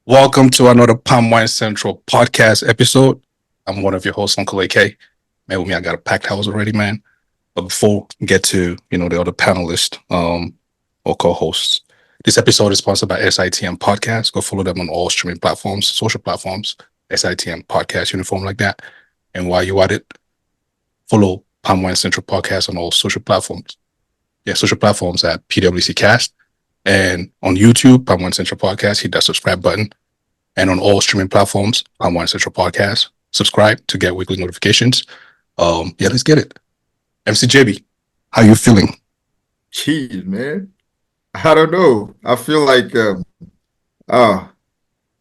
Welcome to another Palm Wine Central podcast episode. I'm one of your hosts, Uncle AK. Man, with me, I got a packed house already, man. But before we get to, the other panelists or co-hosts, this episode is sponsored by SITM Podcast. Go follow them on all streaming platforms, social platforms, SITM Podcast, uniform like that. And while you're at it, follow Palm Wine Central Podcast on all social platforms. Yeah, social platforms at PWC Cast. And on YouTube, Palm Wine Central Podcast, hit that subscribe button. And on all streaming platforms, Palm Wine Central Podcast, subscribe to get weekly notifications. Let's get it. MCJB, how you feeling? Jeez, man. I don't know. I feel like the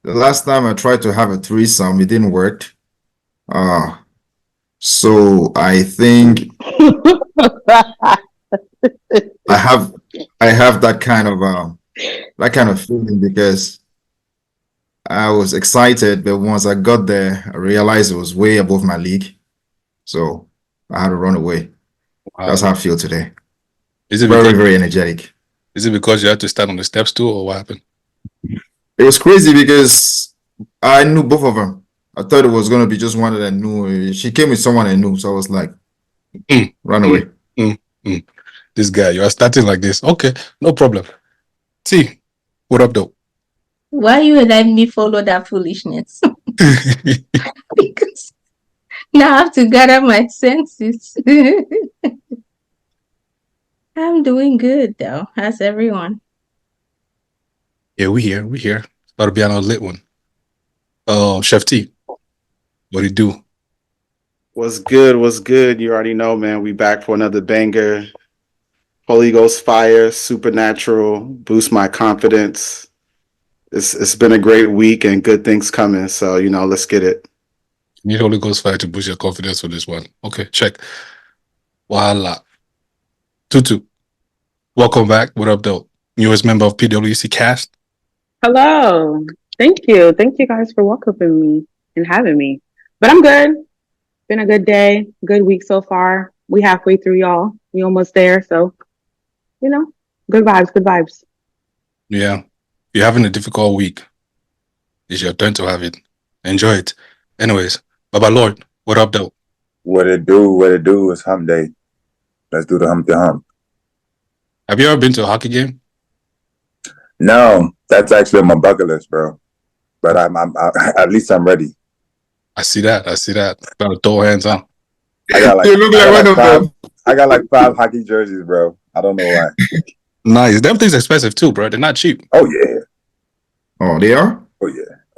last time I tried to have a threesome, it didn't work. So I think I have that kind of feeling because I was excited, but once I got there, I realized it was way above my league. So I had to run away. Wow. That's how I feel today. Is it very energetic. Is it because you had to stand on the steps too, or what happened? It was crazy because I knew both of them. I thought it was going to be just one that I knew. She came with someone I knew, so I was like, run away. This guy, you are starting like this. Okay, no problem. T, what up, though? Why you letting me follow that foolishness? Because now I have to gather my senses. I'm doing good, though. How's everyone? Yeah, we here. It's about to be another lit one. Chef T, what do you do? What's good? You already know, man. We back for another banger. Holy Ghost fire, supernatural, boost my confidence. It's been a great week and good things coming. So, let's get it. You need Holy Ghost fire to boost your confidence for this one. Okay, check. Voila. Tutu, welcome back. What up, though? Newest member of PWC Cast. Hello. Thank you. Thank you guys for welcoming me and having me. But I'm good. Been a good day, good week so far. We halfway through, y'all. We almost there. So, good vibes. Yeah. You're having a difficult week. It's your turn to have it. Enjoy it. Anyways, Baba Lord, what up, though? What it do is hump day. Let's do the hump to hump. Have you ever been to a hockey game? No, that's actually on my bucket list, bro. But I'm at least I'm ready. I see that. Better throw hands on. I got like, You look like one of them. I got like 5 hockey jerseys, bro. I don't know why. Nice. Them things expensive too, bro. They're not cheap. Oh yeah. Oh, they are? Oh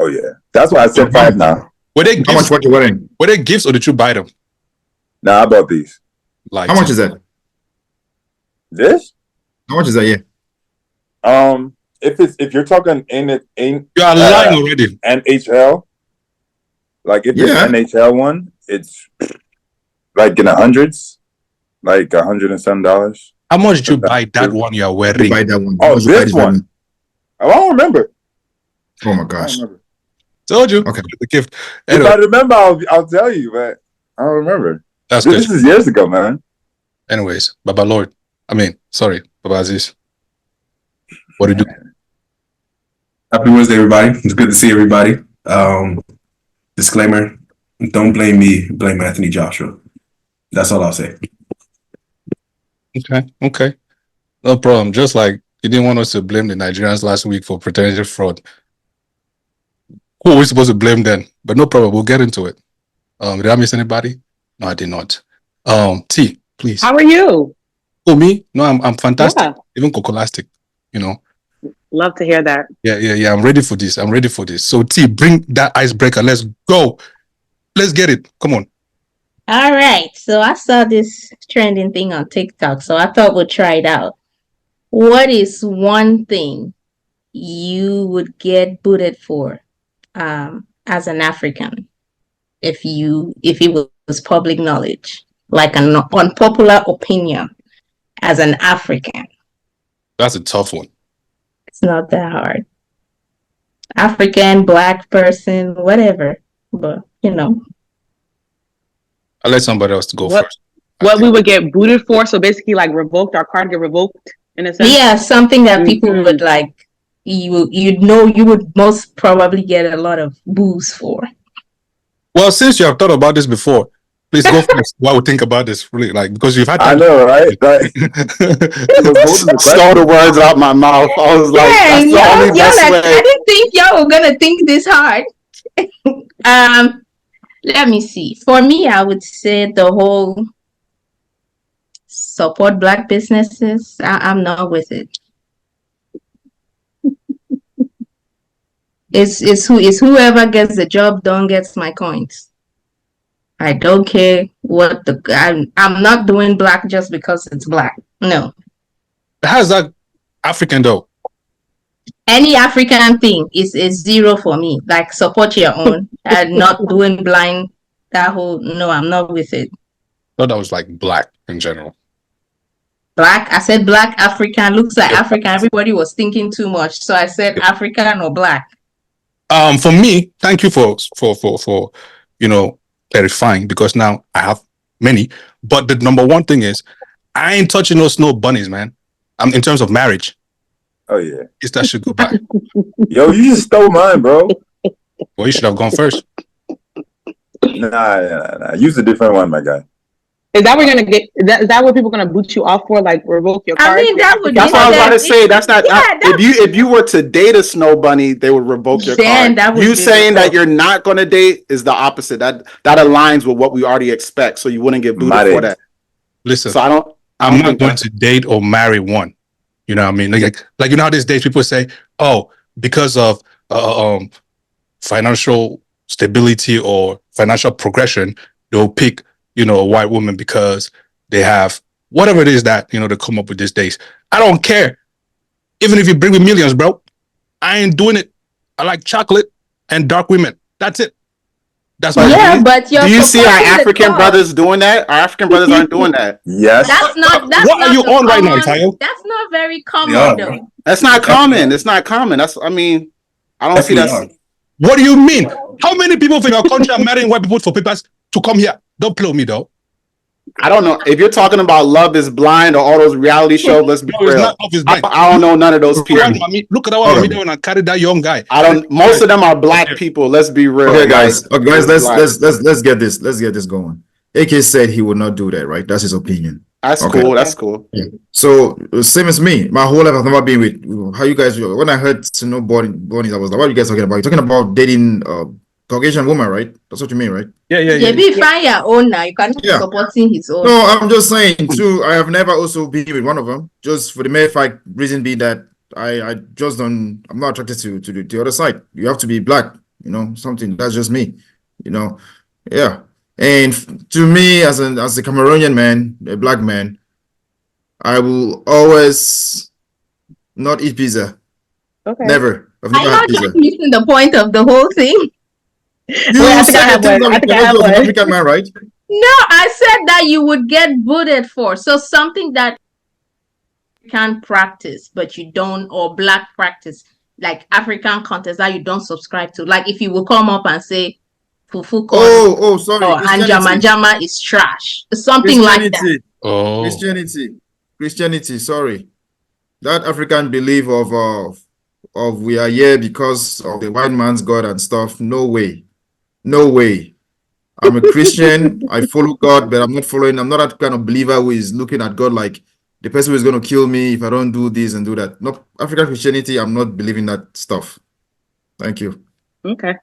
yeah. That's why I said 5 now. Were they How much gifts? were you wearing? Were they gifts or did you buy them? Nah, I bought these. Like How much is that? This? How much is that? Yeah. If you're talking in You are lying already. NHL, like if it's NHL one, it's like in the hundreds, like $100 and some. How much did you buy that one you are wearing? You buy that one. Oh, this one. Oh, I don't remember. Oh my gosh. Told you. Okay. The gift. If Anyway, I remember, I'll tell you, but I don't remember. that's This good. is years ago, man. Anyways, Baba Lord. Baba Aziz. What do you do? Happy Wednesday, everybody. It's good to see everybody. Disclaimer, don't blame me, blame Anthony Joshua. That's all I'll say. Okay. No problem. Just like you didn't want us to blame the Nigerians last week for pretended fraud. Who are we supposed to blame then? But no problem. We'll get into it. Did I miss anybody? No, I did not. T, please. How are you? Oh, me? No, I'm fantastic. Yeah. Even cocolastic, Love to hear that. Yeah. I'm ready for this. So T, bring that icebreaker. Let's go. Let's get it. Come on. All right. So I saw this trending thing on TikTok, so I thought we'll try it out. What is one thing you would get booted for as an African if it was public knowledge, like an unpopular opinion as an African? That's a tough one. It's not that hard. African, black person, whatever. But, I'll let somebody else go first. What we would get booted for, so basically like revoked, our card get revoked in a sense? Yeah, something that people would like you would most probably get a lot of boos for. Well, since you have thought about this before, please go first. What would think about this really, like, because you've had I time. know, right? Like, Stole the words out my mouth. I was like, Dang, that's the only best I way. didn't think y'all were gonna think this hard. Let me see. For me, I would say the whole support Black businesses. I'm not with it. It's whoever gets the job done gets my coins. I don't care what I'm not doing Black just because it's Black. No. How's that African though? Any African thing is zero for me. Like, support your own and not doing blind that whole. No, I'm not with it. I thought that was like Black in general. Black. I said Black African. Looks like African. Everybody was thinking too much, so I said African or Black. For me, thank you for clarifying, because now I have many. But the number one thing is, I ain't touching no snow bunnies, man. In terms of marriage. oh yeah. Is that should go back. Yo, you just stole mine, bro. Well, you should have gone first. Nah. Use a different one, my guy. Is that what you're gonna get? Is that what people are gonna boot you off for? Like, revoke your card? I mean, that would. That's what I was about to say. That's not. Yeah, if you were to date a snow bunny, they would revoke your Then card. that would You be saying that revoked. you're not going to date is the opposite. That aligns with what we already expect. So you wouldn't get booted My for days. that. Listen, So I'm not going to date or marry one. You know what I mean? Like you know how these days people say, oh, because of financial stability or financial progression, they'll pick, a white woman because they have whatever it is that, they come up with these days. I don't care. Even if you bring me millions, bro, I ain't doing it. I like chocolate and dark women. That's it. That's my but you're. Do you see our supporting the African cause. brothers doing that? Our African brothers aren't doing that. Yes. That's not. What are you the on right now, common- Tayo? That's not very common, Yeah. though. That's not common. It's not common. I don't see that. What do you mean? How many people from your country are marrying white people for papers to come here? Don't play with me, though. I don't know. If you're talking about Love is Blind or all those reality shows, let's be No, it's real. not Love is Blind. I don't know none of those people. Look at that one when I carried that young guy. Most of them are Black people. Let's be real. Okay, guys. Like, Let's get this going. AK said he would not do that, right? That's his opinion. That's Okay. cool. That's cool. Yeah. So same as me. My whole life I've never been with how you guys. When I heard snow bunnies, I was like, "What are you guys talking about? You're talking about dating Caucasian woman, right? That's what you mean, right?" Yeah. Maybe find your own now. You can't Yeah. supporting his own. No, I'm just saying too. I have never also been with one of them, just for the mere fact reason being that I just don't. I'm not attracted to the other side. You have to be Black, something. That's just me, Yeah. And to me, as a Cameroonian man, a Black man, I will always not eat pizza. Okay. Never. I've I never know had pizza. that's missing the point of the whole thing. You Wait, I think I said have that one. I think I have was an one. African man, right? No, I said that you would get booted for. So something that you can practice, but you don't, or Black practice, like African contests that you don't subscribe to. Like if you will come up and say, Fufu corn Oh, sorry. or Anjama is trash. Something like that. Oh. Christianity. Sorry, that African belief of we are here because of the white man's God and stuff. No way. I'm a Christian. I follow God, but I'm not that kind of believer who is looking at God like the person who is going to kill me if I don't do this and do that. No, African Christianity. I'm not believing that stuff. Thank you. Okay.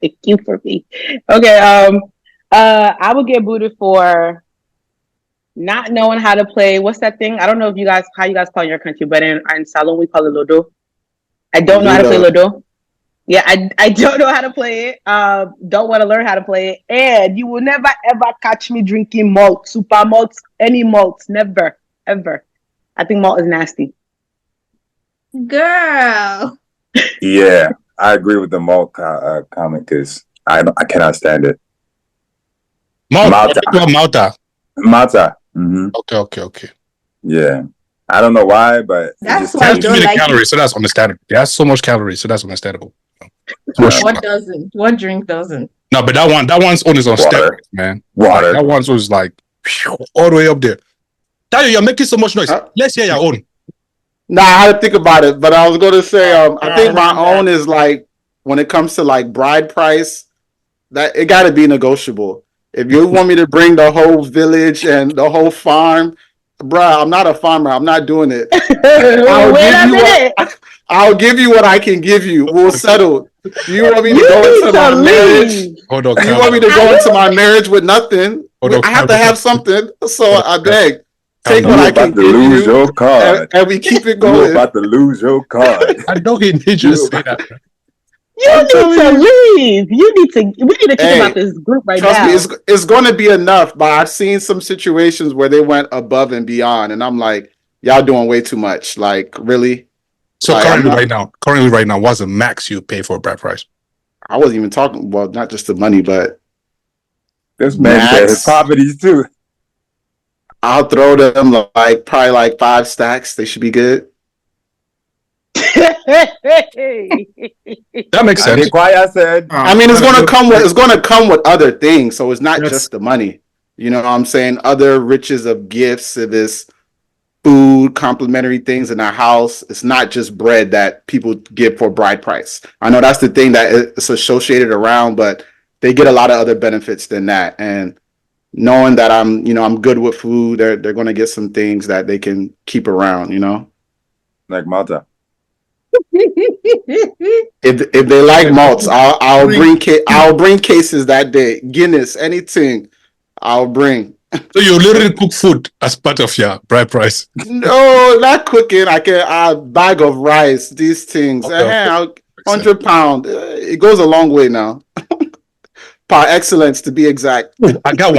Thank you for me. Okay. I would get booted for not knowing how to play. What's that thing? I don't know how you guys call it in your country, but in Salon we call it Ludo. I don't know how to play Ludo. Yeah, I don't know how to play it. Don't want to learn how to play it. And you will never ever catch me drinking malt, super malt, any malt. Never, ever. I think malt is nasty. Girl. Yeah, I agree with the malt comment because I cannot stand it. Malta. Mm-hmm. Okay. Yeah. I don't know why, but That's It why has you too don't many like calories, so that's understandable. It has so much calories, so that's understandable. What doesn't? What drink doesn't? No, but that one's on is on Water. steroids, man. Water. Like, that one's was like all the way up there. Tayo, you're making so much noise. Let's hear your own. Nah, I had to think about it, but I was going to say, I think my own is like when it comes to like bride price, that it got to be negotiable. If you want me to bring the whole village and the whole farm, bruh, I'm not a farmer. I'm not doing it. I'll give you what I can give you. We'll settle. Do you want me to go into my marriage? Hold on, Do you want me to go into my marriage with nothing? Hold on, I have to have something. So I beg. Take Calm what down. I You can about to give lose you, your card. and we keep it You going. about to lose your card. I know he need you to say that. You need to leave. We need to kick him out this group right Trust now. me, it's going to be enough. But I've seen some situations where they went above and beyond, and I'm like, y'all doing way too much. Like, really? So Like, currently right now, what's the max you pay for a bride price? I wasn't even talking. Well, not just the money, but This man said his max. properties too. I'll throw them like probably like 5 stacks. They should be good. That makes sense. Quiet said. I mean, it's gonna come with other things. So it's not just the money. You know what I'm saying? Other riches of gifts. If it's food, complimentary things in our house. It's not just bread that people give for bride price. I know that's the thing that it's associated around, but they get a lot of other benefits than that. And knowing that I'm good with food, they're gonna get some things that they can keep around. Like Malta. If they like malts, I'll bring cases that day. Guinness, anything, I'll bring. So you literally cook food as part of your bride price. No, not cooking. A bag of rice, these things. Okay. 100 pounds. It goes a long way now. Par excellence, to be exact. Ooh, I got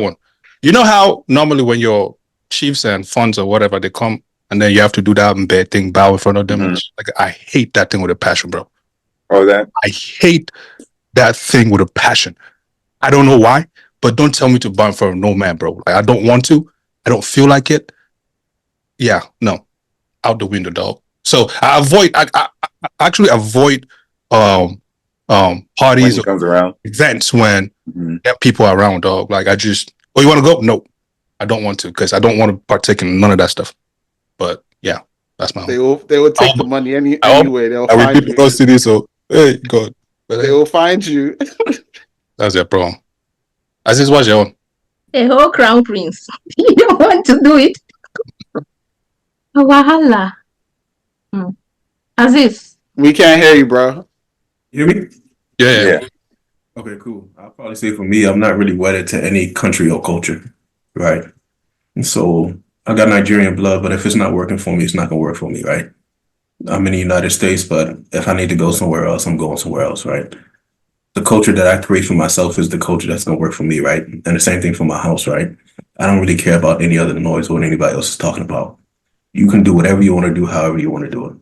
one. You know how normally when your chiefs and funds or whatever, they come and then you have to do that bad thing, bow in front of them. Mhm. Like, I hate that thing with a passion, bro. Oh, that. I hate that thing with a passion. I don't know why, but don't tell me to bow in front of no man, bro. Like, I don't want to. I don't feel like it. Yeah, no. Out the window, dog. So I actually avoid When parties he or comes around. events when Mhm. there are people around, dog. Like, you want to go? No, I don't want to, because I don't want to partake in none of that stuff. But yeah, that's my They own. will take the money anyway. They'll I will find keep you. it custody, so hey, God. But They will find you. that's their problem. Aziz, what's your own? A whole crown prince. You don't want to do it. Wahala. Aziz. We can't hear you, bro. You hear me? Yeah. Okay, cool. I'll probably say for me, I'm not really wedded to any country or culture, right? And so I got Nigerian blood, but if it's not working for me, it's not gonna work for me, right? I'm in the United States, but if I need to go somewhere else, I'm going somewhere else, right? The culture that I create for myself is the culture that's gonna work for me, right? And the same thing for my house, right? I don't really care about any other noise or what anybody else is talking about. You can do whatever you want to do, however you want to do it.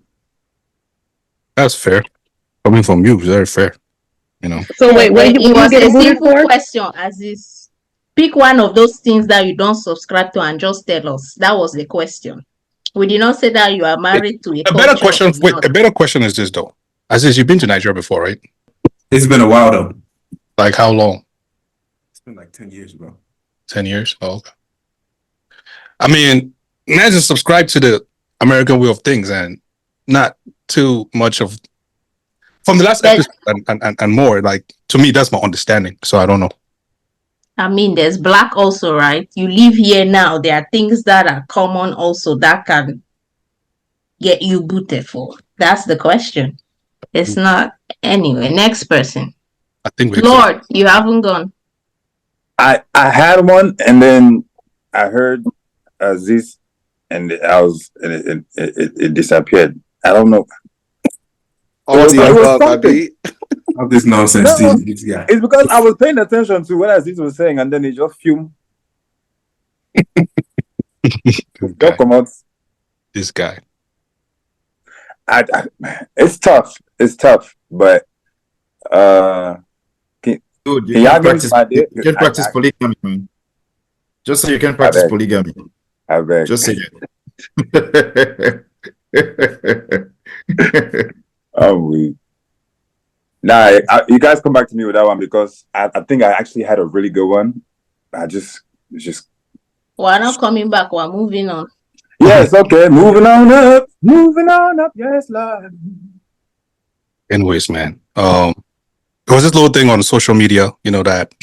That's fair. Coming from you, very fair. So wait, what It are you was a getting booted simple for? question, Aziz. Pick one of those things that you don't subscribe to and just tell us. That was the question. We did not say that you are married to a better culture question. or Wait, not. a better question is this though. Aziz, you've been to Nigeria before, right? It's been a while though. Like how long? It's been like 10 years, bro. 10 years? Oh, okay. I mean, not just subscribe to the American way of things and not too much of from the last episode and more. Like, to me, that's my understanding. So I don't know. I mean, there's black also, right? You live here now. There are things that are common also that can get you booted for. That's the question. It's not. Anyway, next person. I think Lord, you haven't gone. I had one, and then I heard Aziz, and it disappeared. I don't know. All the It was above, something. Of this nonsense, No, this guy. It's because I was paying attention to what Aziz was saying, and then it just fumed. Don't come out. This guy. It's tough. It's tough, but Dude, you can y'all can get practice, my idea? you can practice polygamy, man. Just say you can practice beg. polygamy. I beg. Just say it. I'm weak. Nah, you guys come back to me with that one because I think I actually had a really good one. It's just We're not coming back. We're moving on. Yes, okay. Moving on up. Moving on up. Yes, Lord. Anyways, man, there was this little thing on social media, that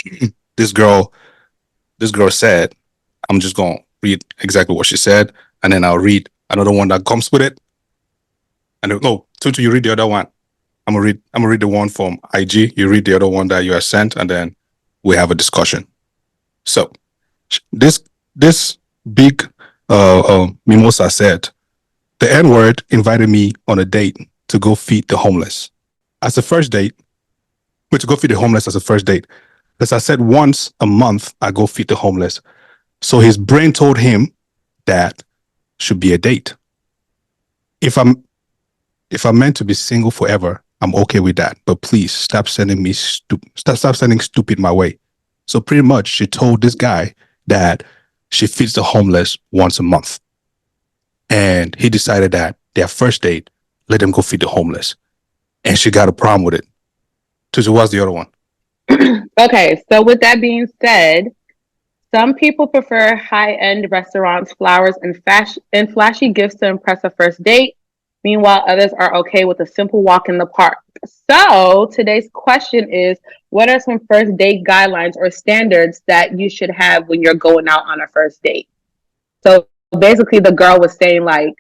this girl said. I'm just gonna read exactly what she said, and then I'll read another one that comes with it. And no, Tutu, you read the other one. I'm gonna read the one from IG. You read the other one that you are sent, and then we have a discussion. So this big mimosa said, the N-word invited me on a date to go feed the homeless. As a first date, to go feed the homeless as a first date. As I said, once a month I go feed the homeless. So his brain told him that should be a date. If I'm meant to be single forever, I'm okay with that. But please stop sending me stop sending stupid my way. So pretty much she told this guy that she feeds the homeless once a month. And he decided that their first date, let them go feed the homeless. And she got a problem with it. So what's the other one? Okay, so with that being said, some people prefer high-end restaurants, flowers, and flashy gifts to impress a first date. Meanwhile, others are okay with a simple walk in the park. So today's question is, what are some first date guidelines or standards that you should have when you're going out on a first date? So basically the girl was saying, like,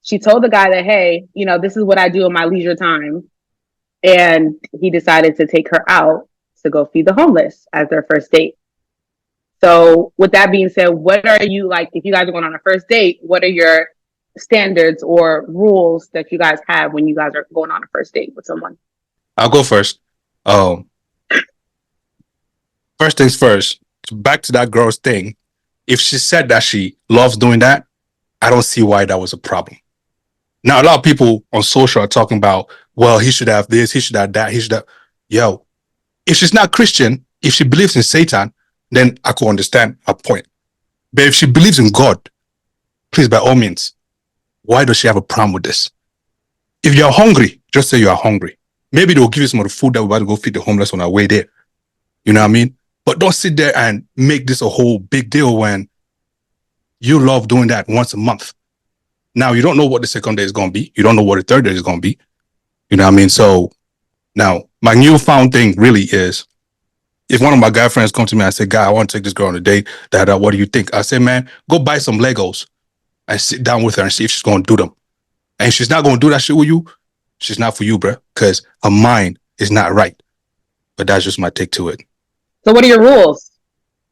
she told the guy that, hey, this is what I do in my leisure time. And he decided to take her out to go feed the homeless as their first date. So with that being said, what are you like, if you guys are going on a first date, what are your standards or rules that you guys have when you guys are going on a first date with someone? I'll go first. First things first, back to that girl's thing. If she said that she loves doing that, I don't see why that was a problem. Now, a lot of people on social are talking about, well, he should have this, he should have that, he should have. Yo, if she's not Christian, if she believes in Satan, then I could understand her point. But if she believes in God, please, by all means, why does she have a problem with this? If you're hungry, just say you are hungry. Maybe they'll give you some of the food that we're about to go feed the homeless on our way there. You know what I mean? But don't sit there and make this a whole big deal when you love doing that once a month. Now, you don't know what the second day is going to be. You don't know what the third day is going to be. You know what I mean? So now my newfound thing really is, if one of my guy friends come to me and say, guy, I want to take this girl on a date, what do you think? I say, man, go buy some Legos and sit down with her and see if she's going to do them. And if she's not going to do that shit with you, she's not for you, bro, because her mind is not right. But that's just my take to it. So what are your rules?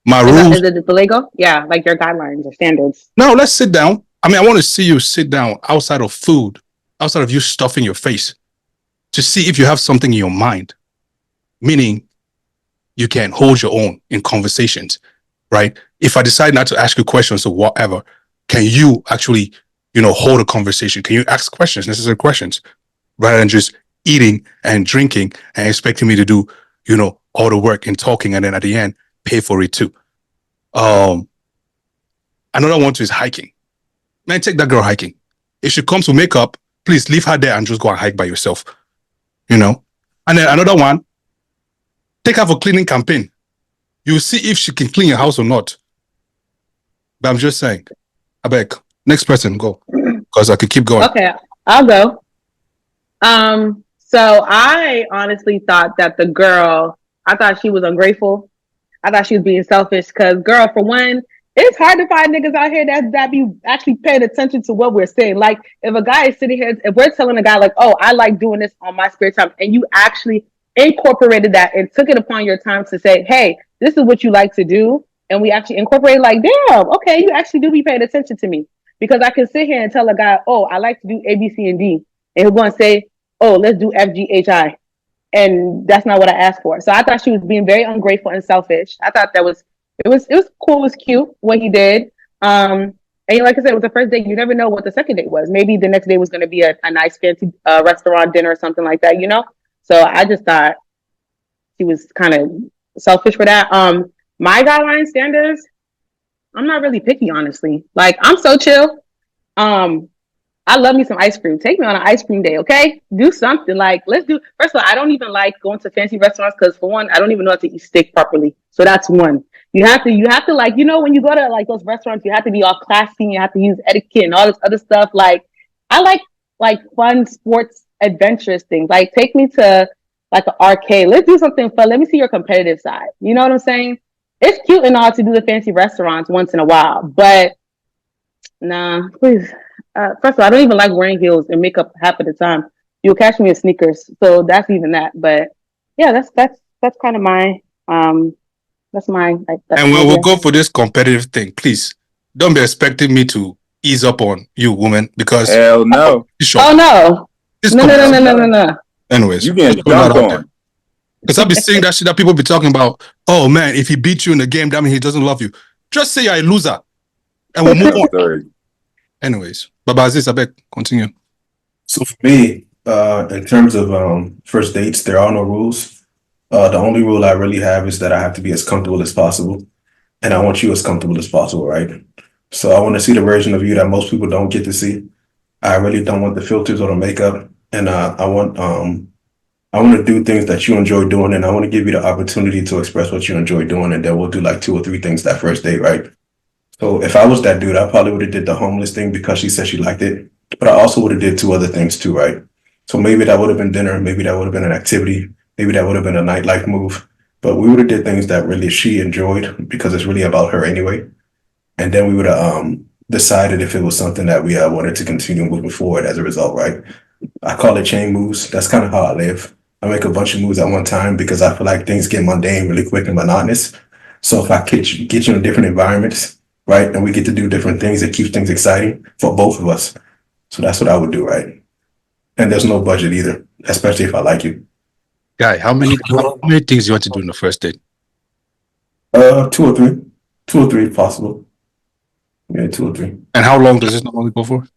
My rules? Is it the Lego? Yeah, like your guidelines or standards. No, let's sit down. I mean, I want to see you sit down outside of food, outside of you stuffing your face, to see if you have something in your mind, meaning you can hold your own in conversations, right? If I decide not to ask you questions or whatever, can you actually, hold a conversation? Can you ask questions, necessary questions, rather than just eating and drinking and expecting me to do, all the work and talking, and then at the end, pay for it too. Another one too is hiking. Man, take that girl hiking. If she comes with makeup, please leave her there and just go and hike by yourself. And then another one, take her for cleaning campaign. You'll see if she can clean your house or not. But I'm just saying, I beg, next person, go. Because I could keep going. Okay, I'll go. So I honestly thought that the girl, I thought she was ungrateful. I thought she was being selfish because, girl, for one, it's hard to find niggas out here that be actually paying attention to what we're saying. Like, if a guy is sitting here, if we're telling a guy like, oh, I like doing this on my spare time, and you actually incorporated that and took it upon your time to say, hey, this is what you like to do, and we actually incorporate, like, damn, okay, you actually do be paying attention to me. Because I can sit here and tell a guy, oh, I like to do A, B, C, and D, and he'll go and say, oh, let's do F, G, H, I. And that's not what I asked for. So I thought she was being very ungrateful and selfish. I thought it was cool, it was cute what he did. And like I said, it was the first date. You never know what the second date was. Maybe the next day was going to be a nice fancy restaurant dinner or something like that, So I just thought she was kind of selfish for that. My guideline standards, I'm not really picky, honestly. Like, I'm so chill. I love me some ice cream. Take me on an ice cream day, okay? Do something. Like, let's do. First of all, I don't even like going to fancy restaurants because, for one, I don't even know how to eat steak properly. So that's one. You have to like, when you go to like those restaurants, you have to be all classy, you have to use etiquette and all this other stuff. Like, I like fun sports adventurous things. Like, take me to like an arcade. Let's do something fun. Let me see your competitive side. You know what I'm saying? It's cute and all to do the fancy restaurants once in a while, but nah, please. First of all, I don't even like wearing heels and makeup half of the time. You'll catch me in sneakers, so that's even that. But yeah, that's kind of my that's my. That's And my we'll idea. go for this competitive thing. Please don't be expecting me to ease up on you, woman, because Hell no. Oh no. This No. competitive- Anyways, You getting put that dunked out there. on. Because I'll be seeing that shit that people be talking about. Oh man, if he beats you in the game, that means he doesn't love you. Just say you're a loser, and we'll move on. Sorry. Anyways, Baba Aziz, I beg, continue. So for me, in terms of first dates, there are no rules. The only rule I really have is that I have to be as comfortable as possible, and I want you as comfortable as possible, right? So I want to see the version of you that most people don't get to see. I really don't want the filters or the makeup, and I want to do things that you enjoy doing, and I want to give you the opportunity to express what you enjoy doing, and then we'll do like 2 or 3 things that first date, right? So if I was that dude, I probably would have did the homeless thing because she said she liked it, but I also would have did 2 other things too, right? So maybe that would have been dinner, maybe that would have been an activity, maybe that would have been a nightlife move, but we would have did things that really she enjoyed because it's really about her anyway. And then we would have decided if it was something that we wanted to continue moving forward as a result, right? I call it chain moves. That's kind of how I live. I make a bunch of moves at one time because I feel like things get mundane really quick and monotonous. So if I get you in different environments, right, and we get to do different things, it keeps things exciting for both of us. So that's what I would do, right? And there's no budget either, especially if I like you. Guy, how many things you want to do in the first date? 2 or 3. 2 or 3 if possible. Yeah, 2 or 3. And how long does this normally go for?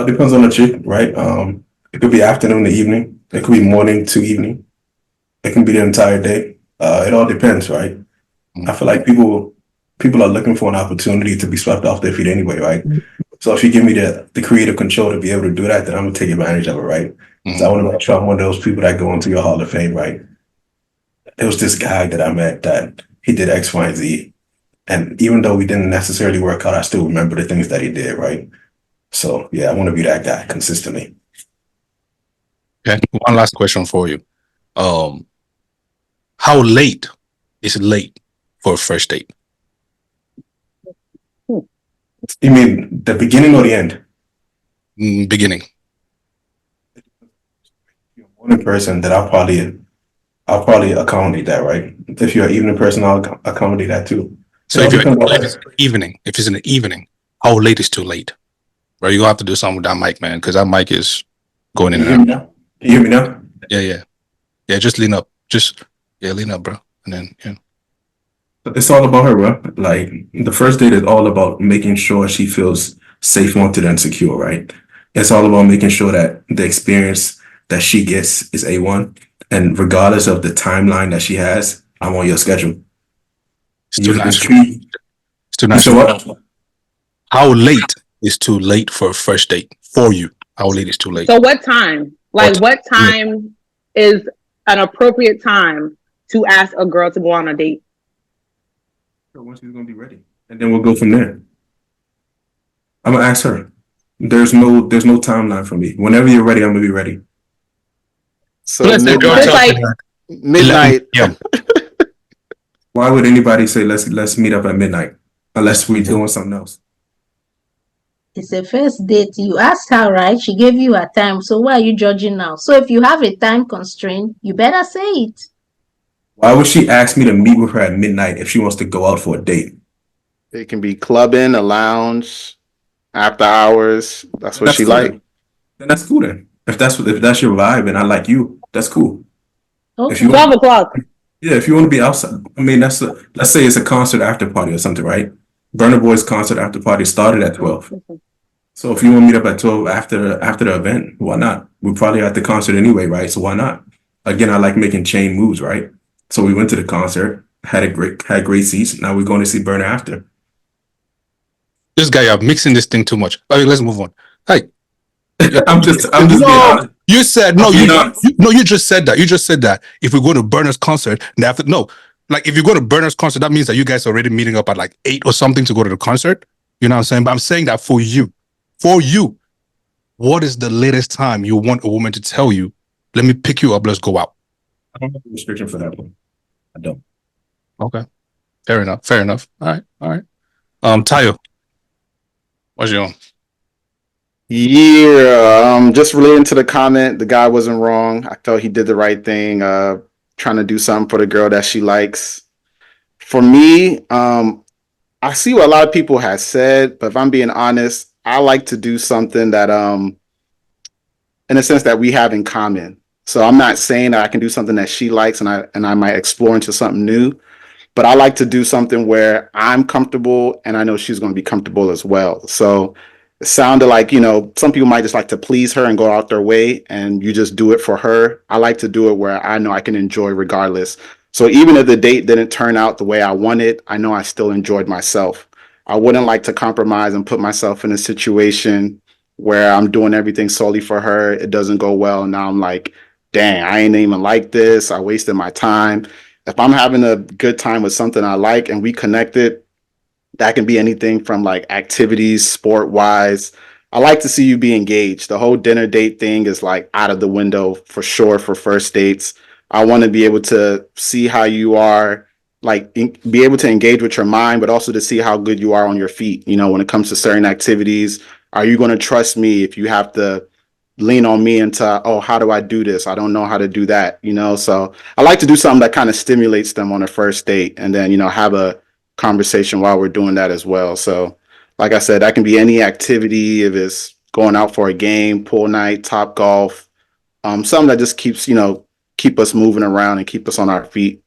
Depends on the chick, right? It could be afternoon to evening. It could be morning to evening. It can be the entire day. It all depends, right? I feel like people are looking for an opportunity to be swept off their feet anyway, right? So if you give me the creative control to be able to do that, then I'm gonna take advantage of it, right? So I want to make sure I'm one of those people that go into your Hall of Fame, right? It was this guy that I met that he did X, Y, and Z. And even though we didn't necessarily work out, I still remember the things that he did, right? So yeah, I want to be that guy consistently. Okay. One last question for you. How late is late for a first date? You mean the beginning or the end? Beginning. You're a morning person, then I'll probably accommodate that, right? If you're an evening person, I'll accommodate that too. So if you're evening, if it's in the evening, how late is too late? Right, you gonna have to do something with that mic, man, because that mic is going in and out. You hear me now? Yeah. Just lean up. Lean up, bro. And then It's all about her, bro. Like the first date is all about making sure she feels safe, wanted, and secure, right? It's all about making sure that the experience that she gets is A1. And regardless of the timeline that she has, I'm on your schedule. it's too nice. treat. It's too You nice. said what? How late is too late for a first date for you? How late is too late? So what time? Like, what time is an appropriate time to ask a girl to go on a date? When she's gonna be ready, and then we'll go from there. I'm gonna ask her. There's no timeline for me. Whenever you're ready, I'm gonna be ready. So Let's say girl Just tells like- me that midnight. 11 p.m. Why would anybody say let's meet up at midnight unless we're doing something else? It's a first date. You asked her, right? She gave you a time. So why are you judging now? So if you have a time constraint, you better say it. Why would she ask me to meet with her at midnight if she wants to go out for a date? It can be clubbing, a lounge, after hours. That's what she cool like. Then that's cool then. If that's your vibe and I like you, that's cool. Okay. If you 12 o'clock. Yeah, if you want to be outside, I mean, let's say it's a concert after party or something, right? Burna Boy's concert after party started at 12. So if you want to meet up at 12 after the event, why not? We're probably at the concert anyway, right? So why not? Again, I like making chain moves, right? So we went to the concert, had great seats. Now we're going to see Burna after. This guy, you're mixing this thing too much. Okay, let's move on. Hey, I'm just being honest. you said no. I'm being honest. You just said that. You just said that if we go to Burna's concert, then after no, like if you go to Burner's concert, that means that you guys are already meeting up at like 8 or something to go to the concert. You know what I'm saying? But I'm saying that for you, what is the latest time you want a woman to tell you, let me pick you up, let's go out? I don't have a restriction for that one. I don't. Okay. Fair enough. All right. Tayo, what's your own? Yeah, just relating to the comment, the guy wasn't wrong. I felt he did the right thing, trying to do something for the girl that she likes. For me, I see what a lot of people have said, but if I'm being honest, I like to do something that, in a sense that we have in common. So I'm not saying that I can do something that she likes and I might explore into something new, but I like to do something where I'm comfortable and I know she's going to be comfortable as well. So it sounded like, some people might just like to please her and go out their way and you just do it for her. I like to do it where I know I can enjoy regardless. So even if the date didn't turn out the way I wanted, I know I still enjoyed myself. I wouldn't like to compromise and put myself in a situation where I'm doing everything solely for her. It doesn't go well. And now I'm like, dang, I ain't even like this. I wasted my time. If I'm having a good time with something I like and we connected, that can be anything from like activities, sport wise. I like to see you be engaged. The whole dinner date thing is like out of the window for sure for first dates. I want to be able to see how you are, like be able to engage with your mind, but also to see how good you are on your feet. When it comes to certain activities, are you going to trust me if you have to lean on me into, oh, how do I do this? I don't know how to do that, So I like to do something that kind of stimulates them on a first date and then, have a conversation while we're doing that as well. So like I said, that can be any activity. If it's going out for a game, pool night, top golf, something that just keeps, keep us moving around and keep us on our feet.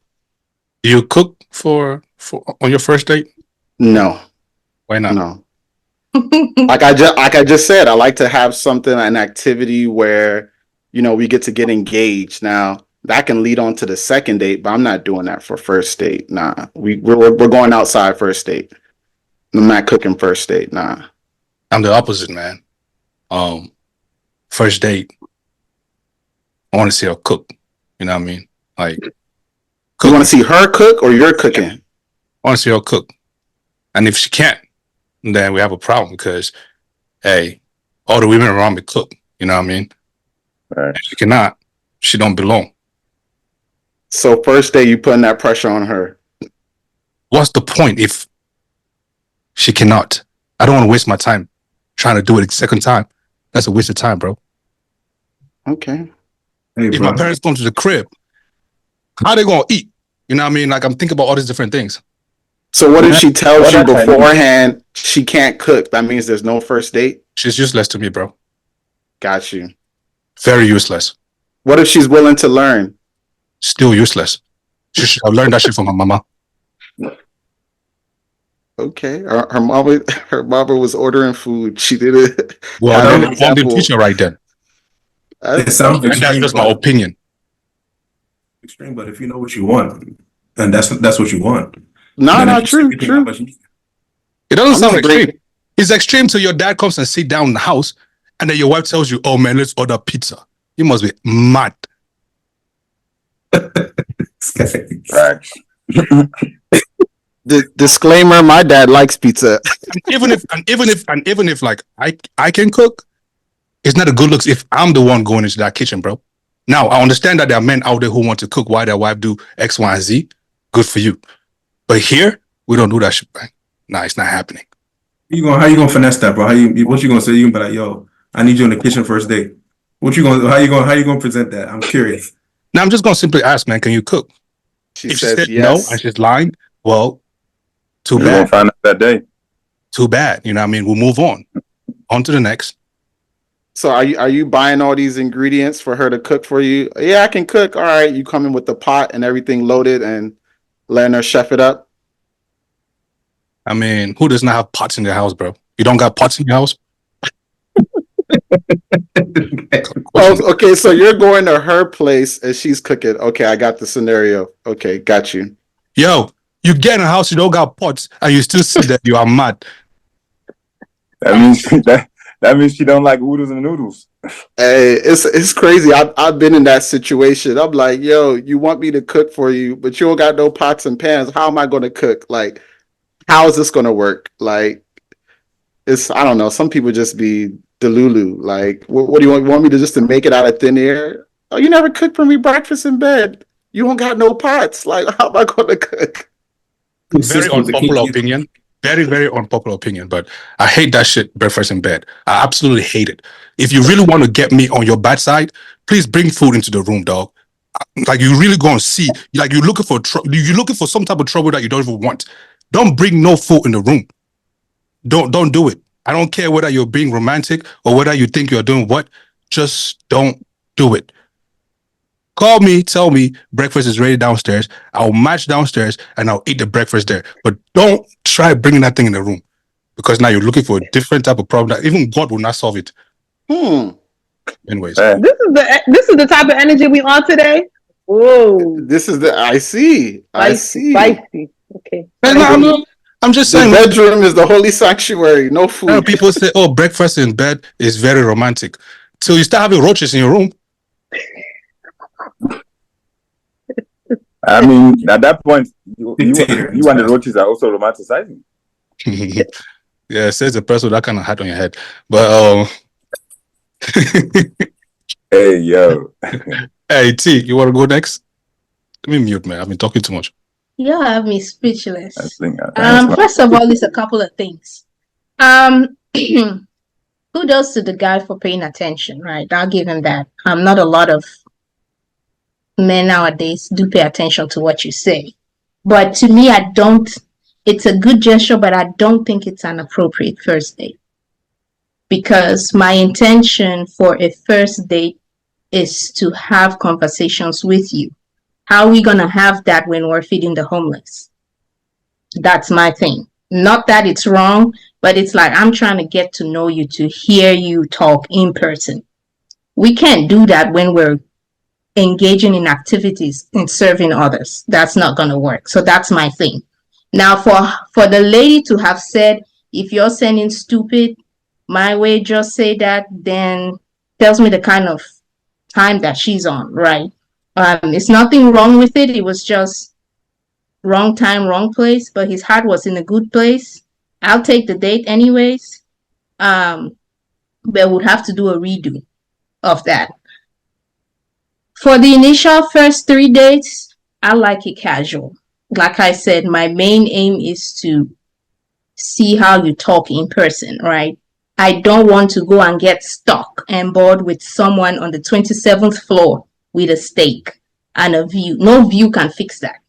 Do you cook for on your first date? No. Why not? No. Like I just said, I like to have something, an activity where, we get to get engaged. Now that can lead on to the second date, but I'm not doing that for first date. Nah, we're going outside first date. I'm not cooking first date. Nah. I'm the opposite, man. First date, I want to see her cook. You know what I mean? Like, you want to see her cook or you're cooking? I want to see her cook, and if she can't, then we have a problem because, hey, all the women around me cook. You know what I mean? Right. If she cannot, she don't belong. So first day, you putting that pressure on her. What's the point if she cannot? I don't want to waste my time trying to do it a second time. That's a waste of time, bro. Okay. Hey, If bro. my parents come to the crib, how they gonna eat? You know what I mean? Like I'm thinking about all these different things. So what if she tells you beforehand she can't cook? That means there's no first date? She's useless to me, bro. Got you. Very useless. What if she's willing to learn? Still useless. She should have learned that shit from her mama. Okay. Her mama was ordering food. She did it. Well, that's a founding teacher right then. It sounds And that's just my opinion. Extreme, but if you know what you want, and that's what you want. No, true. It doesn't sound extreme. It's extreme till your dad comes and sit down in the house, and then your wife tells you, "Oh man, let's order pizza." You must be mad. Right. The disclaimer: my dad likes pizza. even if like I can cook, it's not a good look if I'm the one going into that kitchen, bro. Now I understand that there are men out there who want to cook while their wife do X, Y, and Z. Good for you. But here we don't do that shit, man. Nah, it's not happening. How you gonna finesse that, bro? What you gonna say? You gonna be like, yo, I need you in the kitchen first date. How you gonna present that? I'm curious. Now I'm just gonna simply ask, man, can you cook? She If says she said yes. no and she's lying, well, too We're bad. gonna find out that day. Too bad. You know what I mean? We'll move on. On to the next. So are you buying all these ingredients for her to cook for you? Yeah, I can cook. All right. You come in with the pot and everything loaded and letting her chef it up. I mean, who does not have pots in their house, bro? You don't got pots in your house? Oh, okay. So you're going to her place and she's cooking. Okay, I got the scenario. Okay, got you. Yo, you get in a house, you don't got pots, and you still say that you are mad. That means that means she don't like oodles and noodles. Hey, it's crazy. I've been in that situation. I'm like, yo, you want me to cook for you, but you don't got no pots and pans. How am I going to cook? Like, how is this going to work? Like, I don't know. Some people just be delulu. Like, what do you want me to just to make it out of thin air? Oh, you never cooked for me breakfast in bed. You don't got no pots. Like, how am I going to cook? Very unpopular opinion. Very, very unpopular opinion, but I hate that shit, breakfast in bed. I absolutely hate it. If you really want to get me on your bad side, please bring food into the room, dog. Like, you really going to see, like, you're looking for some type of trouble that you don't even want. Don't bring no food in the room. Don't do it. I don't care whether you're being romantic or whether you think you're doing what. Just don't do it. Call me, tell me breakfast is ready downstairs. I'll match downstairs and I'll eat the breakfast there. But don't try bringing that thing in the room, because now you're looking for a different type of problem that even God will not solve it. Anyways, This is the type of energy we on today. Whoa, I see. Spicy. Okay. I'm just saying. The bedroom is the holy sanctuary. No food. People say, "Oh, breakfast in bed is very romantic," till you start having roaches in your room. I mean, at that point, you and the roaches are also romanticizing. Yeah, says the person with that kind of hat on your head. But hey, yo. Hey, T, you want to go next? Let me mute, man. I've been talking too much. You have me speechless. First First of all, it's a couple of things. Kudos to the guy for paying attention, right? I'll give him that. Not a lot of men nowadays do pay attention to what you say. But to me, it's a good gesture, but I don't think it's an appropriate first date. Because my intention for a first date is to have conversations with you. How are we going to have that when we're feeding the homeless? That's my thing. Not that it's wrong, but it's like I'm trying to get to know you, to hear you talk in person. We can't do that when we're engaging in activities and serving others. That's not going to work. So that's my thing. Now, for the lady to have said, if you're sending stupid my way, just say that, then tells me the kind of time that she's on, right? It's nothing wrong with it. It was just wrong time, wrong place, but his heart was in a good place. I'll take the date anyways. But would have to do a redo of that. For the initial first 3 dates, I like it casual. Like I said, my main aim is to see how you talk in person, right? I don't want to go and get stuck and bored with someone on the 27th floor with a steak and a view. No view can fix that.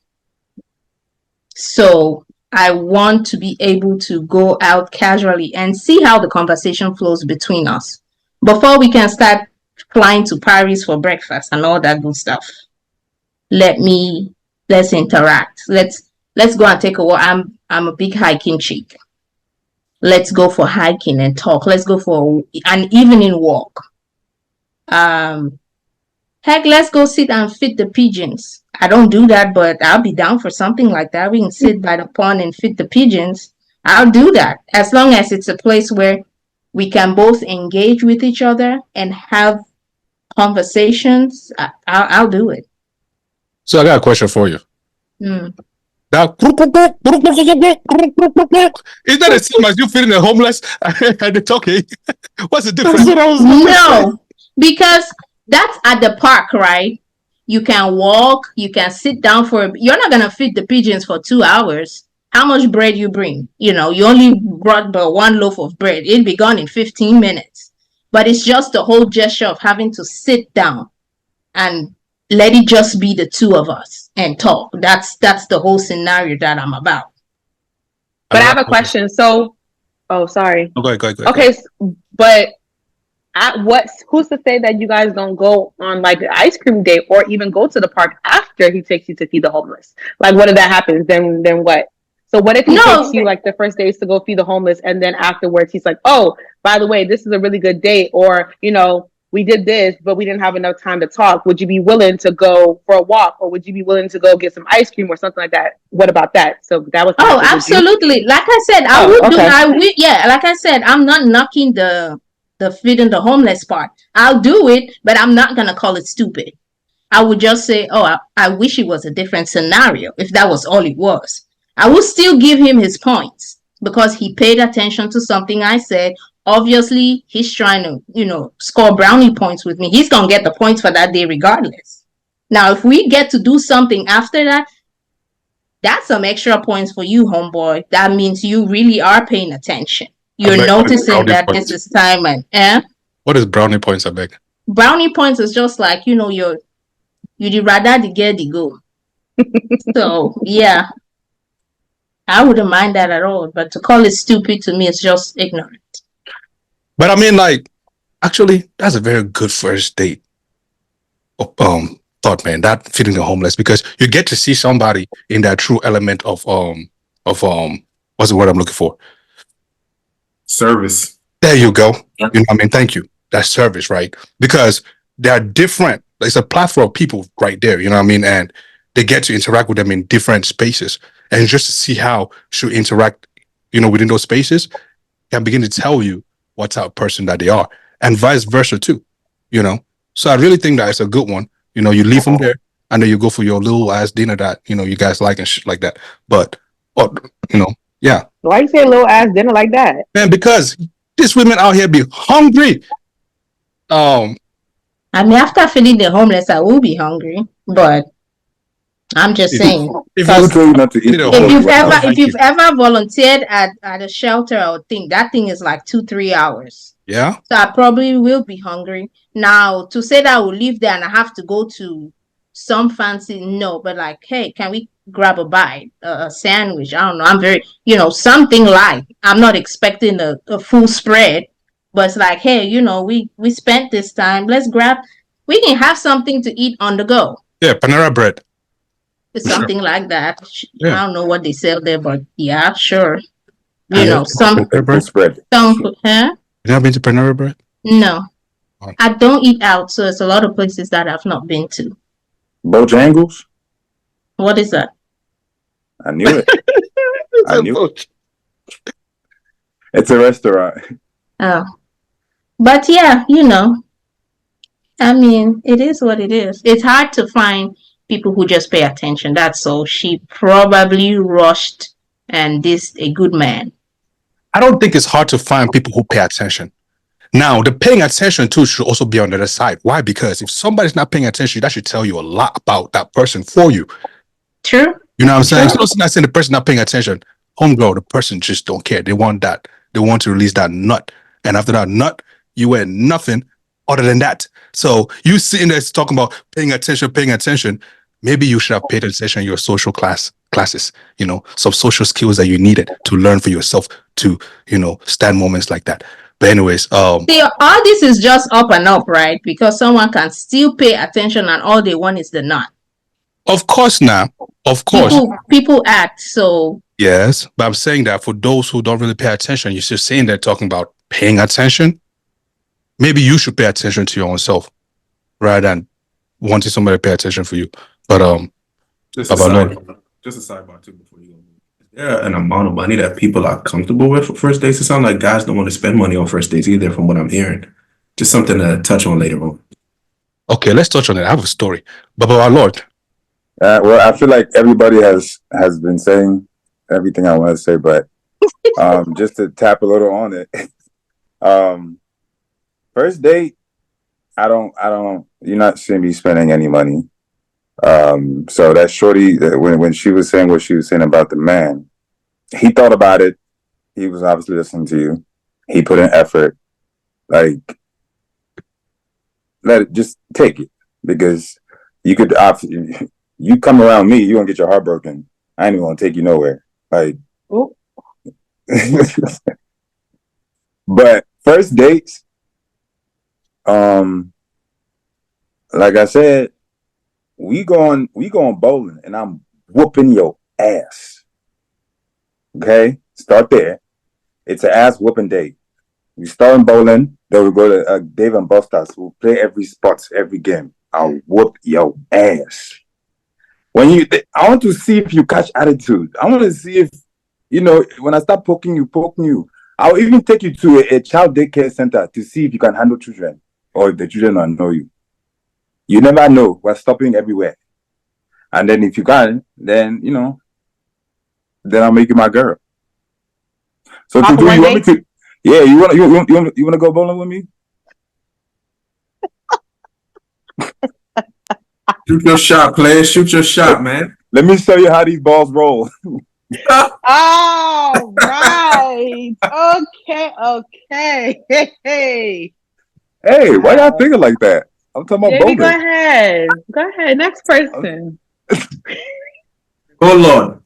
So I want to be able to go out casually and see how the conversation flows between us before we can start flying to Paris for breakfast and all that good stuff. Let's interact. Let's go and take a walk. I'm a big hiking chick. Let's go for hiking and talk. Let's go for an evening walk. Heck, let's go sit and feed the pigeons. I don't do that, but I'll be down for something like that. We can sit by the pond and feed the pigeons. I'll do that as long as it's a place where we can both engage with each other and have conversations. I'll do it. So I got a question for you. That is that the same as you feeding the homeless and the talking? What's the difference? No, because that's at the park, right? You can walk, you can sit down you're not gonna feed the pigeons for 2 hours. How much bread you bring? You only brought but one loaf of bread. It'll be gone in 15 minutes. But it's just the whole gesture of having to sit down and let it just be the two of us and talk. That's the whole scenario that I'm about. But I have a question. So, sorry. Go ahead. Okay, but who's to say that you guys don't go on like an ice cream date or even go to the park after he takes you to feed the homeless? Like, what if that happens? Then what? So what if he takes you like the first day is to go feed the homeless, and then afterwards he's like, oh, by the way, this is a really good date, or we did this, but we didn't have enough time to talk. Would you be willing to go for a walk, or would you be willing to go get some ice cream or something like that? What about that? So that was. Absolutely. Like I said, I would do. Like I said, I'm not knocking the the feeding the homeless part. I'll do it, but I'm not gonna call it stupid. I would just say, oh, I wish it was a different scenario if that was all it was. I would still give him his points because he paid attention to something I said. Obviously, he's trying to, score brownie points with me. He's going to get the points for that day regardless. Now, if we get to do something after that, that's some extra points for you, homeboy. That means you really are paying attention. You're noticing that this is time and What is brownie points, I beg? Brownie points is just like, you'd rather the get the go. So, yeah. I wouldn't mind that at all. But to call it stupid to me is just ignorant. But I mean, like, actually, that's a very good first date. Thought, man, that feeding the homeless, because you get to see somebody in that true element of what's the word I'm looking for? Service. There you go. You know what I mean? Thank you. That's service, right? Because they're different. It's a platform of people right there, you know what I mean? And they get to interact with them in different spaces. And just to see how should interact, within those spaces, can begin to tell you what type of person that they are. And vice versa too, So I really think that it's a good one. You leave them there and then you go for your little ass dinner that, you guys like and shit like that. But, yeah. Why you say little ass dinner like that? Man, because these women out here be hungry. I mean, after feeding the homeless, I will be hungry, but I'm just saying. If you've ever volunteered at a shelter or thing, that thing is like 2-3 hours. Yeah. So I probably will be hungry. Now, to say that I will leave there and I have to go to some fancy, no, but like, hey, can we grab a bite, a sandwich? I don't know. I'm very, something light. I'm not expecting a full spread, but it's like, hey, we spent this time. Let's grab, we can have something to eat on the go. Yeah, Panera bread. Something like that. Yeah. I don't know what they sell there, but yeah, sure. Some spread. Huh? You never been to Panera bread? No. I don't eat out, so it's a lot of places that I've not been to. Bojangles? What is that? I knew it. I knew it. It's a restaurant. Oh. But yeah, I mean, it is what it is. It's hard to find people who just pay attention. That's all. She probably rushed and this a good man. I don't think it's hard to find people who pay attention. Now, the paying attention too should also be on the other side. Why? Because if somebody's not paying attention, that should tell you a lot about that person for you. True. You know what I'm saying? So it's not saying the person not paying attention. Homegirl, the person just don't care. They want that. They want to release that nut. And after that nut, you wear nothing other than that. So you sitting there talking about paying attention. Maybe you should have paid attention in your social classes, some social skills that you needed to learn for yourself to, stand moments like that. But anyways, see, all this is just up and up, right? Because someone can still pay attention and all they want is the nut. Of course now. Of course. People act so. Yes, but I'm saying that for those who don't really pay attention, you're just saying they're talking about paying attention. Maybe you should pay attention to your own self rather than wanting somebody to pay attention for you. But just a sidebar too before you go. Is there an amount of money that people are comfortable with for first dates? It sounds like guys don't want to spend money on first dates either, from what I'm hearing. Just something to touch on later on. Okay, let's touch on it. I have a story. But our Lord. Well, I feel like everybody has been saying everything I want to say, but just to tap a little on it. First date, you're not seeing me spending any money. So that shorty, when she was saying what she was saying about the man, he thought about it. He was obviously listening to you. He put in effort. Like, just take it, because you could, you come around me, you're gonna get your heart broken. I ain't even gonna take you nowhere. Like, but first dates, like I said, we going bowling and I'm whooping your ass. Okay, start there. It's an ass whooping date. We start in bowling, then we go to Dave and Buster's. We'll play every spot, every game. I'll whoop your ass. I want to see if you catch attitude. I want to see if, when I start poking you. I'll even take you to a child daycare center to see if you can handle children or if the children annoy you. You never know. We're stopping everywhere. And then if you can, then, then I'll make you my girl. So Off Tutu, one you want me date? to? Yeah, you want to go bowling with me? Shoot your shot, player. Shoot your shot, man. Let me show you how these balls roll. All right. Okay. Hey. Hey, why y'all Wow. thinking like that? I'm talking about Baby, go bowling. ahead. Go ahead. Next person. Oh Lord.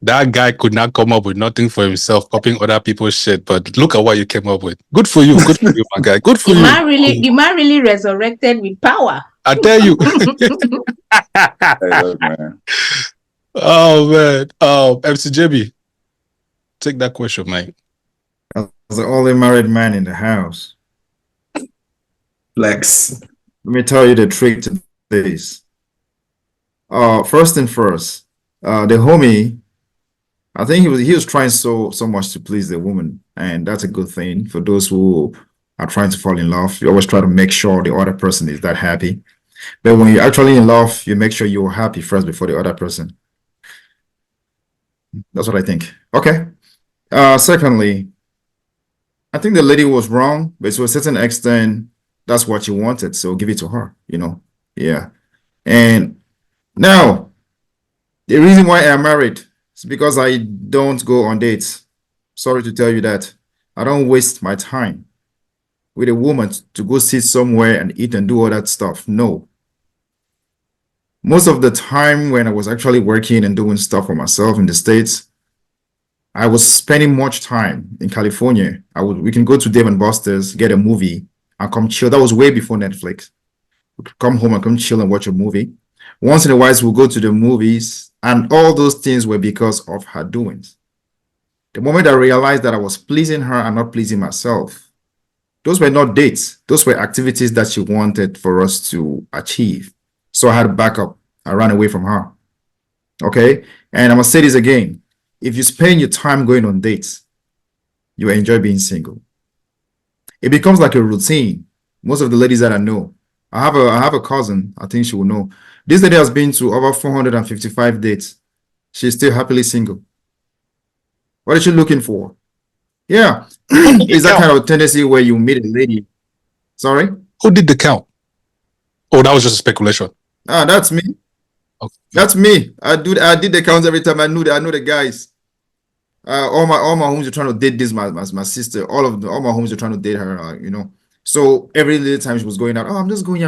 That guy could not come up with nothing for himself, copying other people's shit. But look at what you came up with. Good for you. Good for you, my guy. Good for The you. man really resurrected with power. I tell you. Hey, look, man. Oh man. MCJB, take that question, man. As the only married man in the house, Flex. let me tell you the trick to this. First and first, the homie, I think he was trying so much to please the woman, and that's a good thing for those who are trying to fall in love. You always try to make sure the other person is that happy. But when you're actually in love, you make sure you're happy first before the other person. That's what I think. Okay. Secondly, I think the lady was wrong, but to a certain extent, that's what you wanted. So give it to her, Yeah. And now, the reason why I'm married is because I don't go on dates. Sorry to tell you that. I don't waste my time with a woman to go sit somewhere and eat and do all that stuff. No. Most of the time when I was actually working and doing stuff for myself in the States, I was spending much time in California. We can go to Dave and Buster's, get a movie, and come chill. That was way before Netflix. We could come home and come chill and watch a movie. Once in a while, we'll go to the movies, and all those things were because of her doings. The moment I realized that I was pleasing her and not pleasing myself, those were not dates. Those were activities that she wanted for us to achieve. So I had to back up. I ran away from her. Okay? And I'm going to say this again. If you spend your time going on dates, you enjoy being single. It becomes like a routine. Most of the ladies that I know, I have a cousin, I think she will know. This lady has been to over 455 dates. She's still happily single. What is she looking for? Yeah. Is that kind of tendency where you meet a lady? Sorry? Who did the count? Oh, that was just a speculation. That's me. Okay. That's me. I did the counts every time. I know the guys. All my homies are trying to date this my sister. All my homies are trying to date her. So every little time she was going out, I'm just going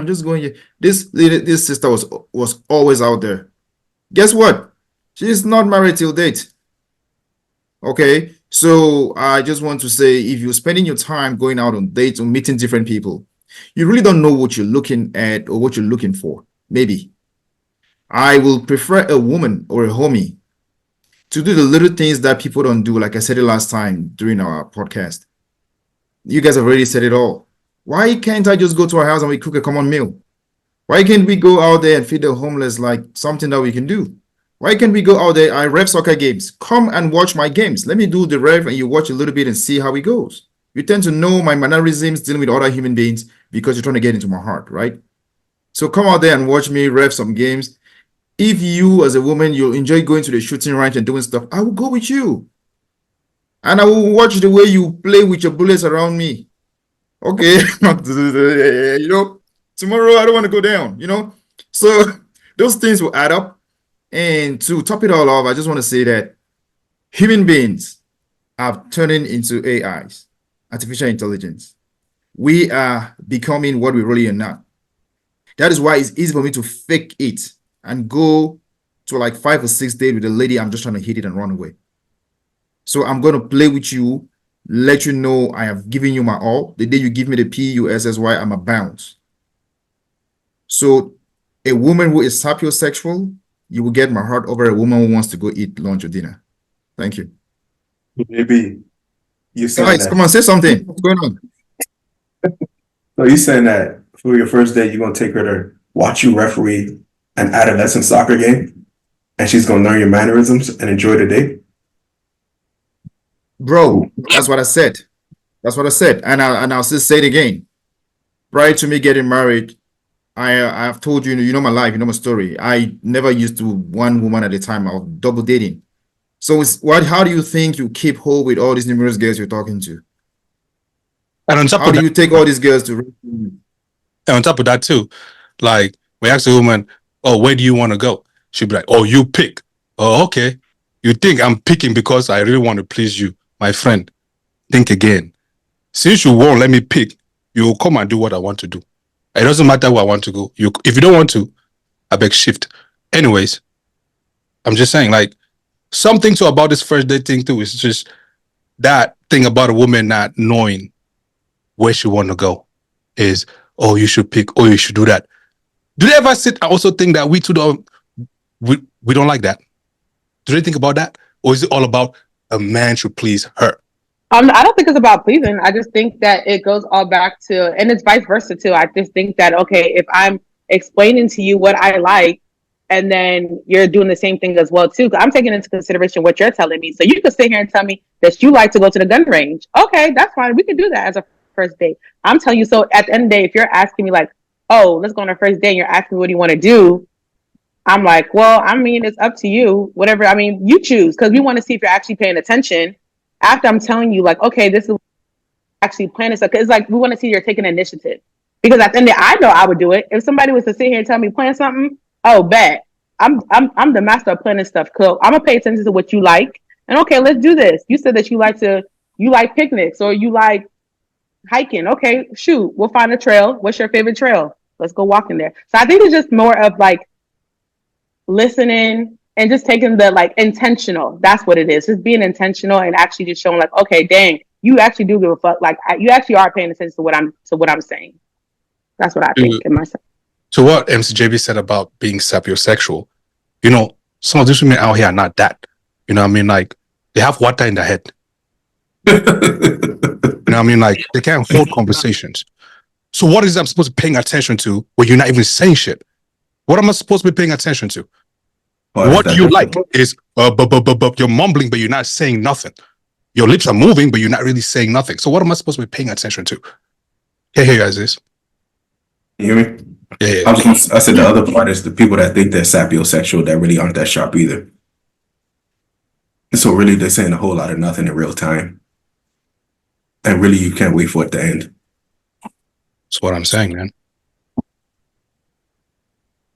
here. This sister was always out there. Guess what? She's not married till date. Okay, so I just want to say, if you're spending your time going out on dates or meeting different people, you really don't know what you're looking at or what you're looking for. Maybe I will prefer a woman or a homie to do the little things that people don't do. Like I said it last time during our podcast. You guys have already said it all. Why can't I just go to our house and we cook a common meal? Why can't we go out there and feed the homeless like something that we can do? Why can't we go out there? I ref soccer games. Come and watch my games. Let me do the ref and you watch a little bit and see how it goes. You tend to know my mannerisms dealing with other human beings because you're trying to get into my heart, right? So come out there and watch me ref some games. If you, as a woman, you enjoy going to the shooting range and doing stuff, I will go with you. And I will watch the way you play with your bullets around me. Okay. Tomorrow I don't want to go down, So those things will add up. And to top it all off, I just want to say that human beings are turning into AIs, artificial intelligence. We are becoming what we really are not. That is why it's easy for me to fake it and go to like 5 or 6 days with a lady. I'm just trying to hit it and run away. So I'm going to play with you, let you know I have given you my all. The day you give me the PUSSY, I'm a bounce. So a woman who is sapiosexual, you will get my heart over a woman who wants to go eat lunch or dinner. Thank you. Maybe you saying Guys, that. come on, say something. What's going on? So you saying that for your first date, you're gonna take her to watch you referee an adolescent soccer game, and she's gonna learn your mannerisms and enjoy the date? Bro, that's what I said. That's what I said. And I'll still say it again. Prior to me getting married, I've told you, you know my life, you know my story. I never used to one woman at a time. I was double dating. So how do you think you keep hold with all these numerous girls you're talking to? And on top How of do that, you take all these girls to and on top of that too, like we ask a woman, "Oh, where do you want to go?" She'll be like, "Oh, you pick." Oh, okay. You think I'm picking because I really want to please you, my friend? Think again. Since you won't let me pick, you will come and do what I want to do. It doesn't matter where I want to go. If you don't want to, I beg shift. Anyways, I'm just saying, like, something so about this first date thing too is just that thing about a woman not knowing where she want to go is, oh, you should pick, oh, you should do that. Do they ever sit? I also think that we too we don't like that. Do they think about that, or is it all about a man should please her? I don't think it's about pleasing. I just think that it goes all back to, and it's vice versa too. I just think that, okay, if I'm explaining to you what I like, and then you're doing the same thing as well too, I'm taking into consideration what you're telling me. So you could sit here and tell me that you like to go to the gun range. Okay, that's fine. We can do that as a first date. I'm telling you. So at the end of the day, if you're asking me like, oh, let's go on a first date, and you're asking me what do you want to do, I'm like, well, I mean, it's up to you. Whatever. I mean, you choose, because we want to see if you're actually paying attention after I'm telling you, like, okay, this is actually planning stuff. Cause it's like, we want to see you're taking initiative. Because at the end of the day, I know I would do it. If somebody was to sit here and tell me plan something, oh, bet. I'm the master of planning stuff. So I'm gonna pay attention to what you like. And okay, let's do this. You said that you like picnics or you like hiking. Okay, shoot, we'll find a trail. What's your favorite trail? Let's go walking there. So I think it's just more of like listening and just taking the like intentional. That's what it is. Just being intentional and actually just showing like, okay, dang, you actually do give a fuck. Like you actually are paying attention to what I'm saying. That's what I think in myself. To what MCJB said about being sapiosexual, you know, some of these women out here are not that. You know what I mean? Like, they have water in their head. You know what I mean? Like, they can't hold conversations. So what is I'm supposed to be paying attention to when you're not even saying shit? What am I supposed to be paying attention to? What you like is you're mumbling, but you're not saying nothing. Your lips are moving, but you're not really saying nothing. So what am I supposed to be paying attention to? Hey guys, this. You hear me? Yeah. I said the other part is the people that think they're sapiosexual that really aren't that sharp either. And so really they're saying a whole lot of nothing in real time. And really you can't wait for it to end. That's what I'm saying, man.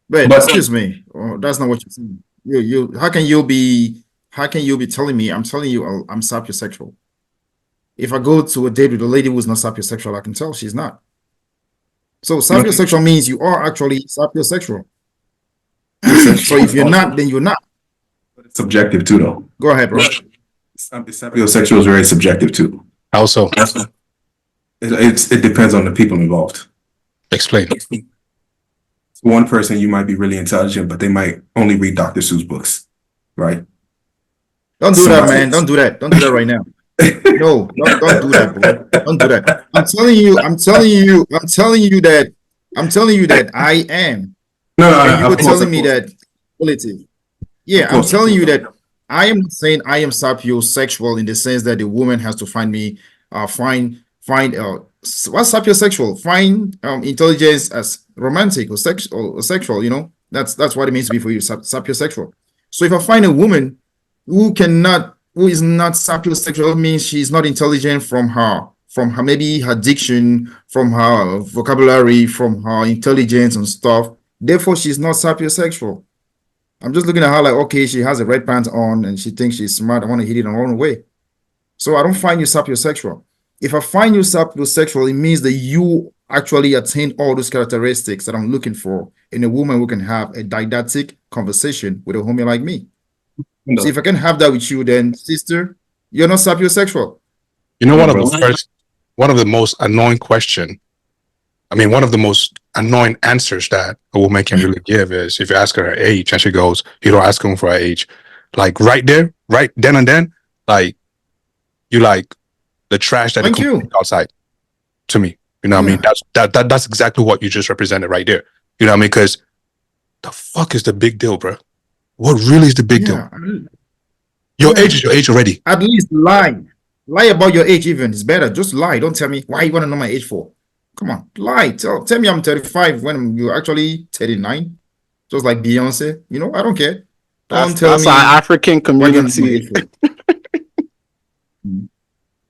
But excuse me, that's not what you're saying. You how can you be telling me I'm telling you I'm sapiosexual? If I go to a date with a lady who's not sapiosexual, I can tell she's not. So sapiosexual means you are actually sapiosexual. So if you're not, then you're not. But it's subjective too, though. Go ahead, bro. Sapiosexual is very subjective too. How so? It depends on the people involved. Explain. One person, you might be really intelligent, but they might only read Dr. Seuss books, right? Don't do that, man. Don't do that. Don't do that right now. No, don't do that, bro. Don't do that. I'm telling you that I am. No, you were telling me that quality. Yeah, I'm telling you that I am saying I am sapiosexual in the sense that the woman has to find me, find what's sapiosexual? Find intelligence as romantic or sexual. You know, that's what it means to be for you, sapiosexual. So if I find a woman who is not sapiosexual, means she's not intelligent from her maybe her diction, from her vocabulary, from her intelligence and stuff. Therefore, she's not sapiosexual. I'm just looking at her like, okay, she has a red pants on and she thinks she's smart. I want to hit it on her own way. So I don't find you sapiosexual. If I find you sapiosexual, it means that you actually attain all those characteristics that I'm looking for in a woman who can have a didactic conversation with a homie like me. No. So if I can have that with you, then sister, you're not sapiosexual. You know, one of the most annoying one of the most annoying answers that a woman can really give is if you ask her age and she goes, you don't ask her for her age. Like right there, right then and then, like you like the trash that comes outside to me. You know what I mean? That's exactly what you just represented right there. You know what I mean? Because the fuck is the big deal, bro? What really is the big deal? Your age is your age already. At least lie. Lie about your age even. It's better. Just lie. Don't tell me why you want to know my age for. Come on, lie. Tell me I'm 35 when you're actually 39. Just like Beyonce. You know, I don't care. Don't tell That's our me African why you want to know my age community. for.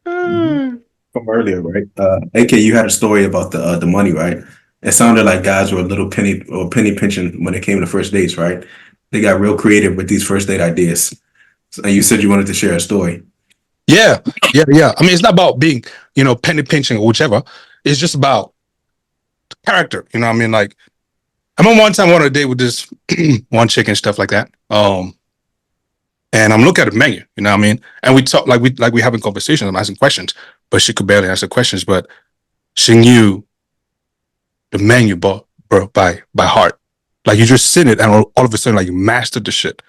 Mhm. From earlier, right? AK, you had a story about the money, right? It sounded like guys were a little penny pinching when it came to first dates, right? They got real creative with these first date ideas. And you said you wanted to share a story. Yeah. I mean, it's not about being, penny pinching or whichever. It's just about character. You know what I mean? Like, I remember one time I went on a date with this one chick and stuff like that. And I'm looking at the menu, you know what I mean? And we talk like we having conversations, I'm asking questions, but she could barely answer questions, but she knew the menu by heart. Like you just seen it and all of a sudden like you mastered the shit.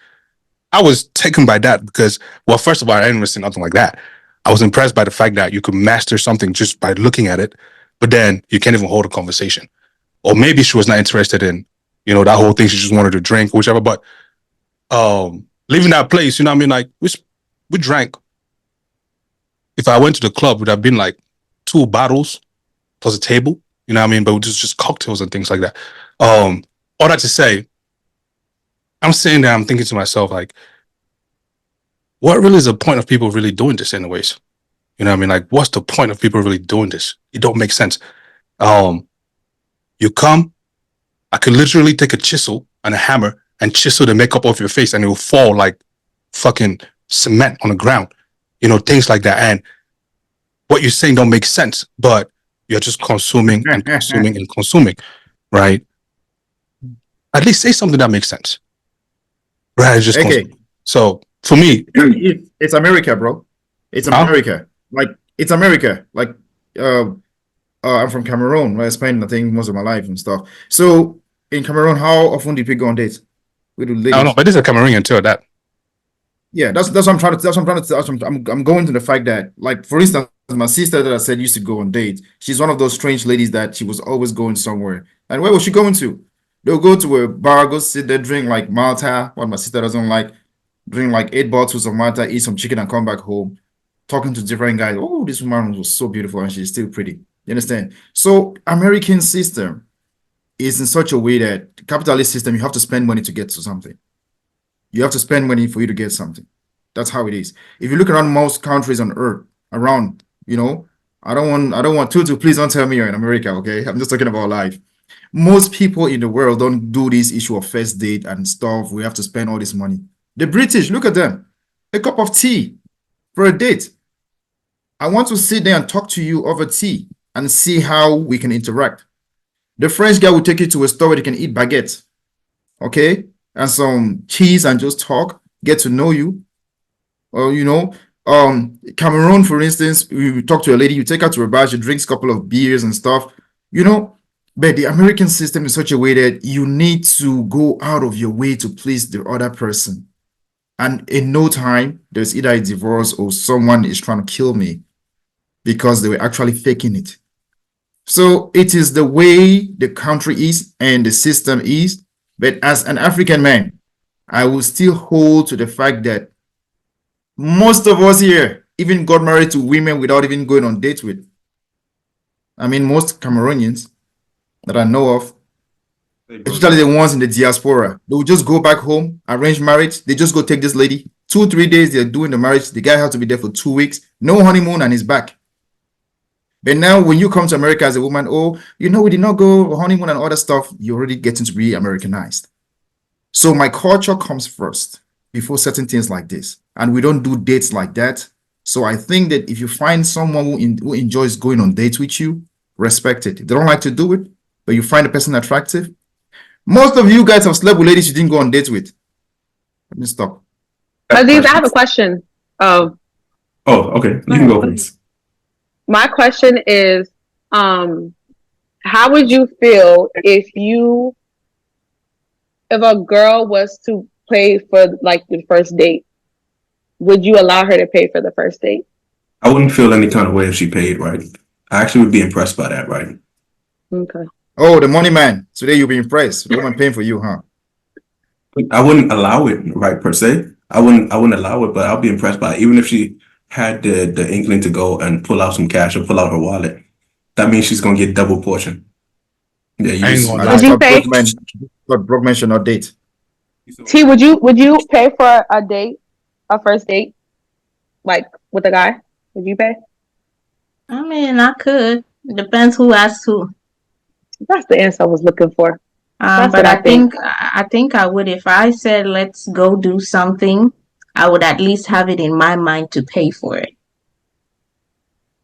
I was taken by that because, well, first of all, I didn't see nothing like that. I was impressed by the fact that you could master something just by looking at it, but then you can't even hold a conversation. Or maybe she was not interested in, that whole thing. She just wanted to drink, whichever. But leaving that place, you know what I mean? Like we drank. If I went to the club, it would have been like 2 bottles plus a table, you know what I mean? But it was just cocktails and things like that. All that to say, I'm sitting there, I'm thinking to myself, like, what really is the point of people really doing this anyways? You know what I mean? Like, what's the point of people really doing this? It don't make sense. You come, I could literally take a chisel and a hammer and chisel the makeup off your face and it will fall like fucking cement on the ground. Things like that. And what you're saying don't make sense, but you're just consuming and consuming and consuming, right? At least say something that makes sense. Right? Just Okay. So for me, It's America, bro. It's America. Like it's America. Like I'm from Cameroon, where I spent I think most of my life and stuff. So in Cameroon, how often do people go on dates with the ladies? I don't know, but this is a Cameroonian too. That. Yeah, that's what I'm trying to. That's what I'm trying to. I'm going to the fact that, like, for instance, my sister that I said used to go on dates. She's one of those strange ladies that she was always going somewhere. And where was she going to? They'll go to a bar, go sit there, drink like Malta, what my sister doesn't like, drink like 8 bottles of Malta, eat some chicken, and come back home, talking to different guys. Oh, this woman was so beautiful, and she's still pretty. You understand? So American system is in such a way that the capitalist system, you have to spend money to get to something. You have to spend money for you to get something. That's how it is. If you look around most countries on earth, around, I don't want to please don't tell me you're in America, okay? I'm just talking about life. Most people in the world don't do this issue of first date and stuff. We have to spend all this money. The British, look at them. A cup of tea for a date. I want to sit there and talk to you over tea and see how we can interact. The French guy will take you to a store where they can eat baguettes, okay? And some cheese and just talk, get to know you. Or, Cameroon, for instance, we talk to a lady, you take her to a bar, she drinks a couple of beers and stuff, but the American system is such a way that you need to go out of your way to please the other person. And in no time, there's either a divorce or someone is trying to kill me because they were actually faking it. So it is the way the country is and the system is. But as an African man, I will still hold to the fact that most of us here even got married to women without even going on dates with. I mean, most Cameroonians that I know of, especially the ones in the diaspora, they will just go back home, arrange marriage. They just go take this lady. 2-3 days, they're doing the marriage. The guy has to be there for 2 weeks. No honeymoon and he's back. But now when you come to America as a woman, we did not go honeymoon and all that stuff, you're already getting to be Americanized. So my culture comes first before certain things like this. And we don't do dates like that. So I think that if you find someone who enjoys going on dates with you, respect it. If they don't like to do it, but you find the person attractive. Most of you guys have slept with ladies you didn't go on dates with. Let me stop. Aziz, I have a question. Oh, okay. You can go first. My question is, how would you feel if a girl was to pay for like the first date? Would you allow her to pay for the first date? I wouldn't feel any kind of way if she paid, right? I actually would be impressed by that, right? Okay. Oh, the money man. Today you'll be impressed. The woman paying for you, huh? I wouldn't allow it, right, per se. I wouldn't allow it, but I'll be impressed by it. Even if she had the inkling to go and pull out some cash or pull out her wallet, that means she's gonna get double portion. Yeah, you I ain't just, gonna And lie. that's Would you what pay? broke men should not date. T, would you pay for a date, a first date, like with a guy? Would you pay? I mean, I could. Depends who asks who. That's the answer I was looking for. That's But what I think. I think I would, if I said let's go do something, I would at least have it in my mind to pay for it.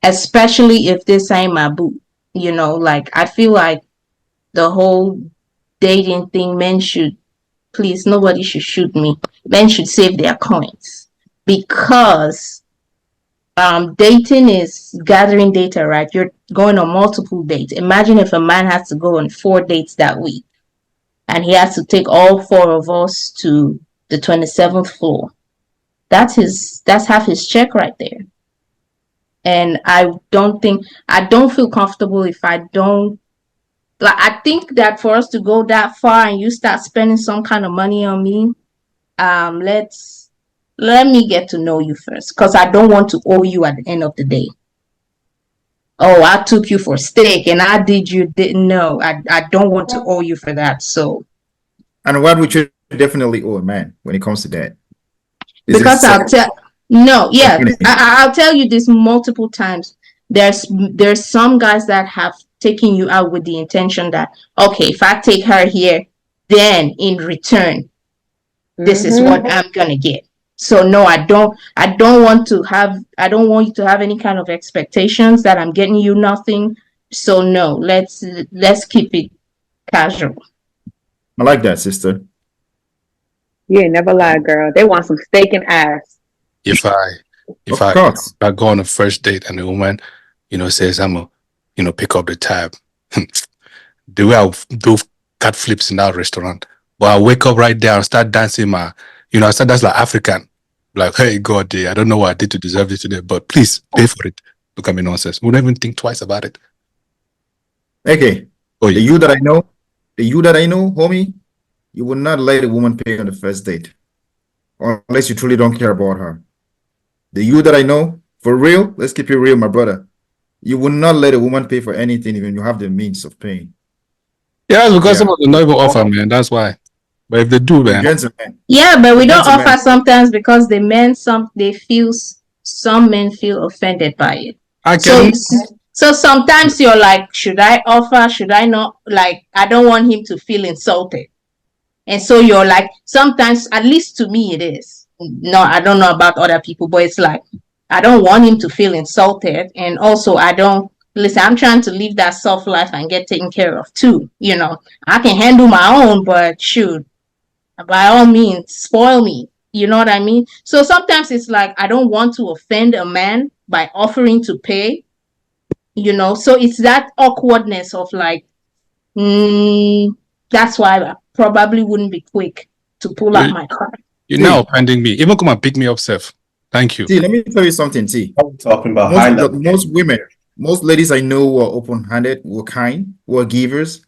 Especially if this ain't my boo. You know, like I feel like the whole dating thing, men should please, nobody should shoot me. Men should save their coins. Because dating is gathering data, right? You're going on multiple dates. Imagine if a man has to go on 4 dates that week and he has to take all 4 of us to the 27th floor. That's half his check right there. And I don't feel comfortable if I don't, like, I think that for us to go that far and you start spending some kind of money on me, let me get to know you first, because I don't want to owe you at the end of the day. Oh, I took you for steak and I didn't know. I don't want to owe you for that. So, And what would you definitely owe a man when it comes to that? because I'll tell you this multiple times. There's some guys that have taken you out with the intention that, okay, if I take her here, then in return, this is what I'm gonna get. So no, I don't want you to have any kind of expectations that I'm getting you nothing. So no, let's keep it casual. I like that, sister. You ain't never lied, girl. They want some steak and ass. If Of course. I go on a first date and the woman, says I'm a, pick up the tab. The way I do cat flips in that restaurant, but I wake up right there and start dancing I start dancing like African. Like, hey, God, I don't know what I did to deserve this today, but please pay for it. Look at me nonsense. We don't even think twice about it. Okay. Oh, The yeah. you that I know, homie, you will not let a woman pay on the first date unless you truly don't care about her. The you that I know, for real, let's keep it real, my brother. You will not let a woman pay for anything even you have the means of paying. Yeah, because Yeah. some of them don't even offer, man. That's why. But if they do, man. Gentlemen, Yeah, but we don't Gentlemen. offer sometimes because some men feel offended by it. I So can. so sometimes you're like, should I offer? Should I not? Like, I don't want him to feel insulted. And so you're like, sometimes, at least to me it is. No, I don't know about other people, but it's like, I don't want him to feel insulted. And also listen, I'm trying to live that soft life and get taken care of too. I can handle my own, but shoot, by all means, spoil me. You know what I mean? So sometimes it's like, I don't want to offend a man by offering to pay, so it's that awkwardness of like, that's why I probably wouldn't be quick to pull out my card. You're now offending me. Even come and pick me up, Seth. Thank you. T, let me tell you something, T. I'm talking about high level. Most women, most ladies I know who are open-handed, who are kind, who are givers,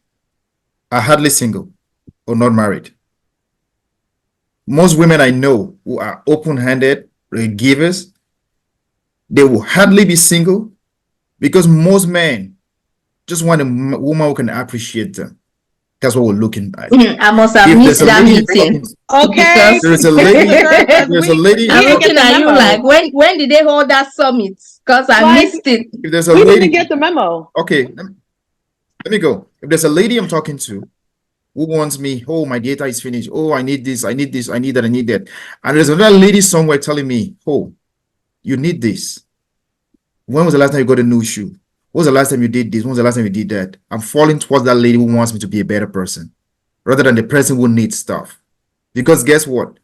are hardly single or not married. Most women I know who are open-handed, givers, they will hardly be single because most men just want a woman who can appreciate them. That's what we're looking at. I must have If missed there's a that lady meeting. Okay. There's a lady. I'm didn't looking get the at you memo. like, when did they hold that summit? Because I Like- missed it. If there's a We lady, didn't get the memo. okay, let me go. If there's a lady I'm talking to who wants me, oh, my data is finished. Oh, I need this, I need this, I need that, I need that. And there's another lady somewhere telling me, oh, you need this. When was the last time you got a new shoe? When was the last time you did this? When was the last time you did that? I'm falling towards that lady who wants me to be a better person rather than the person who needs stuff. Because guess what?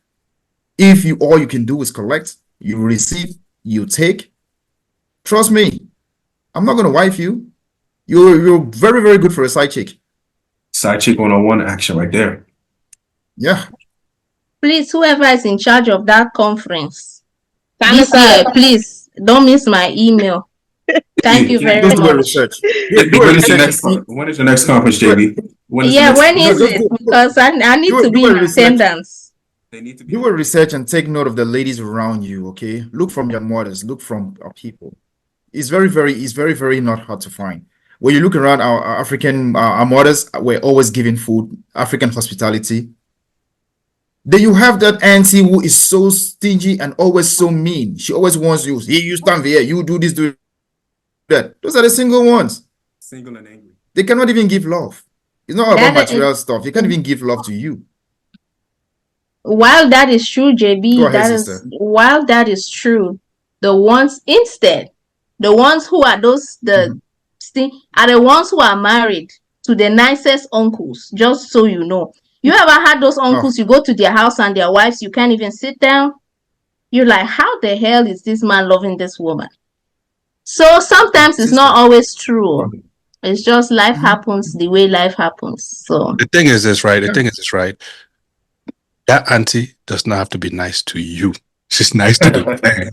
If all you can do is collect, you receive, you take, trust me, I'm not going to wife you. You're very, very good for a side chick. Side chick 101 action right there. Yeah. Please, whoever is in charge of that conference, Sign this us year, up. please don't miss my email. Thank you very Just do a much. research. When is the next conference, JB? When is the Yeah, next when conference? is it? Because I need do to be a in research. attendance. They need to be. Do a research and take note of the ladies around you, okay? Look from your mothers, look from our people. It's very not hard to find. When you look around our African, our mothers were always giving food, African hospitality. Then you have that auntie who is so stingy and always so mean. She always wants you, hey, you stand here, you do this, do that. Those are the single ones. Single and angry. They cannot even give love. It's not about That is- material stuff. They can't even give love to you. While that is true, JB, Go ahead, that is sister. while that is true, the ones instead, the ones who are those are the ones who are married to the nicest uncles. Just so you know, you ever had those uncles? You go to their house and their wives, you can't even sit down. You're like, how the hell is this man loving this woman? So sometimes it's not always true. It's just life happens the way life happens. So The thing is this, right? The thing is this, right? That auntie does not have to be nice to you. She's nice to the man.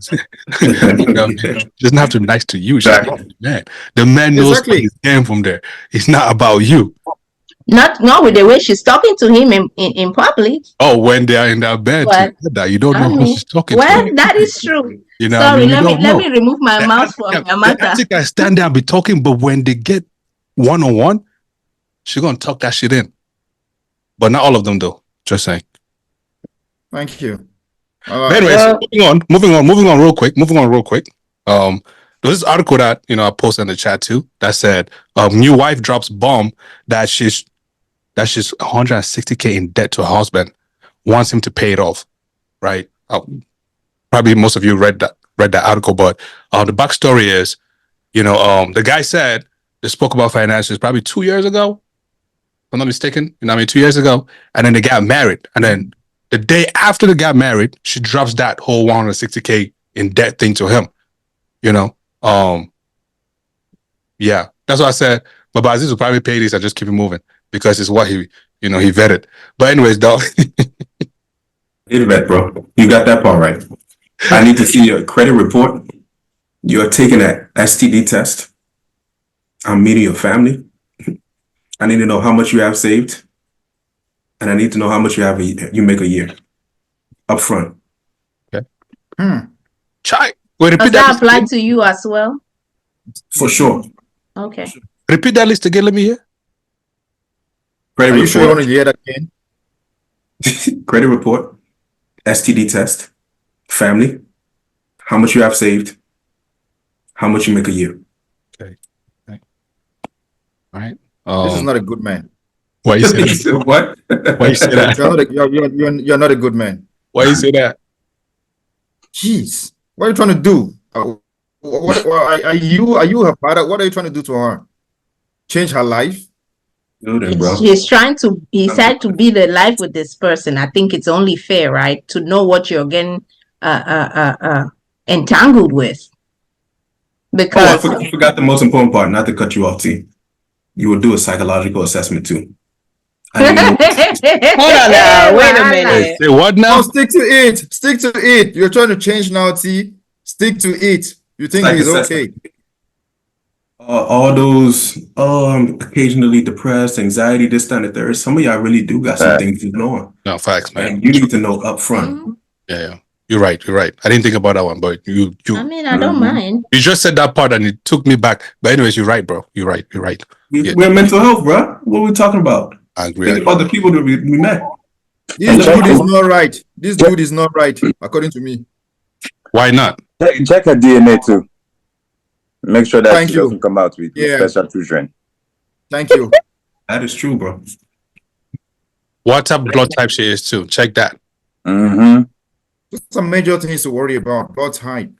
You know, she doesn't have to be nice to you. She's nice to the man. The man knows Exactly. he's came from there. It's not about you. not with the way she's talking to him in public. Oh, when they are in that bed But, together, you don't I know who mean, she's talking well, to. that is true. You know, Sorry, you let don't know. me remove my The mouth auntie from can- your the matter. auntie can stand there and be talking, but when they get one-on-one, she's gonna talk that shit in. But not all of them, though. Just saying. Thank you. But anyways, moving on real quick. There's this article that I posted in the chat too that said new wife drops bomb that she's 160K in debt to her husband, wants him to pay it off. Right? Probably most of you read that article, but the backstory is, the guy said they spoke about finances probably 2 years ago, if I'm not mistaken. 2 years ago, and then they got married, and then the day after they got married, she drops that whole 160K in debt thing to him. Yeah, that's what I said. But Aziz will probably pay this and just keep it moving because it's what he vetted. But anyways, dog. It's vet, bro. You got that part right. I need to see your credit report. You're taking an STD test. I'm meeting your family. I need to know how much you have saved. And I need to know how much you make a year up front. Chai. Wait, Does repeat that that. apply to you as well? For sure. Okay. Repeat that list again. Let me hear. Credit Are you sure you want report. to hear that again? Credit report. STD test. Family. How much you have saved. How much you make a year. Okay. All right. This is not a good man. Why you say that? What? Why you say that? You're not a good man. Why you say that? Jeez, what are you trying to do? Are you her father? What are you trying to do to her? Change her life? Dude, bro. He's trying to decide to be the life with this person. I think it's only fair, right, to know what you're getting entangled with. Because I forgot the most important part, not to cut you off, T. You will do a psychological assessment too. Hold on now. Wait a minute. Say what now? No, stick to it. Stick to it. You're trying to change now, T. Stick to it. You think Like he's assessment. okay? All those occasionally depressed, anxiety, this, that, and the third. Some of y'all really do got some things going on. No, facts, man. And you need to know up front. Mhm. Yeah. You're right. I didn't think about that one, but you I mean, I don't mind. you just said that part and it took me back. But anyways, you're right, bro. You're right. Yeah. We're mental health, bro. What are we talking about? I agree. Think about the people that we met. This dude is not right. This dude is not right, according to me. Why not? Check her DNA too. Make sure that Thank she you. doesn't come out with Yeah. special children. Thank you. That is true, bro. What type of blood type she is too? Check that. Mm-hmm. Some major things to worry about. Blood type.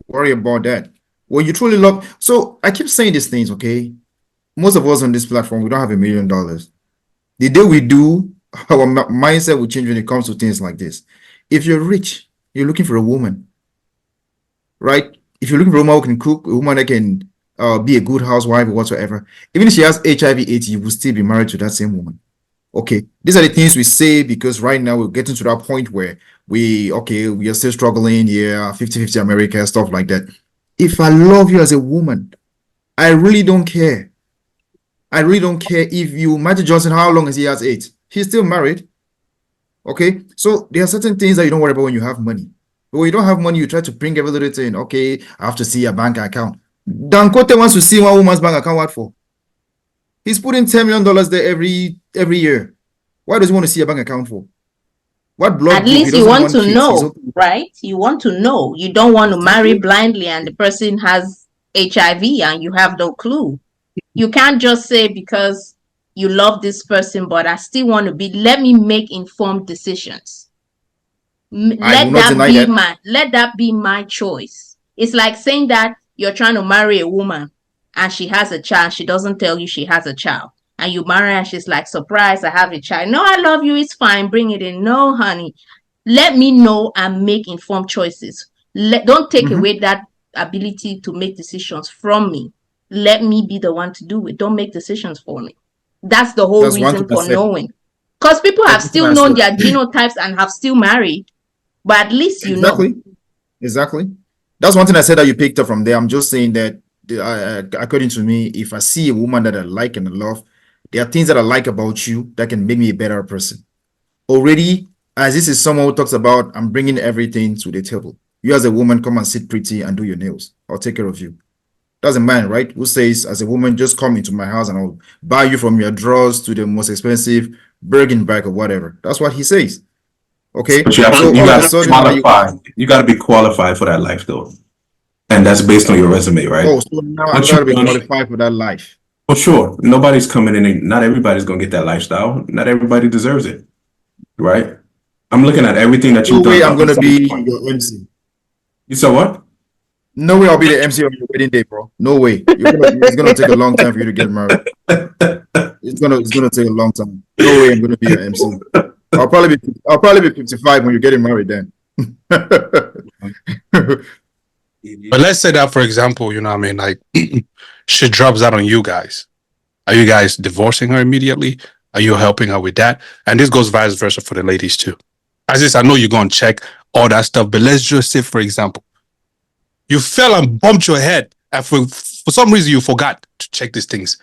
Worry about that. When you truly love. So I keep saying these things, okay? Most of us on this platform, we don't have $1 million. The day we do, our mindset will change when it comes to things like this. If you're rich, you're looking for a woman, right? If you're looking for a woman who can cook, a woman that can be a good housewife or whatsoever, even if she has HIV/AIDS, you will still be married to that same woman. Okay, these are the things we say because right now we're getting to that point where we are still struggling, 50-50 America, stuff like that. If I love you as a woman, I really don't care. I really don't care if you, Magic Johnson, how long has he has AIDS? He's still married. Okay, so there are certain things that you don't worry about when you have money. But when you don't have money, you try to bring every little thing. Okay, I have to see a bank account. Dangote wants to see one woman's bank account. What for? He's putting $10 million there every year. Why does he want to see a bank account for? What blood At group? He least you doesn't want want to kids. He's know, okay. right? You want to know. You don't want to marry Exactly. blindly and the person has HIV and you have no clue. You can't just say because you love this person, but I still want to be, let me make informed decisions. I will not deny that. Let that be my choice. It's like saying that you're trying to marry a woman and she has a child, she doesn't tell you she has a child. And you marry her and she's like, surprise, I have a child. No, I love you, it's fine, bring it in. No, honey. Let me know and make informed choices. Don't take away that ability to make decisions from me. Let me be the one to do it. Don't make decisions for me. That's the whole That's one reason thing I for said. knowing. Because people have That's one still thing I known said. their genotypes and have still married. But at least you know. Exactly. That's one thing I said that you picked up from there. I'm just saying that, according to me, if I see a woman that I like and love, there are things that I like about you that can make me a better person. Already, as this is someone who talks about, I'm bringing everything to the table. You as a woman, come and sit pretty and do your nails. I'll take care of you. That's a man, right? Who says, as a woman, just come into my house and I'll buy you from your drawers to the most expensive Bergen bag or whatever. That's what he says. Okay, But you have so to, you all of a got to sudden now you, qualify. You got to be qualified for that life, though, and that's based on your resume, right? oh, so now I Once gotta you be done, qualified for that life. for sure, nobody's coming in, and not everybody's gonna get that lifestyle. Not everybody deserves it, right? I'm looking at everything that No you've done way I'm up gonna until this be point. your MC. You said what? No way I'll be the MC on your wedding day, bro. No way. It's gonna take a long time for you to get married. It's gonna take a long time. No way I'm gonna be your MC. I'll probably be 55 when you're getting married then. But let's say that, for example, you know what I mean, like she drops out on you guys. Are you guys divorcing her immediately? Are you helping her with that? And this goes vice versa for the ladies too. As this, I know you're going to check all that stuff, but let's just say, for example, you fell and bumped your head, and for some reason you forgot to check these things.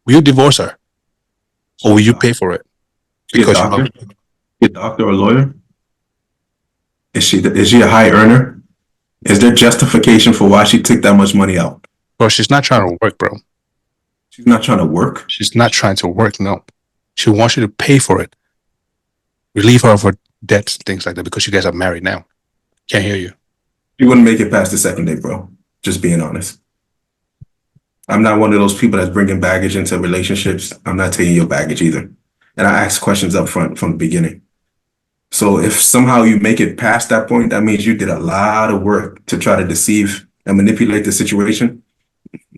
Will you divorce her, or will you pay for it? Because you love her? A doctor or lawyer? Is she a high earner? Is there justification for why she took that much money out? Bro, she's not trying to work, bro. She's not trying to work. She's not trying to work. No, she wants you to pay for it. Relieve her of her debts, things like that, because you guys are married now. Can't hear you. She wouldn't make it past the second day, bro. Just being honest. I'm not one of those people that's bringing baggage into relationships. I'm not taking your baggage either. And I ask questions up front from the beginning. So if somehow you make it past that point, that means you did a lot of work to try to deceive and manipulate the situation.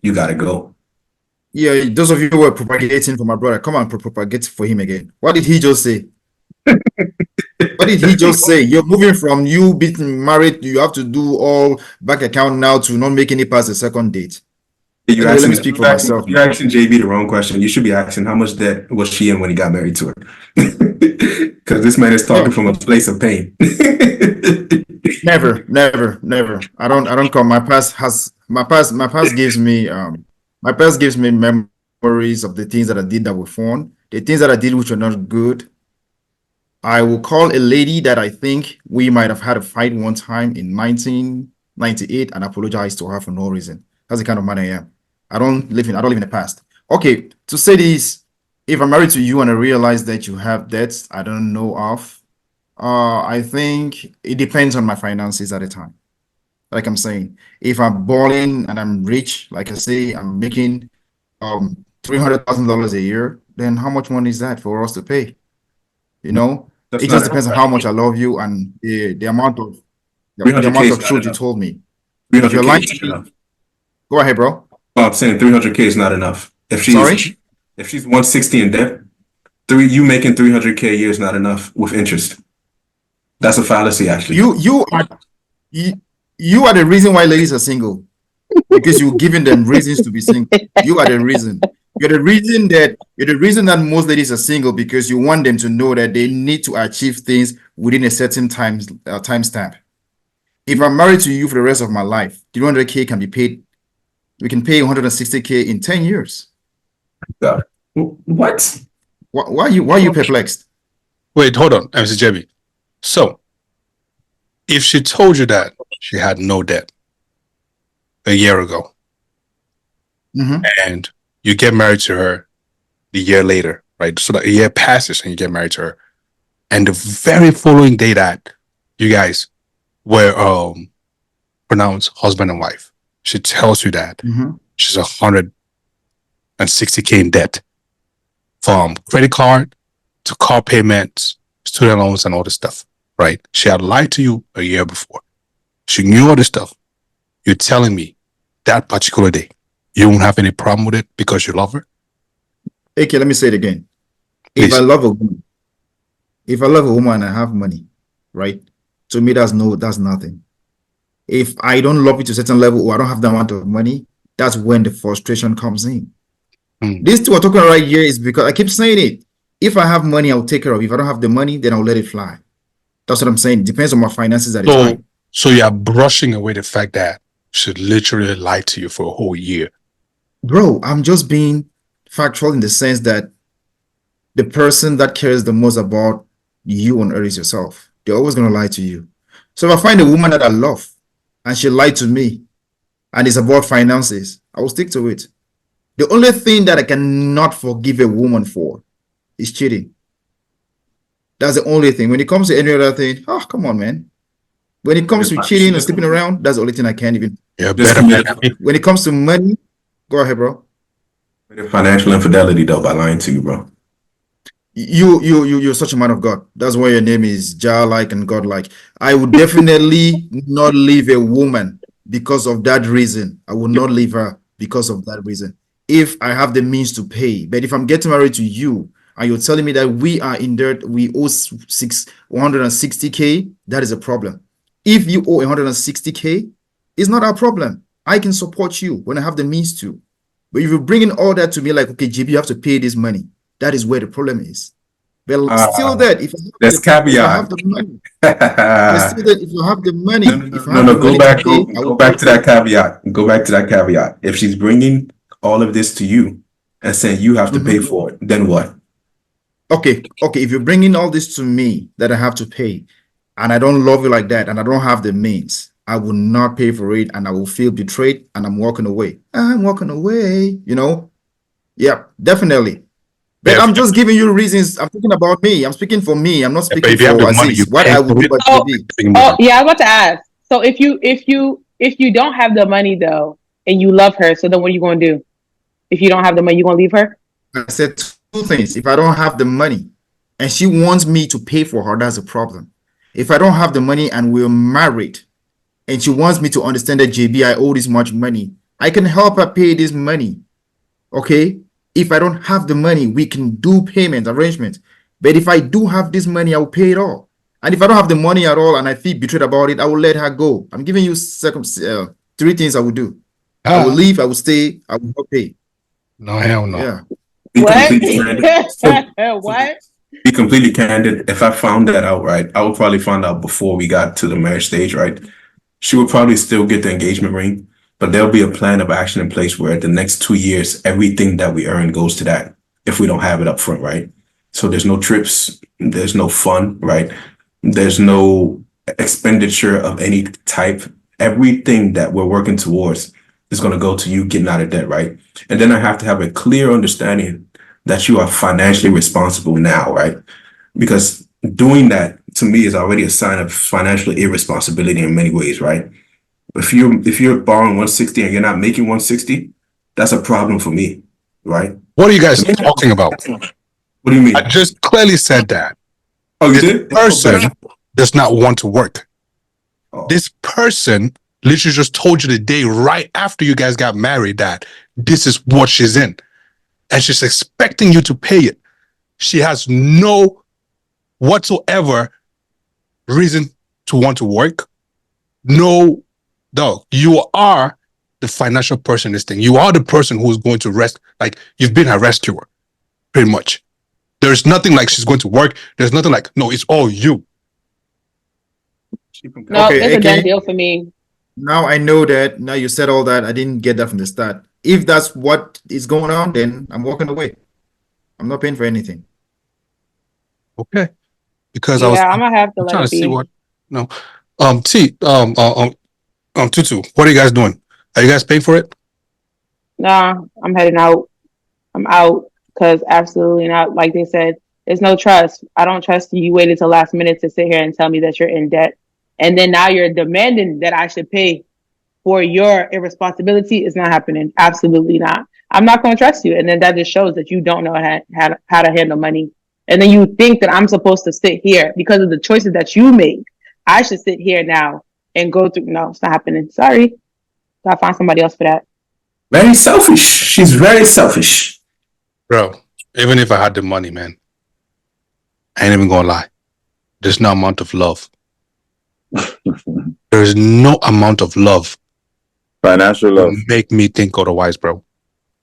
You got to go. Yeah, those of you who are propagating for my brother, come on, propagate for him again. What did he just say? What did he just say? You're moving from you being married, you have to do all bank account now to not make any past the second date. You're Anyway, let me speak for myself. You're asking JB the wrong question. You should be asking how much debt was she in when he got married to her? Because this man is talking from a place of pain. Never. I don't come. My past gives me memories of the things that I did that were fun. The things that I did which were not good. I will call a lady that I think we might have had a fight one time in 1998 and apologize to her for no reason. That's the kind of man I am. I don't live in the past. Okay, to say this, if I'm married to you and I realize that you have debts I don't know of, I think it depends on my finances at the time. Like I'm saying, if I'm balling and I'm rich, like I say, I'm making $300,000 a year, then how much money is that for us to pay? You know, That's it not just depends on how much I love you and the amount of truth you told me. If you're lying to me, go ahead, bro. Well, I'm saying 300K is not enough. If she's 160 in debt, you making 300K a year is not enough with interest. That's a fallacy, actually. You are the reason why ladies are single, because you're giving them reasons to be single. You are the reason. You're the reason that most ladies are single, because you want them to know that they need to achieve things within a certain time stamp. If I'm married to you for the rest of my life, 300K can be paid. We can pay 160K in 10 years. What? Why are you perplexed? Wait, hold on, Mr. JB. So, if she told you that she had no debt a year ago, Mhm. and you get married to her the year later, right? So that a year passes and you get married to her, and the very following day that you guys were pronounced husband and wife, she tells you that Mhm. she's 160K in debt, from credit card to car payments, student loans, and all this stuff, right? She had lied to you a year before. She knew all this stuff. You're telling me that particular day, you won't have any problem with it because you love her? Okay, let me say it again. Please. If I love a woman and I have money, right? To me, that's nothing. If I don't love you to a certain level or I don't have the amount of money, that's when the frustration comes in. This two we're talking right here is because I keep saying it. If I have money, I'll take care of it. If I don't have the money, then I'll let it fly. That's what I'm saying. Depends on my finances at the time. So you're brushing away the fact that she literally lied to you for a whole year. Bro, I'm just being factual in the sense that the person that cares the most about you on earth is yourself. They're always going to lie to you. So if I find a woman that I love and she lied to me and it's about finances, I will stick to it. The only thing that I cannot forgive a woman for is cheating. That's the only thing. When it comes to any other thing, oh, come on, man. When it comes to cheating and sleeping around, that's the only thing I can't even. Yeah, better. When it comes to money, go ahead, bro. Financial infidelity, though, by lying to you, bro. You're such a man of God. That's why your name is Jah-like and God-like. I would definitely not leave a woman because of that reason. I will not leave her because of that reason. If I have the means to pay, but if I'm getting married to you and you're telling me that we are in debt, we owe 160K, that is a problem. If you owe 160K, it's not our problem. I can support you when I have the means to. But if you're bringing all that to me, like, okay, GB, you have to pay this money. That is where the problem is. But still that, if there's caveat. If I have the money, but still that, if you have the money, go back to that caveat. Go back to that caveat. If she's bringing all of this to you and saying you have to pay for it, then what? Okay. If you're bringing all this to me that I have to pay, and I don't love you like that, and I don't have the means, I will not pay for it, and I will feel betrayed, and I'm walking away. I'm walking away. Yeah, definitely. But I'm just giving you reasons. I'm thinking about me. I'm speaking for me. I'm not speaking for Aziz. What I would do about GB. Oh, yeah, I want to ask. So if you don't have the money though, and you love her, so then what are you going to do? If you don't have the money, you going to leave her? I said two things. If I don't have the money, and she wants me to pay for her, that's a problem. If I don't have the money and we're married, and she wants me to understand that JB, I owe this much money, I can help her pay this money. Okay. If I don't have the money, we can do payment arrangements. But if I do have this money, I will pay it all. And if I don't have the money at all and I feel betrayed about it, I will let her go. I'm giving you three things I will do. I will leave, I will stay, I will not pay. No, hell no. Yeah. What? What? Be completely candid. If I found that out, right, I would probably find out before we got to the marriage stage, right? She would probably still get the engagement ring. But there'll be a plan of action in place where the next 2 years, everything that we earn goes to that if we don't have it up front, right? So there's no trips, there's no fun, right? There's no expenditure of any type. Everything that we're working towards is going to go to you getting out of debt, right? And then I have to have a clear understanding that you are financially responsible now, right? Because doing that to me is already a sign of financial irresponsibility in many ways, right? If you're borrowing 160 and you're not making 160, that's a problem for me, right? What are you guys talking about? What do you mean? I just clearly said that. Oh, you this did? person does not want to work. Oh. This person literally just told you the day right after you guys got married that this is what she's in. And she's expecting you to pay it. She has no whatsoever reason to want to work. No. Dog, you are the financial person in this thing. You are the person who is going to rest. Like, you've been a rescuer, pretty much. There's nothing like she's going to work. There's nothing like, no, it's all you. No, Okay, it's a AK. done deal for me. Now I know that. Now you said all that. I didn't get that from the start. If that's what is going on, then I'm walking away. I'm not paying for anything. Okay. because Yeah, I'm gonna have to I'm let trying it to see be. what. No, T, Tutu, what are you guys doing? Are you guys paying for it? Nah, I'm heading out. I'm out because absolutely not. Like they said, there's no trust. I don't trust you. You waited till last minute to sit here and tell me that you're in debt, and then now you're demanding that I should pay for your irresponsibility. Is not happening. Absolutely not. I'm not going to trust you, and then that just shows that you don't know how to handle money. And then you think that I'm supposed to sit here because of the choices that you made. I should sit here now and go through. No, it's not happening. Sorry. Gotta find somebody else for that. Very selfish. She's very selfish. Bro, even if I had the money, man, I ain't even gonna lie. There's no amount of love. There's no amount of love Financial love. to make me think otherwise, bro.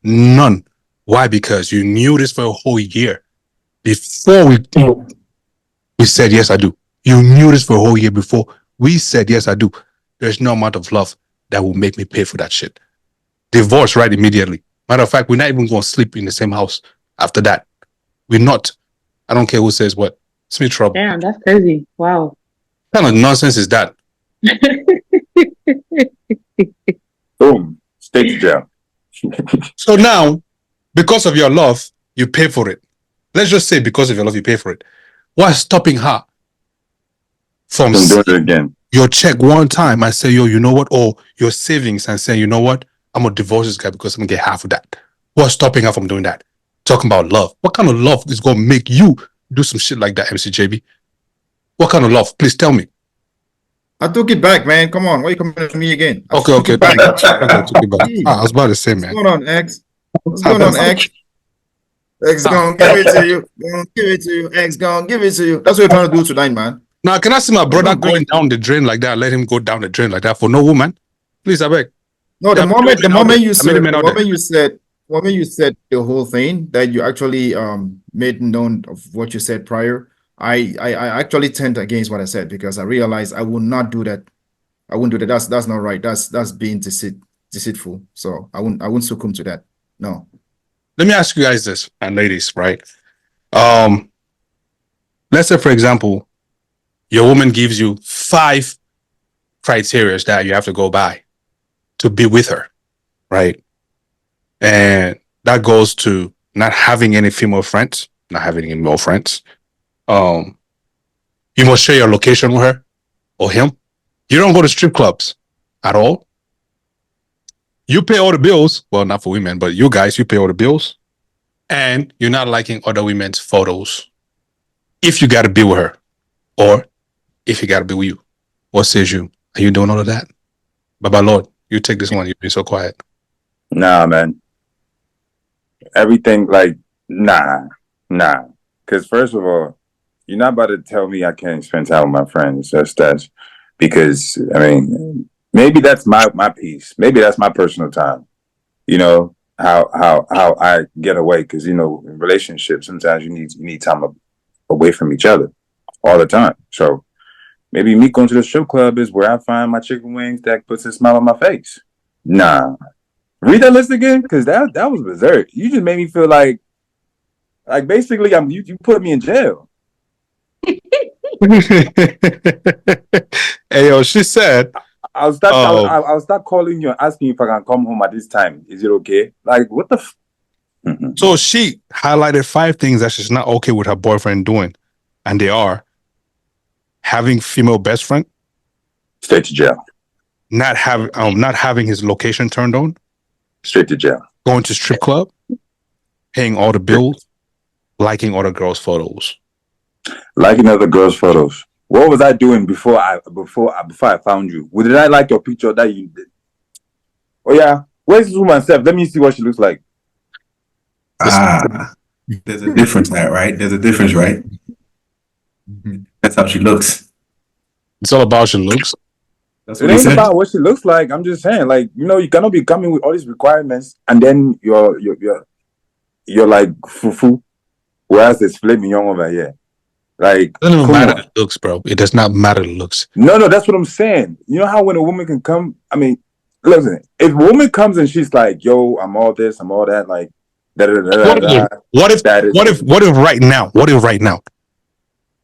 None. Why? Because you knew this for a whole year before we said yes, I do. You knew this for a whole year before we said yes, I do. There's no amount of love that will make me pay for that shit. Divorce right immediately. Matter of fact, we're not even going to sleep in the same house after that. We're not. I don't care who says what. It's me trouble. Damn, that's crazy. Wow. What kind of nonsense is that? Boom. Straight to jail. So now, because of your love, you pay for it. Let's just say because of your love, you pay for it. What's stopping her from doing it again? Your check one time and say, yo, you know what? Or your savings and say, you know what? I'm going to divorce this guy because I'm going to get half of that. What's stopping her from doing that? Talking about love. What kind of love is going to make you do some shit like that, MCJB? What kind of love? Please tell me. I took it back, man. Come on. Why are you coming to me again? I Okay. took it back. I took it back. I was about to say, What's man. going on, X? What's going on, X? X gonna give it to you. Gonna give it to you. X gonna give it to you. That's what you're trying to do tonight, man. Now, can I see my brother going down the drain like that? Let him go down the drain like that for no woman? Please, I beg. No, the moment you said the whole thing that you actually made known of what you said prior, I actually turned against what I said because I realized I will not do that. I wouldn't do that. That's not right. That's being deceitful. So I wouldn't succumb to that. No. Let me ask you guys this, and ladies, right? Let's say, for example, your woman gives you 5 criteria that you have to go by to be with her, right? And that goes to not having any female friends, not having any male friends. You must share your location with her or him. You don't go to strip clubs at all. You pay all the bills. Well, not for women, but you guys, you pay all the bills. And you're not liking other women's photos. If you got to be with her or if you got to be with you, what says you? Are you doing all of that? Baba Lord, you take this one. You've been so quiet. Nah, man. Everything like, nah. Because first of all, you're not about to tell me I can't spend time with my friends. That's because, I mean, maybe that's my piece. Maybe that's my personal time. You know, how I get away. Because, you know, in relationships, sometimes you need time away from each other all the time. So maybe me going to the strip club is where I find my chicken wings that puts a smile on my face. Nah. Read that list again, because that was berserk. You just made me feel like basically you put me in jail. Hey, yo, she said, I'll start calling you and asking if I can come home at this time. Is it okay? Like, what the? So she highlighted 5 things that she's not okay with her boyfriend doing, and they are having female best friend, Straight to jail. not having his location turned on, Straight to jail. going to strip club, paying all the bills, liking other girls' photos. Liking other girls' photos. What was I doing before I found you? Did I like your picture that you did? Oh yeah, where's this woman self? Let me see what she looks like. There's a difference there, right? There's a difference, right? That's how she looks. It's all about your looks. That's It what he ain't said. about what she looks like. I'm just saying, like, you know, you cannot be coming with all these requirements and then you're like fufu, whereas there's filet mignon over here. Like, It doesn't even come matter on. the looks, bro. It does not matter the looks. No, that's what I'm saying. You know how when a woman can come, I mean, listen, if a woman comes and she's like, yo, I'm all this, I'm all that, like, What if right now?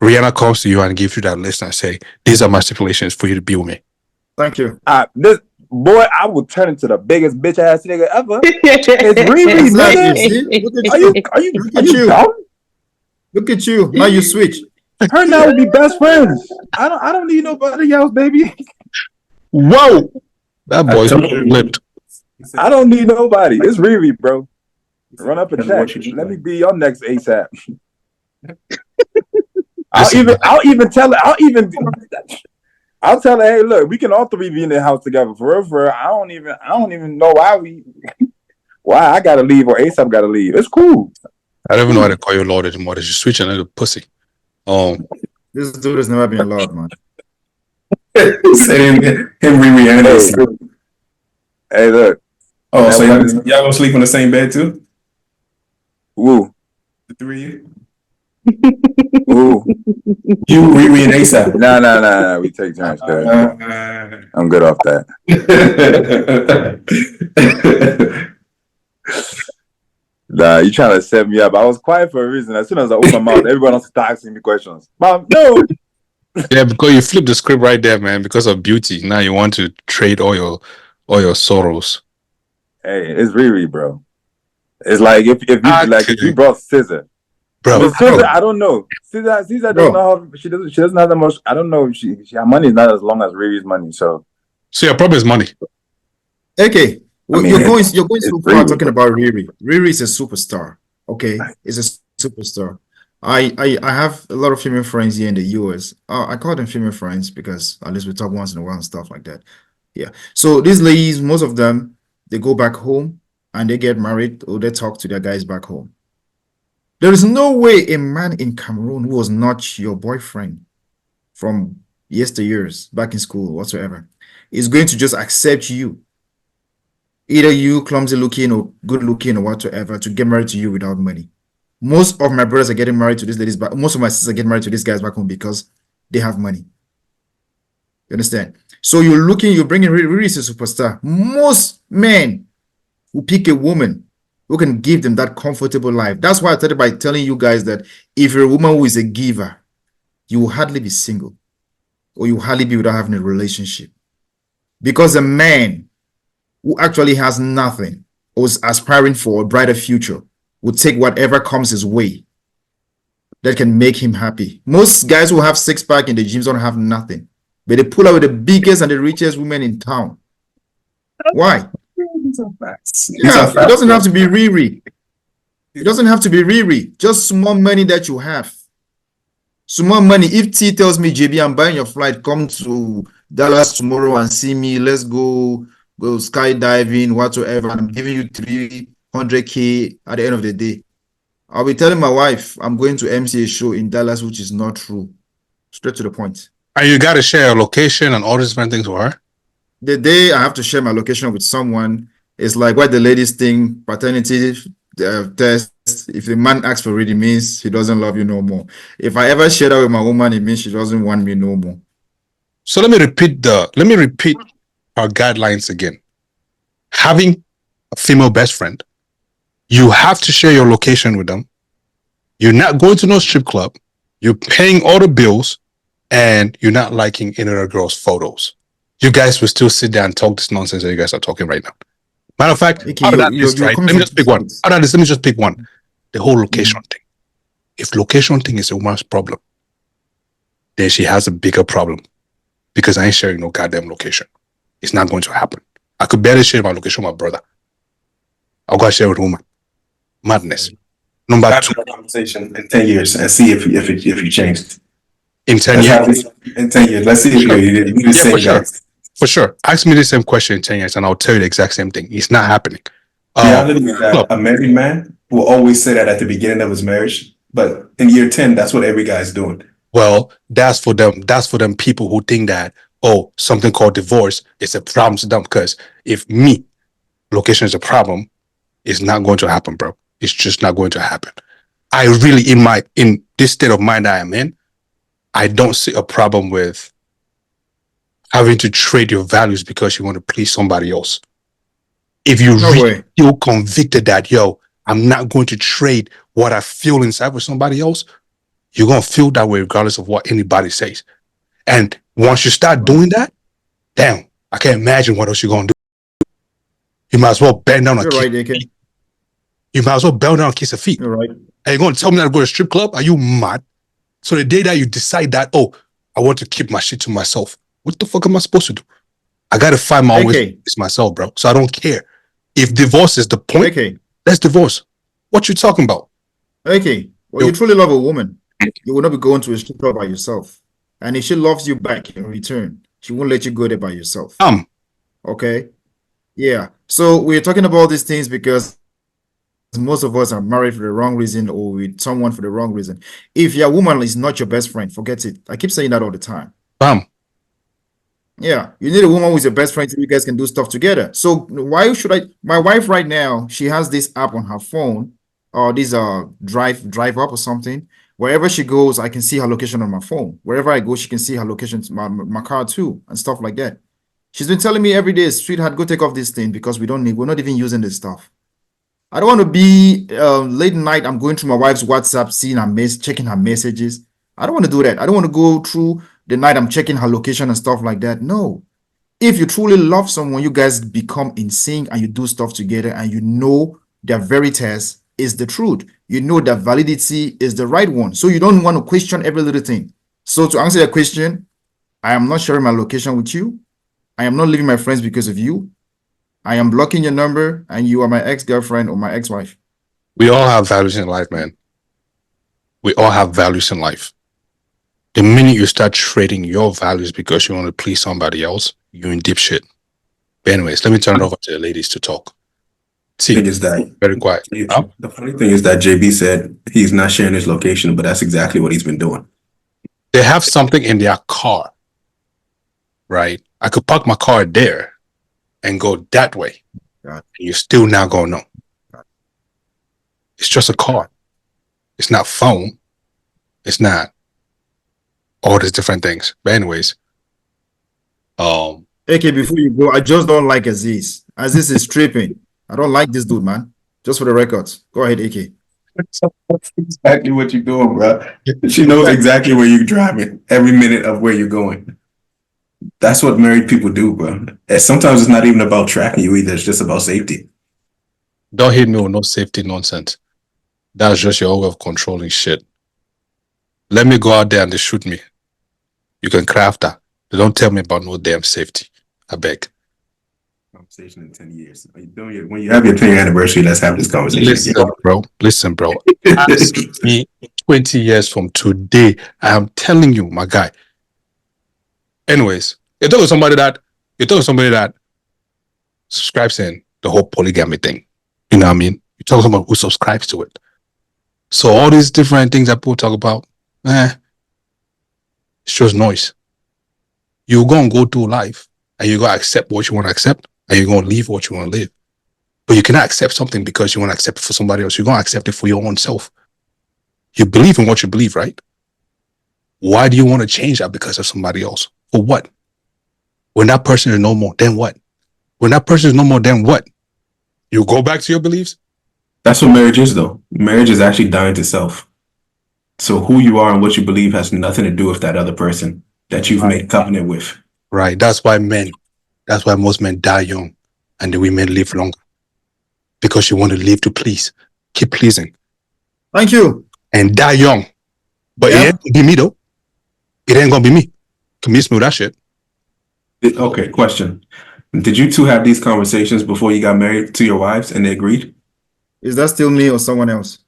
Rihanna comes to you and gives you that list and say, these are my stipulations for you to be with me. Thank you. This boy, I would turn into the biggest bitch ass nigga ever. It's Riri, Exactly. nigga. See? Look at Are you. you Look at you you. dumb? Look at you. Now you switch. Her and I would be best friends. I don't need nobody else, baby. Whoa! That I boy's told you. flipped. I don't need nobody. It's Riri, bro. Run up and That's what check. you Let me like. be your next ASAP. Listen, I'll tell her, hey, look, we can all three be in the house together. For real. I don't even know why I gotta leave or ASAP gotta leave. It's cool. I don't even know how to call you Lord anymore. They just switch another pussy. This dude has never been allowed, man. Saying him Riri and Hey, this. hey, look. Oh, so y'all gonna sleep in the same bed too? Woo. The three of you? Woo. You, Riri, and ASAP. Nah. We take turns, cuz. I'm good off that. Nah, you trying to set me up. I was quiet for a reason. As soon as I opened my mouth, everyone else started asking me questions. Mom, no. Yeah, because you flipped the script right there, man. Because of beauty, now you want to trade all your sorrows. Hey, it's Riri, bro. It's like if you brought Scissor. Bro, I mean, Scissor, I don't know. Scissor Bro. doesn't know how she doesn't have that much. I don't know. Her money is not as long as Riri's money. So your problem is money. Okay. Well, you're going so far Riri, talking bro. about Riri. Riri is a superstar. Okay, it's a superstar. I have a lot of female friends here in the US. I call them female friends because at least we talk once in a while and stuff like that. Yeah. So these ladies, most of them, they go back home and they get married or they talk to their guys back home. There is no way a man in Cameroon who was not your boyfriend from yesteryears, back in school, whatsoever, is going to just accept you. Either you clumsy looking or good looking or whatsoever to get married to you without money. Most of my brothers are getting married to these ladies, but most of my sisters are getting married to these guys back home because they have money. You understand? So you're bringing Riri is a superstar. Most men who pick a woman who can give them that comfortable life. That's why I started by telling you guys that if you're a woman who is a giver, you will hardly be single or you will hardly be without having a relationship. Because a man who actually has nothing or is aspiring for a brighter future will take whatever comes his way that can make him happy. Most guys who have six-pack in the gyms don't have nothing, but they pull out with the biggest and the richest women in town. Why? These are facts. Yeah, it doesn't have to be Riri. It doesn't have to be Riri. Just small money that you have. Small money. If T tells me, JB, I'm buying your flight, come to Dallas tomorrow and see me. Let's go skydiving, whatsoever. I'm giving you 300K at the end of the day. I'll be telling my wife I'm going to MC a show in Dallas, which is not true. Straight to the point. And you got to share a location and all these different things with her. The day I have to share my location with someone, it's like what the ladies think, paternity test. If the man asks for it, it means he doesn't love you no more. If I ever share that with my woman, it means she doesn't want me no more. So let me repeat our guidelines again. Having a female best friend, you have to share your location with them. You're not going to no strip club. You're paying all the bills, and you're not liking any other girl's photos. You guys will still sit there and talk this nonsense that you guys are talking right now. Matter of fact, Okay, out of that list, right? Let me just pick one. Out of this, let me just pick one. The whole location thing. If location thing is a woman's problem, then she has a bigger problem because I ain't sharing no goddamn location. It's not going to happen. I could barely share my location with my brother. I'll go share with a woman. Madness. Number Have two. a conversation in 10 years and see if you changed. In 10 years? In 10 years. Let's see if you do the same sure. guys. For sure. Ask me the same question in 10 years and I'll tell you the exact same thing. It's not happening. Reality is that a married man will always say that at the beginning of his marriage, but in year 10, that's what every guy's doing. Well, that's for them. That's for them people who think that, oh, something called divorce is a problem to them. Because if location is a problem, it's not going to happen, bro. It's just not going to happen. I really, in this state of mind I am in, I don't see a problem with having to trade your values because you want to please somebody else. If you really feel convicted that, yo, I'm not going to trade what I feel inside with somebody else, you're gonna feel that way regardless of what anybody says. And once you start doing that, damn, I can't imagine what else you're gonna do. You might as well bend down and You're kiss. right, AK. You might as well bend down and kiss her feet. You're right. And you're gonna tell me not to go to a strip club? Are you mad? So the day that you decide that, oh, I want to keep my shit to myself, what the fuck am I supposed to do? I gotta find my ways to fix myself, bro. So I don't care. If divorce is the point, let's divorce. What you talking about? Okay. Well, you truly love a woman, you will not be going to a strip club by yourself. And if she loves you back in return, she won't let you go there by yourself. Okay. Yeah. So we're talking about these things because most of us are married for the wrong reason or with someone for the wrong reason. If your woman is not your best friend, forget it. I keep saying that all the time. Yeah, you need a woman who's your best friend so you guys can do stuff together. So why should I? My wife right now, she has this app on her phone, or this drive up or something. Wherever she goes, I can see her location on my phone. Wherever I go, she can see her location, my car too, and stuff like that. She's been telling me every day, sweetheart, go take off this thing because we're not even using this stuff. I don't want to be late night. I'm going through my wife's WhatsApp, seeing her checking her messages. I don't want to do that. I don't want to go through the night I'm checking her location and stuff like that. No. If you truly love someone, you guys become in sync and you do stuff together and you know that veritas is the truth. You know that validity is the right one. So you don't want to question every little thing. So to answer your question, I am not sharing my location with you. I am not leaving my friends because of you. I am blocking your number and you are my ex-girlfriend or my ex-wife. We all have values in life, man. We all have values in life. The minute you start trading your values because you want to please somebody else, you're in deep shit. But anyways, let me turn it over to the ladies to talk. See, Thing is that very quiet. the funny thing is that JB said he's not sharing his location, but that's exactly what he's been doing. They have something in their car, right? I could park my car there and go that way. And you're still not going to know. It's just a car. It's not phone. It's not all these different things. But anyways, AK, before you go, I just don't like Aziz. Aziz is tripping. I don't like this dude, man. Just for the records. Go ahead, AK. That's exactly what you're doing, bro. She knows exactly where you're driving, every minute of where you're going. That's what married people do, bro. And sometimes it's not even about tracking you either. It's just about safety. Don't hit me with no safety nonsense. That's just your own way of controlling shit. Let me go out there and they shoot me. You can craft that. Don't tell me about no damn safety. I beg. Conversation in 10 years. When you have your 10th anniversary, let's have this conversation. Listen, bro. Ask me 20 years from today. I am telling you, my guy. Anyways, you're talking to somebody that subscribes in the whole polygamy thing. You know what I mean? You're talking to someone who subscribes to it. So all these different things that people talk about, it's just noise. You're going to go through life and you're going to accept what you want to accept and you're going to leave what you want to live. But you cannot accept something because you want to accept it for somebody else. You're going to accept it for your own self. You believe in what you believe, right? Why do you want to change that because of somebody else? For what? When that person is no more, then what? When that person is no more, then what? You go back to your beliefs? That's what marriage is, though. Marriage is actually dying to self. So who you are and what you believe has nothing to do with that other person that you've made covenant with. Right. That's why most men die young and the women live longer. Because you want to live to please. Keep pleasing. Thank you. And die young. But it ain't gonna be me, though. It ain't gonna be me. Can you smooth that shit? Okay, question. Did you two have these conversations before you got married to your wives and they agreed? Is that still me or someone else?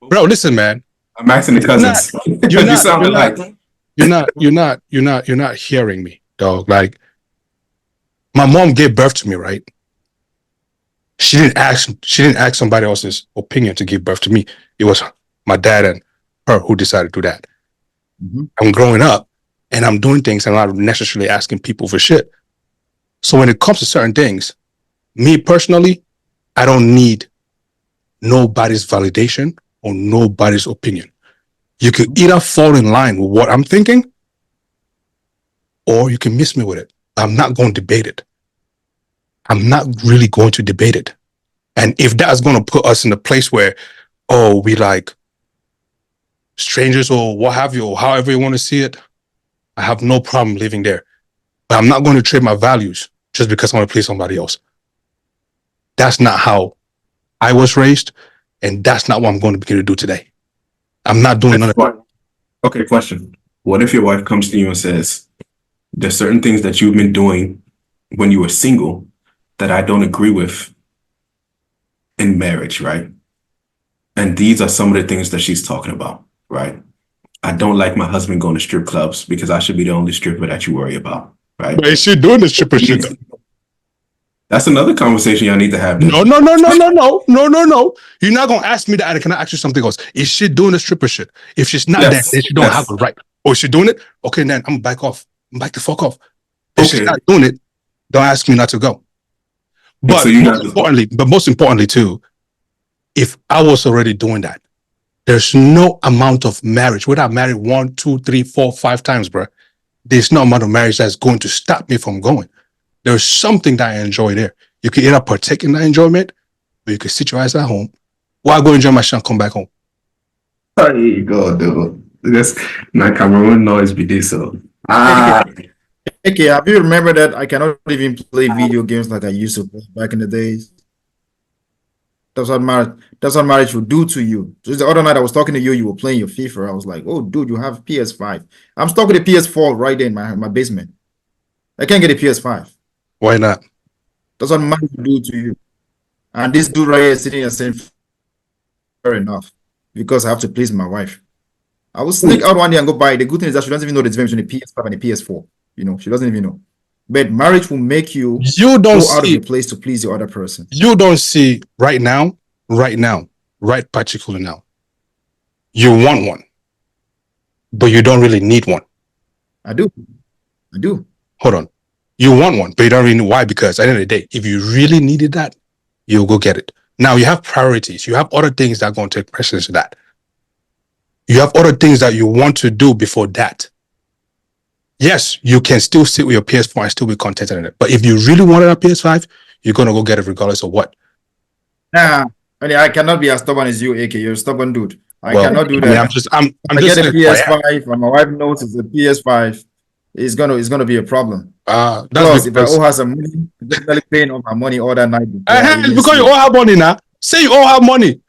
Bro, listen, man. I'm asking the cousins. You're not hearing me, dog. Like, my mom gave birth to me, right? She didn't ask somebody else's opinion to give birth to me. It was my dad and her who decided to do that. Mm-hmm. I'm growing up and I'm doing things and I'm not necessarily asking people for shit. So when it comes to certain things, me personally, I don't need nobody's validation or nobody's opinion. You could either fall in line with what I'm thinking or you can miss me with it. I'm not going to debate it. I'm not really going to debate it. And if that's going to put us in a place where, we like strangers or what have you, or however you want to see it, I have no problem living there. But I'm not going to trade my values just because I want to please somebody else. That's not how I was raised, and that's not what I'm going to begin to do today. I'm not doing none of that. Okay, question. What if your wife comes to you and says, there's certain things that you've been doing when you were single that I don't agree with in marriage, right? And these are some of the things that she's talking about, right? I don't like my husband going to strip clubs because I should be the only stripper that you worry about, right? But is she doing the stripper shit? That's another conversation y'all need to have. No. You're not gonna ask me that. Can I ask you something else? Is she doing the stripper shit? If she's not that, then she don't have the right. Or is she doing it? Okay, then I'm back off. I'm back the fuck off. If she's not doing it, don't ask me not to go. But so most importantly too, if I was already doing that, there's no amount of marriage. Whether I'm married 1, 2, 3, 4, 5 times, bro, there's no amount of marriage that's going to stop me from going. There's something that I enjoy there. You can either partake in that enjoyment, or you can sit your ass at home. Why go enjoy my shit and come back home? There you go, dude. That's not Cameroon noise be this so. Okay, have you remembered that I cannot even play video games like I used to back in the days? That's what marriage would do to you. Just the other night I was talking to you, you were playing your FIFA. I was like, oh dude, you have PS5. I'm stuck with a PS4 right there in my basement. I can't get a PS5. Why not? That's what marriage would do to you. And this dude right here is sitting and saying, fair enough, because I have to please my wife. I will sneak out one day and go buy. The good thing is that she doesn't even know the difference between a PS5 and a PS4. You know, she doesn't even know. But marriage will make you don't go out of your place to please the other person. You don't see right particularly now. You want one, but you don't really need one. I do. Hold on. You want one, but you don't really know why. Because at the end of the day, if you really needed that, you'll go get it. Now you have priorities. You have other things that are going to take precedence to that. You have other things that you want to do before that. Yes, you can still sit with your PS4 and still be contented in it. But if you really wanted a PS5, you're going to go get it regardless of what. Nah, I cannot be as stubborn as you, AK. You're a stubborn dude. I cannot do that. I'm I just get a PS5 and my wife knows it's a PS5. It's gonna be a problem. Plus, if I owe her some money, I'm definitely paying all my money all that night. Because you all have money now. Say you all have money.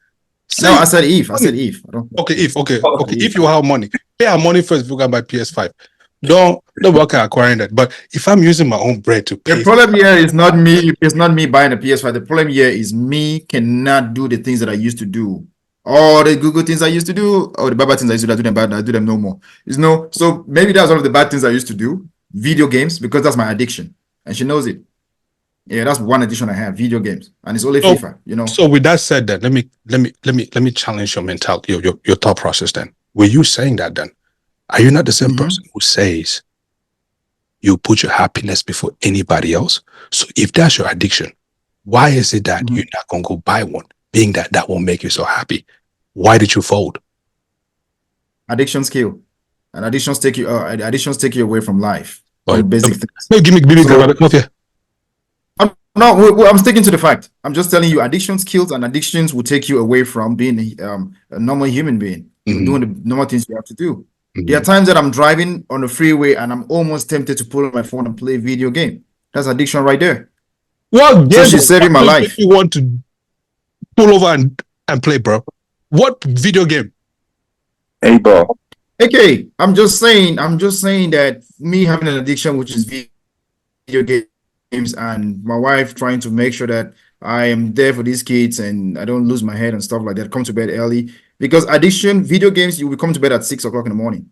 I said if. I don't. Okay, if you have money, pay our money first before I buy PS5. Don't work at acquiring that. But if I'm using my own bread to pay, the problem here is not me. It's not me buying a PS5. The problem here is me cannot do the things that I used to do. All the good things I used to do, or the bad things I used to do, I do them bad. I do them no more. So maybe that's one of the bad things I used to do. Video games, because that's my addiction, and she knows it. Yeah, that's one addiction I have: video games, and it's only FIFA. You know. So with that said, then let me challenge your mentality, your thought process. Then, were you saying that? Then, are you not the same person who says you put your happiness before anybody else? So if that's your addiction, why is it that you're not gonna go buy one? Being that won't make you so happy. Why did you fold? Addictions kill, and addictions take you away from life. Basic things. No, give me come up here. I'm sticking to the fact. I'm just telling you, addictions kills, and addictions will take you away from being a normal human being, doing the normal things you have to do. There are times that I'm driving on the freeway and I'm almost tempted to pull out my phone and play a video game. That's addiction right there. What game? So she's saving my life. You want to pull over and play, bro? What video game? A-ball. Okay, I'm just saying that me having an addiction, which is video games, and my wife trying to make sure that I am there for these kids and I don't lose my head and stuff like that. Come to bed early, because addiction, video games, you will come to bed at 6 o'clock in the morning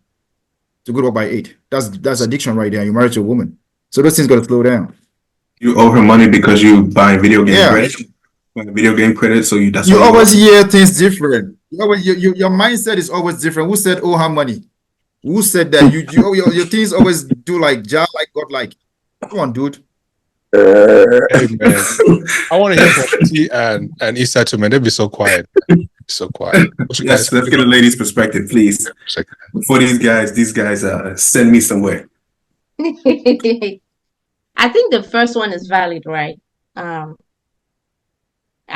to go to work by 8. That's addiction right there. You're married to a woman, so those things got to slow down. You owe her money because you buy video game credit. Video game credit, so you always hear things different. Your mindset is always different. Who said owe her money? Who said that? your things always do like God like. Come on, dude. Hey, man. I want to hear from T and Issa too, man. They'll be so quiet. So quiet. Let's get a lady's perspective, please. Before these guys send me somewhere. I think the first one is valid, right? I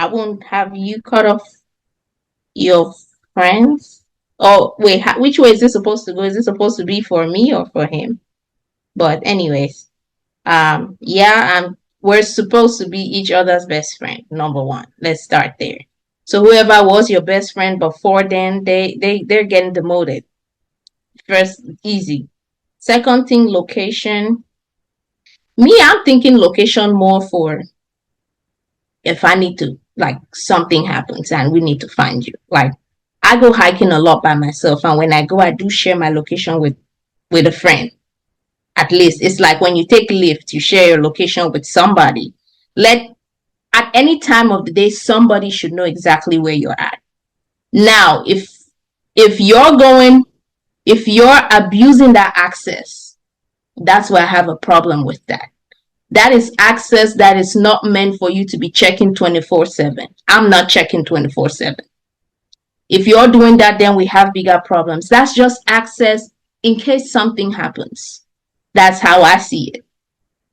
won't have you cut off your friends Oh, wait, which way is this supposed to go? Is this supposed to be for me or for him? But anyways, yeah, we're supposed to be each other's best friend, number one. Let's start there. So whoever was your best friend before then, they're getting demoted. First, easy. Second thing, location. Me, I'm thinking location more for if I need to, like, something happens and we need to find you. Like, I go hiking a lot by myself, and when I go, I do share my location with a friend. At least it's like when you take Lyft, you share your location with somebody. At any time of the day, somebody should know exactly where you're at. Now, if you're abusing that access, that's where I have a problem with that. That is access that is not meant for you to be checking 24/7. I'm not checking 24/7. If you're doing that, then we have bigger problems. That's just access in case something happens. That's how I see it.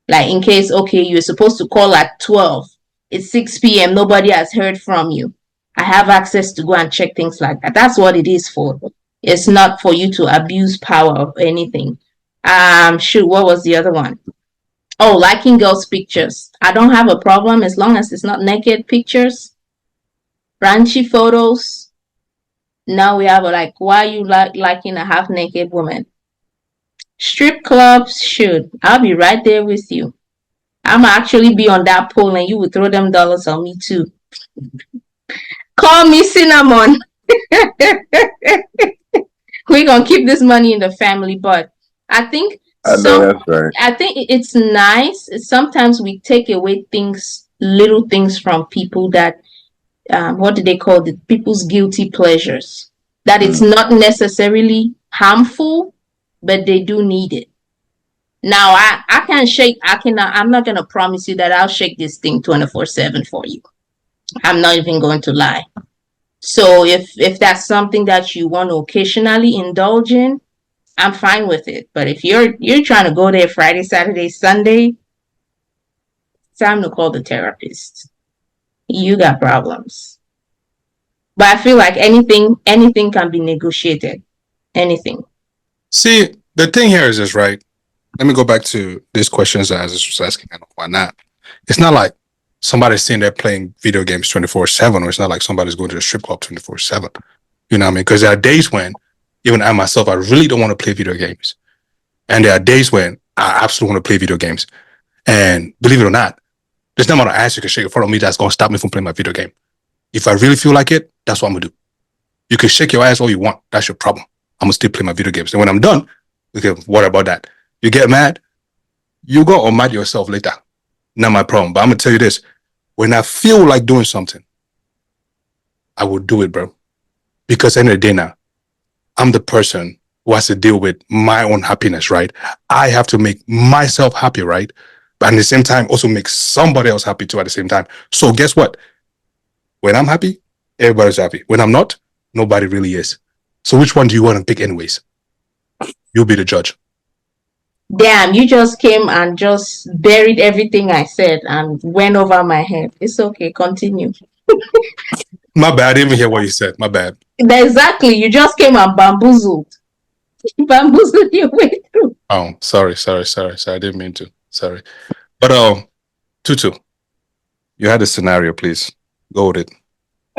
Like, in case, okay, you're supposed to call at 12. It's 6 p.m. Nobody has heard from you. I have access to go and check things like that. That's what it is for. It's not for you to abuse power or anything. Shoot, what was the other one? Oh, liking girls' pictures. I don't have a problem as long as it's not naked pictures. Ranchy photos. Now we have like, why are you liking a half-naked woman? Strip clubs, shoot, I'll be right there with you. I'm actually be on that pole and you would throw them dollars on me too. Call me Cinnamon. We're gonna keep this money in the family, but I think I know that's right. I think it's nice. Sometimes we take away little things from people that what do they call it? People's guilty pleasures. That it's not necessarily harmful, but they do need it. Now I can shake. I'm not gonna promise you that I'll shake this thing 24/7 for you. I'm not even going to lie. So if that's something that you want to occasionally indulge in, I'm fine with it. But if you're trying to go there Friday, Saturday, Sunday, it's time to call the therapist. You got problems. But I feel like anything can be negotiated. Anything. See, the thing here is this, right? Let me go back to these questions that I was asking and why not. It's not like somebody's sitting there playing video games 24/7, or it's not like somebody's going to the strip club 24/7. You know what I mean? Because there are days when, even I myself, I really don't want to play video games. And there are days when I absolutely want to play video games. And believe it or not, there's no amount of ass you can shake in front of me that's going to stop me from playing my video game. If I really feel like it, that's what I'm going to do. You can shake your ass all you want. That's your problem. I'm going to still play my video games. And when I'm done, we can worry about that. You get mad, you go or mad yourself later. Not my problem. But I'm going to tell you this. When I feel like doing something, I will do it, bro. Because at the end of the day now, I'm the person who has to deal with my own happiness, right? I have to make myself happy, right? But at the same time, also make somebody else happy too at the same time. So guess what? When I'm happy, everybody's happy. When I'm not, nobody really is. So which one do you want to pick anyways? You'll be the judge. Damn, you just came and just buried everything I said and went over my head. It's okay, continue. My bad. I didn't even hear what you said. My bad. Exactly, you just came and bamboozled. Bamboozled your way through. Oh, sorry. I didn't mean to. Sorry. But Tutu, you had a scenario, please. Go with it.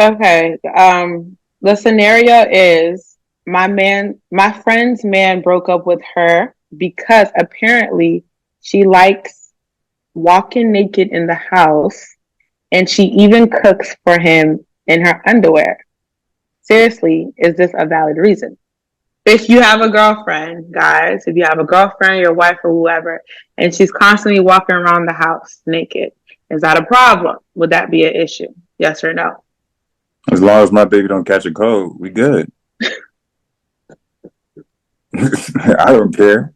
Okay. The scenario is my friend's man broke up with her because apparently she likes walking naked in the house, and she even cooks for him in her underwear. Seriously, is this a valid reason? If you have a girlfriend, guys, if you have a girlfriend, your wife, or whoever, and she's constantly walking around the house naked, is that a problem? Would that be an issue? Yes or no? As long as my baby don't catch a cold, we good. I don't care.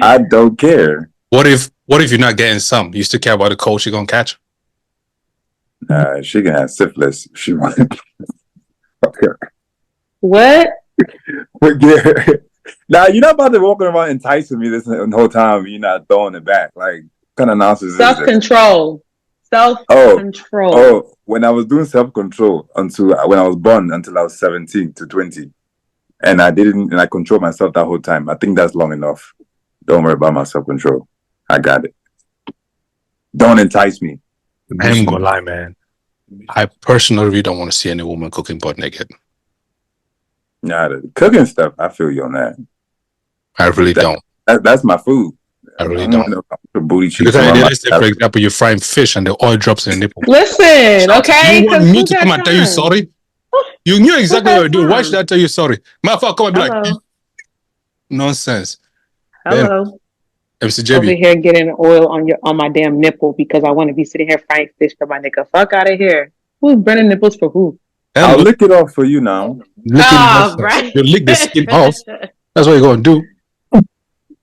I don't care. What if you're not getting some? You still care about the cold she's gonna catch? She can have syphilis if she wanted. What? But yeah. Now you're not about to walk around enticing me this the whole time. You're not throwing it back. Like, what kind of nonsense is this? Self-control. self-control. Oh, when I was doing self-control when I was born until I was 17 to 20, and I controlled myself that whole time. I think that's long enough. Don't worry about my self-control. I got it. Don't entice me. I ain't gonna lie, man. I personally really don't want to see any woman cooking butt naked. Nah, the cooking stuff, I feel you on that. I really don't. That's my food. I really don't. The booty cheeks. Because let's say, for example, you're frying fish and the oil drops in the nipple. Listen, okay? You want me Who to got come and tell you time? sorry? You knew exactly what you're doing. Why time? should I tell you sorry? Matter of fact, come and be like, Hello. nonsense. Hello. MC Over JB. here getting oil on my damn nipple because I want to be sitting here frying fish for my nigga. Fuck out of here. Who's burning nipples for who? I'll lick it off for you now. Right. You lick the skin off. That's what you're gonna do.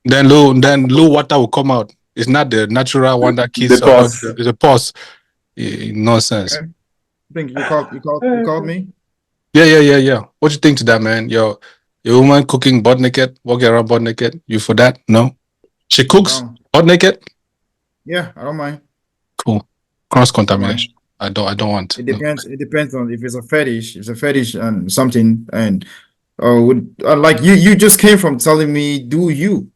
Then Lou water will come out. It's not the natural one that kills. The pus. It's a pus. Nonsense. Okay. I think you called me. Yeah. What you think to that, man? Your woman cooking butt naked, walking around butt naked. You for that? No. She cooks butt naked. Yeah, I don't mind. Cool. Cross contamination. I don't want. It depends. It depends on if it's a fetish. If it's a fetish and something, and like you just came from telling me do you.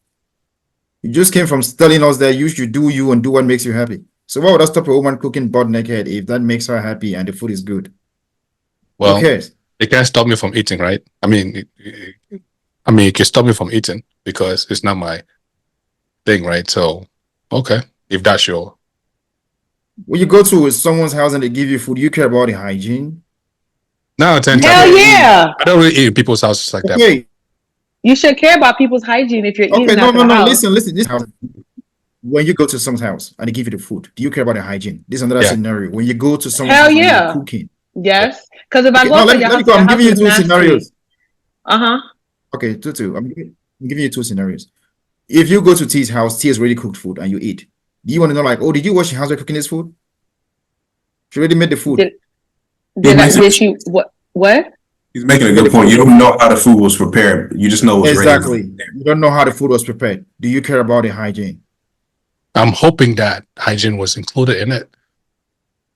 You just came from telling us that you should do you and do what makes you happy. So why would I stop a woman cooking butt naked if that makes her happy and the food is good? Well, who cares? It can't stop me from eating, right? I mean, it can stop me from eating because it's not my thing, right? So, okay, if that's your. When you go to someone's house and they give you food, you care about the hygiene. No, 10 times. Hell yeah. I don't really eat in people's houses like that. Okay. You should care about people's hygiene if you're eating Okay, no. house. Listen. This house. When you go to someone's house and they give you the food, do you care about the hygiene? This is another scenario. When you go to someone's house and they're cooking. Yes. Because if I go to your house, I'm giving you two scenarios. Okay, two. I'm giving you two scenarios. If you go to T's house, T has already cooked food and you eat. Do you want to know, like, oh, did you wash your hands while cooking this food? She already made the food. What? He's making a good point. You don't know how the food was prepared. You just know it's exactly. You don't know how the food was prepared. Do you care about the hygiene? I'm hoping that hygiene was included in it.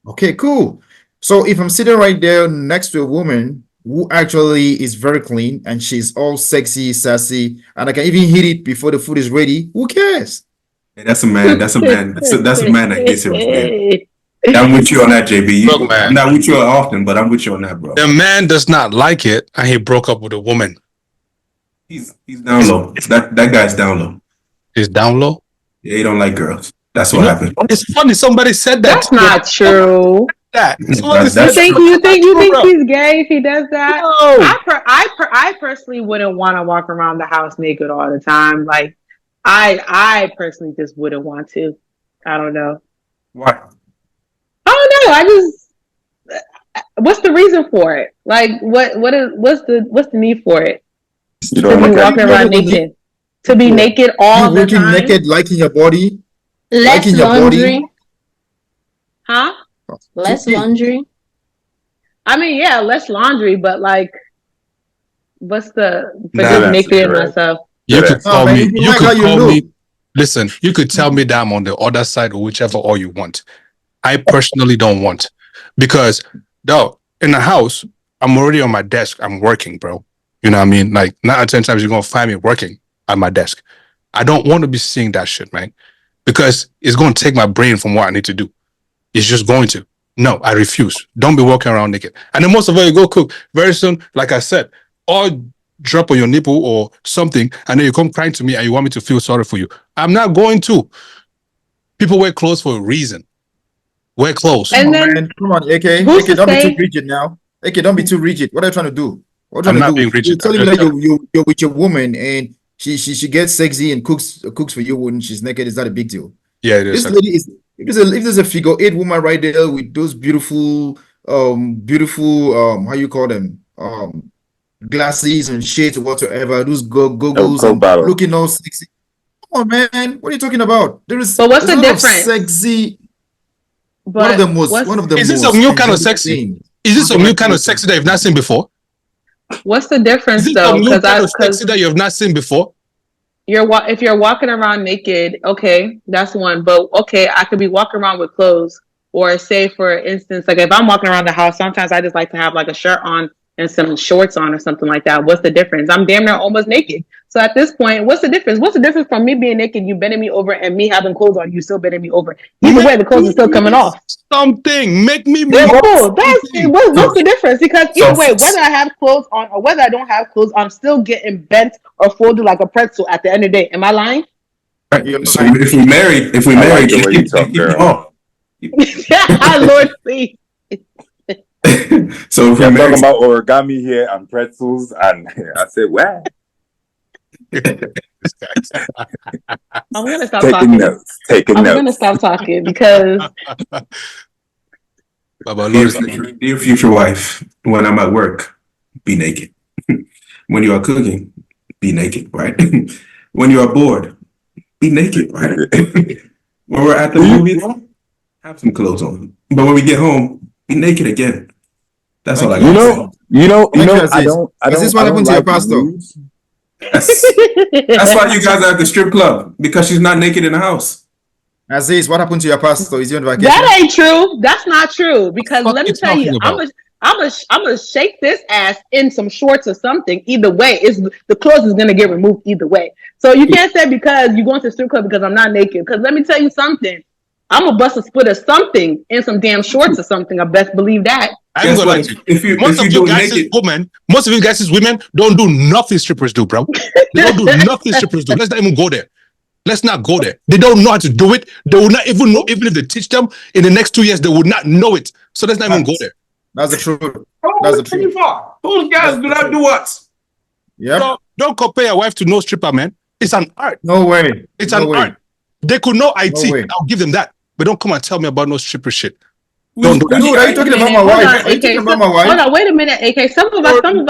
Okay, cool. So if I'm sitting right there next to a woman who actually is very clean and she's all sexy, sassy, and I can even hit it before the food is ready, who cares? Hey, that's a man. That's a man that gets it with I'm with you on that, JB. Look, man. I'm not with you often, but I'm with you on that, bro. The man does not like it, and he broke up with a woman. He's down low. That guy's down low. He's down low? Yeah, he don't like girls. That's what happened. It's funny. Somebody said that. That's not true. You think he's gay if he does that? No. I personally wouldn't want to walk around the house naked all the time. Like, I personally just wouldn't want to. I don't know. Why? I don't know. What's the reason for it? Like, what's the need for it? You don't to be walking around naked. To be naked all the time. Naked, liking your body. Less laundry. Huh? Less laundry. I mean, yeah, less laundry, but like, what's the just naked myself? You could call me. You could call me. Listen, you could tell me that I'm on the other side or whichever all you want. I personally don't want, because though in the house I'm already on my desk. I'm working, bro. You know what I mean? Like 9 out of 10 times you're gonna find me working at my desk. I don't want to be seeing that shit, man, because it's gonna take my brain from what I need to do. It's just going to. No, I refuse. Don't be walking around naked. And then most of all, you go cook very soon. Like I said, or drop on your nipple or something, and then you come crying to me and you want me to feel sorry for you. I'm not going to. People wear clothes for a reason. Wear clothes. And then, come on, AK, don't be too rigid now. AK, don't be too rigid. What are you trying to do? What are you trying to do? Being rigid. You're telling me that you're with your woman and she gets sexy and cooks for you when she's naked. Is that a big deal? Yeah, it is. This lady is. If there's a figure 8 woman right there with those beautiful how you call them, glasses and shades or whatever, those goggles and looking all sexy. Come on, man, what are you talking about? But what's the difference? Sexy. But one of the is this some new kind of sexy? Is this some new kind of sexy that you've not seen before? What's the difference, is this though? Some new kind of sexy that you have not seen before. If you're walking around naked, okay, that's one. But okay, I could be walking around with clothes. Or say, for instance, like if I'm walking around the house, sometimes I just like to have like a shirt on and some shorts on or something like that. What's the difference? I'm damn near almost naked. So at this point, what's the difference? What's the difference from me being naked, you bending me over, and me having clothes on, you still bending me over? Either way, the clothes are still coming off. Something. Make me That's miss cool. something. What's the difference? Because either way, whether I have clothes on or whether I don't have clothes, I'm still getting bent or folded like a pretzel at the end of the day. Am I lying? Right. So if we married, I like the way you talk, girl. Lord, please. So if Yeah, we I'm talking married, about origami here and pretzels, and I said, "Wow." I'm gonna stop Taking talking. notes. Taking I'm notes. gonna stop talking because Baba, dear future wife, when I'm at work, be naked. When you are cooking, be naked, right? When you are bored, be naked, right? When we're at the movies, have some clothes on. But when we get home, be naked again. That's all I got to say. You know. Is this what happened to your pastor? That's why you guys are at the strip club, because she's not naked in the house. Aziz, what happened to your pastor? Is he on vacation? that ain't true. That's not true. Because What let me you tell you, talking I'm gonna shake this ass in some shorts or something. Either way, the clothes is gonna get removed either way. So you can't say because you're going to the strip club because I'm not naked. Because let me tell you something. I'm gonna bust a split of something in some damn shorts or something. I best believe that. I'm gonna lie to you. Most of you guys is women, most of you guys is women don't do nothing strippers do, bro. They don't do nothing strippers do. Let's not even go there. Let's not go there. They don't know how to do it. They will not even know, even if they teach them in the next 2 years, they would not know it. So let's not even go there. That's the truth. That's the truth. Those guys do not do what? Yeah. Don't compare your wife to no stripper, man. It's an art. No way. It's No an way. art. They could know IT. No way. I'll give them that. But don't come and tell me about no stripper shit. Don't do that. Dude, are you talking about my wife? Are you talking about my wife? Hold on, wait a minute, AK. Some of us are talented.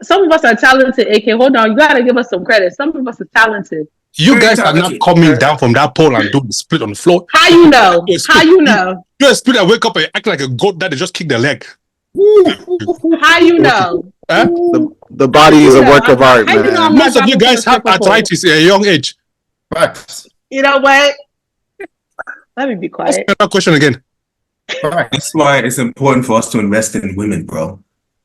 Some of us are talented, AK. Hold on, you gotta give us some credit. Some of us are talented. You guys are not coming down from that pole and doing the split on the floor. How you know? How you know? You a split and wake up and act like a goat that they just kick their leg. How you know? Huh? The body is a work of art, How you know I'm man. not Most of you dropping guys from have the stripper pole? arthritis at a young age. Facts. You know what? Let me be quiet. Another question again. That's why it's important for us to invest in women, bro.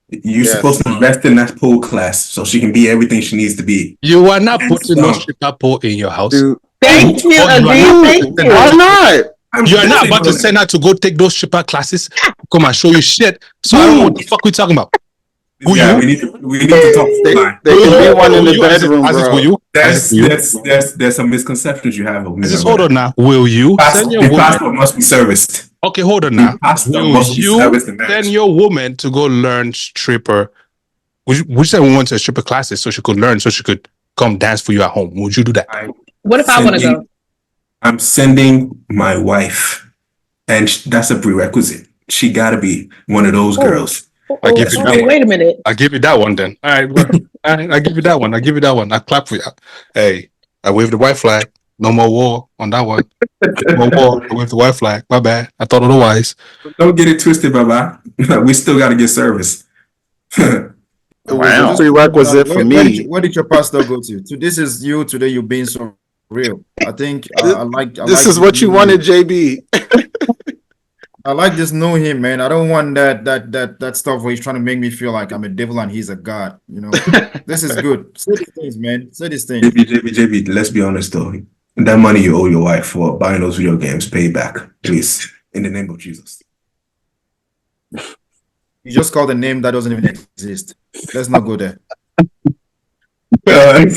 You're Yes. supposed to invest in that pole class so she can be everything she needs to be. You are not putting no stripper pole in your house. Dude, Thank you, Aziz. Thank you. Why not? You are not about to send her to go take those stripper classes. Come and show you shit. So I don't know what the fuck we talking about. Yeah, we need to talk. They can be one in the You, bedroom, Aziz, bro. will you? There's some misconceptions you have of women. Aziz, hold on now. Will you send your The woman? passport must be serviced. Okay, hold on now. Pastor Will must be you serviced in marriage. send your woman to go learn stripper? Would you say we went to stripper classes so she could learn, so she could come dance for you at home? Would you do that? What if I want to go? I'm sending my wife, and that's a prerequisite. She gotta be one of those girls. I give you that one. Wait a minute. I'll give you that one then. All right, well, all right, I'll give you that one. I'll give you that one. I'll clap for you. Hey, I waved the white flag. No more war on that one. No more war. I waved the white flag. My bad. I thought otherwise. Don't get it twisted, Baba. We still gotta get service. Wow. Prerequisite for me. Where did your pastor go to? This is you today. You being so real. I think I like. This is what you wanted, JB. I like this know him, man. I don't want that stuff where he's trying to make me feel like I'm a devil and he's a god. You know, this is good. Say these things, man. Say these things. JB, let's be honest though. That money you owe your wife for buying those video games, pay back, please, in the name of Jesus. You just called a name that doesn't even exist. Let's not go there. Man.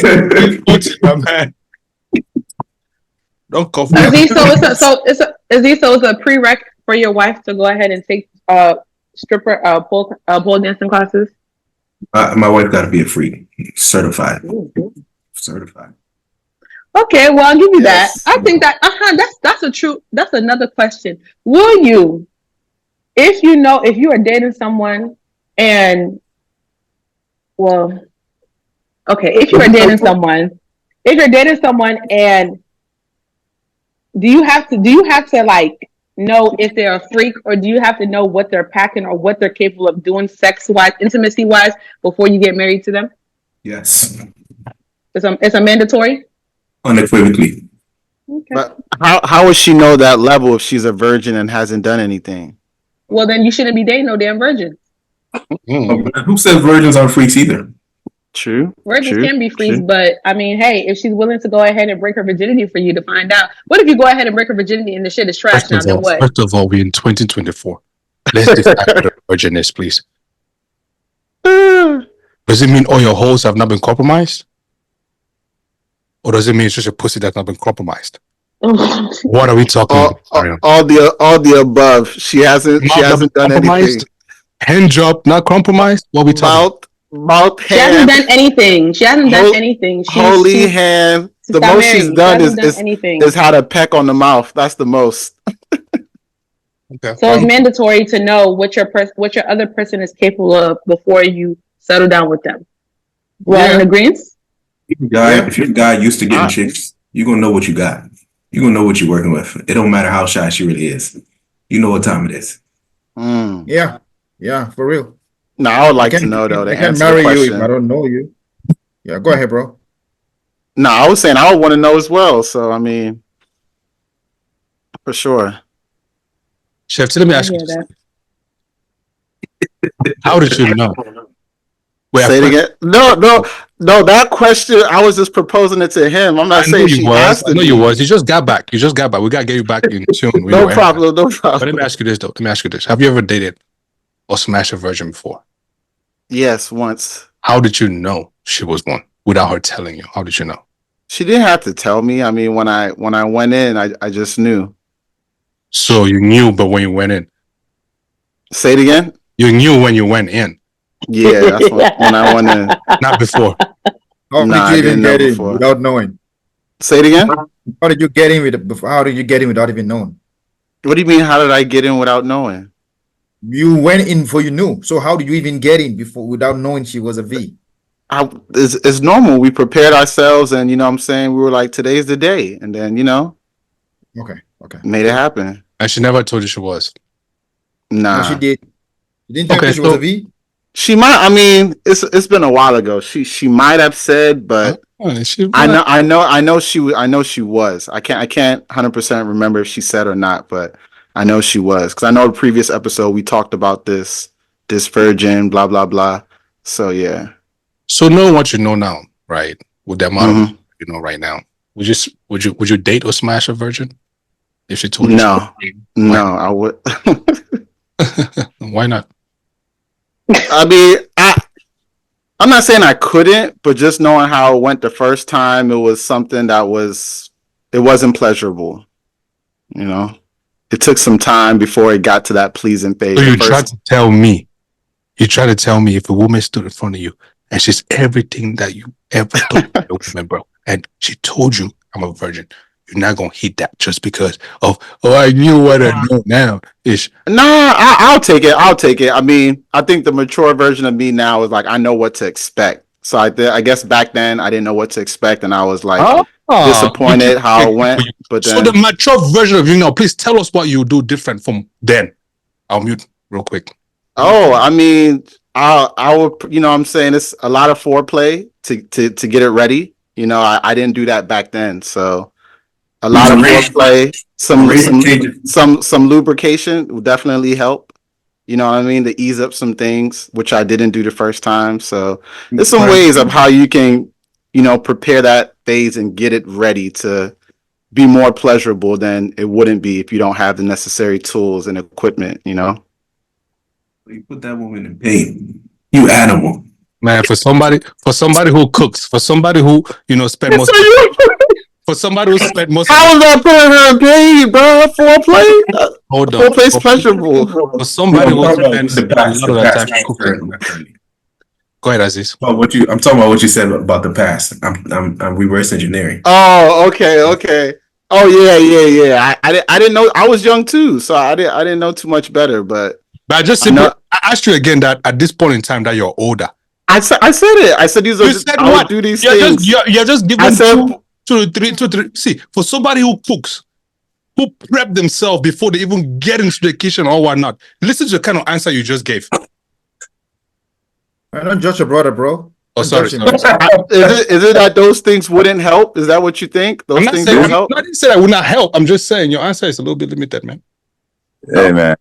Don't cough. Aziz, so it's a prereq for your wife to go ahead and take stripper pole dancing classes. My wife got to be a freak, certified. Certified. Okay, well I'll give you Yes. that. I think that that's another question. Will you, if you are dating someone and if you're dating someone and do you have to like know if they're a freak, or do you have to know what they're packing or what they're capable of doing sex wise, intimacy wise, before you get married to them? Yes. It's a mandatory. Unequivocally. Okay. But how would she know that level if she's a virgin and hasn't done anything? Well, then you shouldn't be dating no damn virgin. Who said virgins aren't freaks either? True. Virgins True, can be freaks, true. but I mean, hey, if she's willing to go ahead and break her virginity for you to find out, what if you go ahead and break her virginity and the shit is trash now? Then what? First of all, we're in 2024. Let's decide what a virgin is, please. Does it mean all your holes have not been compromised? Or does it mean it's just a pussy that's not been compromised? What are we talking about? All the above. She hasn't done anything. Hand job, not compromised? What are we talking Mouth, She hasn't done anything. She hasn't done anything. Holy hand. The most she's done is how to peck on the mouth. That's the most. Okay. So it's mandatory to know what your other person is capable of before you settle down with them. Well, in agreement? If you're a guy used to getting chicks, you're gonna know what you got. You're gonna know what you're working with. It don't matter how shy she really is. You know what time it is. Yeah, for real. No, I would like to know though. I can't marry you if I don't know you. Yeah, go ahead, bro. No, I was saying I would want to know as well. So I mean, for sure. Chef, let me ask you this. How did you know? Wait, say it again. No. That question, I was just proposing it to him. I'm not saying she asked it. I know you was. You just got back. We gotta get you back in tune. No problem. But let me ask you this though. Have you ever dated or smashed a virgin before? Yes, once. How did you know she was one without her telling you? How did you know? She didn't have to tell me. I mean, when I went in, I just knew. So you knew, but when you went in, say it again. You knew when you went in. Yeah, that's when I went in. Not before. How did you even get in without knowing? Say it again. How did you get in How did you get in without even knowing? What do you mean? How did I get in without knowing? You went in before you knew. So how did you even get in without knowing she was a V? It's normal. We prepared ourselves, and you know what I'm saying, we were like, today's the day, and then Okay. Made it happen. And she never told you she was. Nah, no, she did. She didn't tell you she was a V. She might. I mean, it's been a while ago. She might have said, but I know she was. I can't 100% remember if she said or not, but I know she was, because I know the previous episode we talked about this virgin, blah blah blah. So yeah. So knowing what you know now, right? With the amount of you know right now, would you date or smash a virgin if she told you? No, I would. Why not? I mean, I'm not saying I couldn't, but just knowing how it went the first time, it was something that it wasn't pleasurable. You know, it took some time before it got to that pleasing phase. So you tried to tell me if a woman stood in front of you and she's everything that you ever thought of a woman, bro, and she told you I'm a virgin, you're not gonna hit that just because of I knew what I know now. Nah, I'll take it. I mean, I think the mature version of me now is like, I know what to expect. So I guess back then I didn't know what to expect, and I was like disappointed how it went. But then, so the mature version of you now, please tell us what you do different from then. I'll mute real quick. Oh, I mean, I would, you know what I'm saying, it's a lot of foreplay to get it ready. You know, I didn't do that back then, so a lot of foreplay, some lubrication will definitely help. You know what I mean? To ease up some things, which I didn't do the first time. So there's some ways of how you can, you know, prepare that phase and get it ready to be more pleasurable than it wouldn't be if you don't have the necessary tools and equipment, you know? You put that woman in pain. You animal. Man, for somebody who cooks, for somebody who, you know, spend most for somebody who spent most how was that putting her in pain, bro? Foreplay? Hold on. Foreplay's pleasurable. For somebody who spends a lot of that time cooking. Go ahead, Aziz. I'm talking about what you said about the past. I'm reverse engineering. Oh, okay. Oh yeah. I didn't know. I was young too, so I didn't know too much better. But I asked you again that at this point in time that you're older. I said it. I said these are just, I would do these things. You're just giving two, three. See, for somebody who cooks, who prep themselves before they even get into the kitchen or whatnot, listen to the kind of answer you just gave. I don't judge your brother, bro. Oh, sorry. Contention. Is it that those things wouldn't help? Is that what you think? I'm Those not things saying don't help? I didn't say that would not help. I'm just saying your answer is a little bit limited, man. Hey man,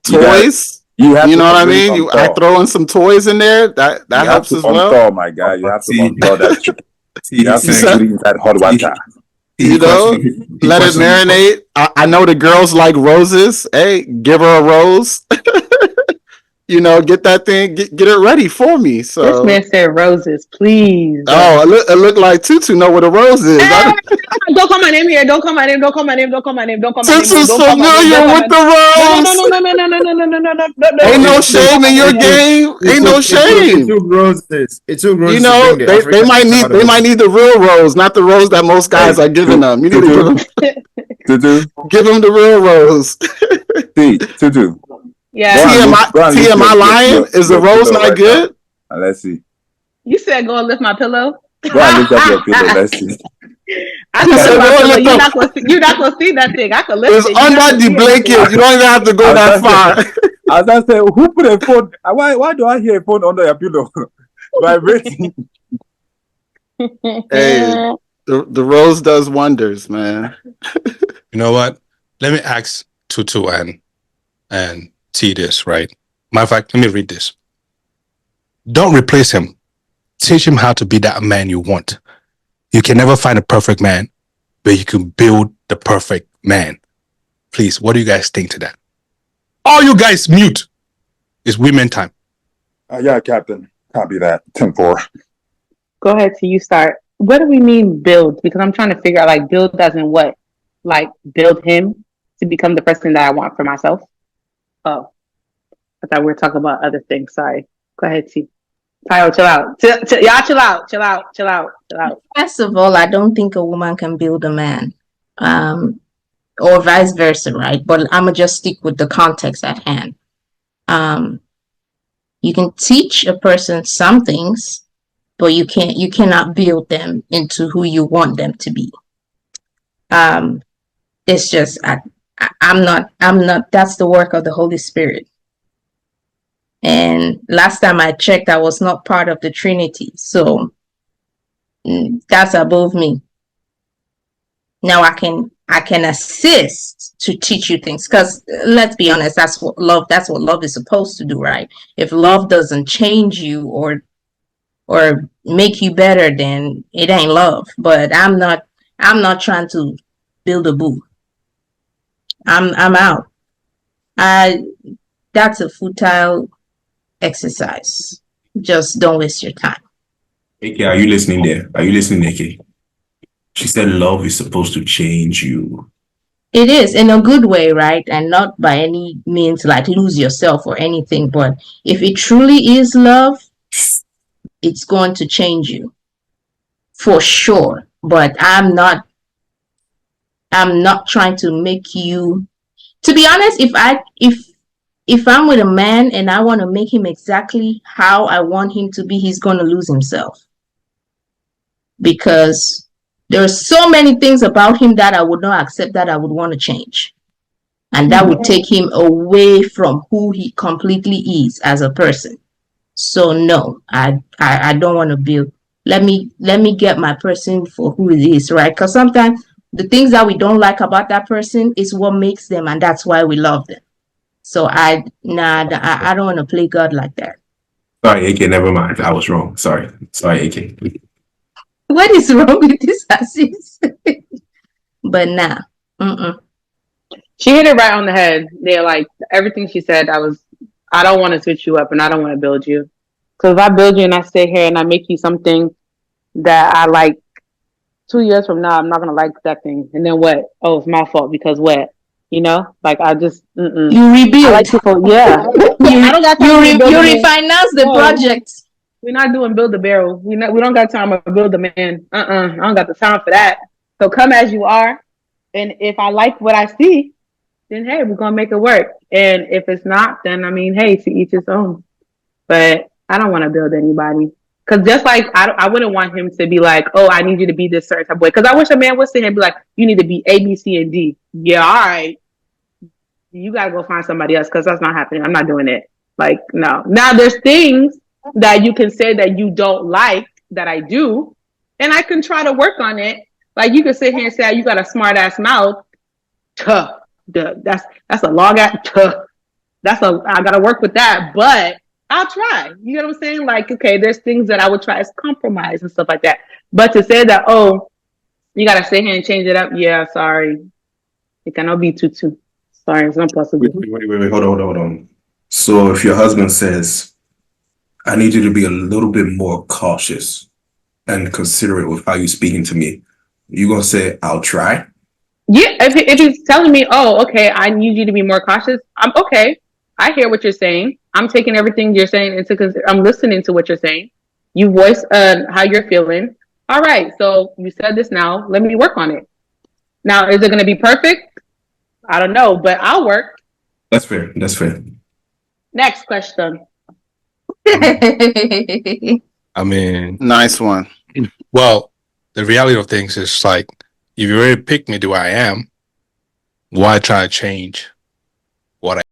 Toys? you have You to know what I agree mean? on I Thor. throw in some toys in there. That You have helps to as well. unthaw, my guy. You have to See. unthaw that chicken. See, You have to he's put saying, it in that hot water. You know, let it marinate. I know the girls like roses. Hey, give her a rose. You know, get that thing, get it ready for me. This So, man said roses, please. oh, it looked like Tutu know what a rose is. Hey, don't call my name here. Don't call my name. Don't call my name. Don't call my name. Don't call my name. Tutu's Don't call my name. familiar Don't call with my the name. rose. No. Ain't no Don't shame call my in your name. game. Ain't no It shame. took roses. It took roses You to know, bring the they African might out need of the real rose, not the rose that most guys are giving them. You need to give them the real rose. Tutu. Yeah. TMI lying? Is the rose not good? Let's see. You said go and lift my pillow. Go and lift up your pillow. Let's see. I can lift my pillow. You're not gonna see that thing. I can lift It's it. under the blanket. You don't even have to go that far. As I said, who put a phone? Why do I hear a phone under your pillow? Vibrating. Hey, the rose does wonders, man. You know what? Let me ask Tutu and T this, right? Matter of fact, let me read this. Don't replace him. Teach him how to be that man you want. You can never find a perfect man, but you can build the perfect man. Please, what do you guys think to that? All you guys mute. It's women time. Yeah, Captain. Copy that. 10-4. Go ahead till you start. What do we mean build? Because I'm trying to figure out like build as in what? Like build him to become the person that I want for myself? Oh. I thought we were talking about other things. Sorry. Go ahead, T. Kyle, chill out. Y'all chill out. Chill out. First of all, I don't think a woman can build a man. Or vice versa, right? But I'm gonna just stick with the context at hand. You can teach a person some things, but you cannot build them into who you want them to be. It's just I'm not that's the work of the Holy Spirit. And last time I checked, I was not part of the Trinity, so that's above me. Now I can assist to teach you things, because let's be honest, that's what love is supposed to do, right? If love doesn't change you or make you better, then it ain't love. But I'm not trying to build a boo. I'm out. That's a futile exercise. Just don't waste your time. AK, are you listening there? Are you listening, AK? She said love is supposed to change you. It is in a good way, right? And not by any means like lose yourself or anything. But if it truly is love, it's going to change you for sure. But I'm not trying to make you, to be honest, if I'm with a man and I want to make him exactly how I want him to be, he's going to lose himself. Because there are so many things about him that I would not accept, that I would want to change. And that would take him away from who he completely is as a person. So no, I don't want to build. Let me get my person for who it is, right? Because sometimes the things that we don't like about that person is what makes them, and that's why we love them. So I don't want to play God like that. Sorry, AK, never mind. I was wrong. Sorry, AK. What is wrong with this Assis? But nah. She hit it right on the head. They're like everything she said. I don't want to switch you up, and I don't want to build you. Because if I build you and I stay here and I make you something that I like, 2 years from now, I'm not gonna like that thing. And then what? Oh, it's my fault because what? You know, like I just you rebuild. I like people, yeah. I don't got time you refinance the project. We're not doing build a barrel. We don't got time to build a man. I don't got the time for that. So come as you are, and if I like what I see, then hey, we're gonna make it work. And if it's not, then I mean, hey, to each his own. But I don't want to build anybody. Because just like, I wouldn't want him to be like, oh, I need you to be this certain type of way. Because I wish a man would sit here and be like, you need to be A, B, C, and D. Yeah, all right. You got to go find somebody else because that's not happening. I'm not doing it. Like, no. Now, there's things that you can say that you don't like that I do, and I can try to work on it. Like you can sit here and say you got a smart ass mouth. Tuh. That's a long ass. Tuh. I gotta work with that, but I'll try. You know what I'm saying? Like, okay, there's things that I would try as compromise and stuff like that. But to say that, oh, you gotta sit here and change it up. Yeah, sorry. It cannot be too. Sorry, it's not possible. Wait. Hold on. So if your husband says, I need you to be a little bit more cautious and considerate with how you're speaking to me, you gonna say, I'll try? Yeah, if he's telling me, oh, okay, I need you to be more cautious, I'm okay. I hear what you're saying. I'm taking everything you're saying I'm listening to what you're saying. You voice how you're feeling. All right, so you said this now. Let me work on it. Now, is it going to be perfect? I don't know, but I'll work. That's fair. Next question. I mean, Nice one. well, the reality of things is like, if you already pick me the way I am, why try to change what I am?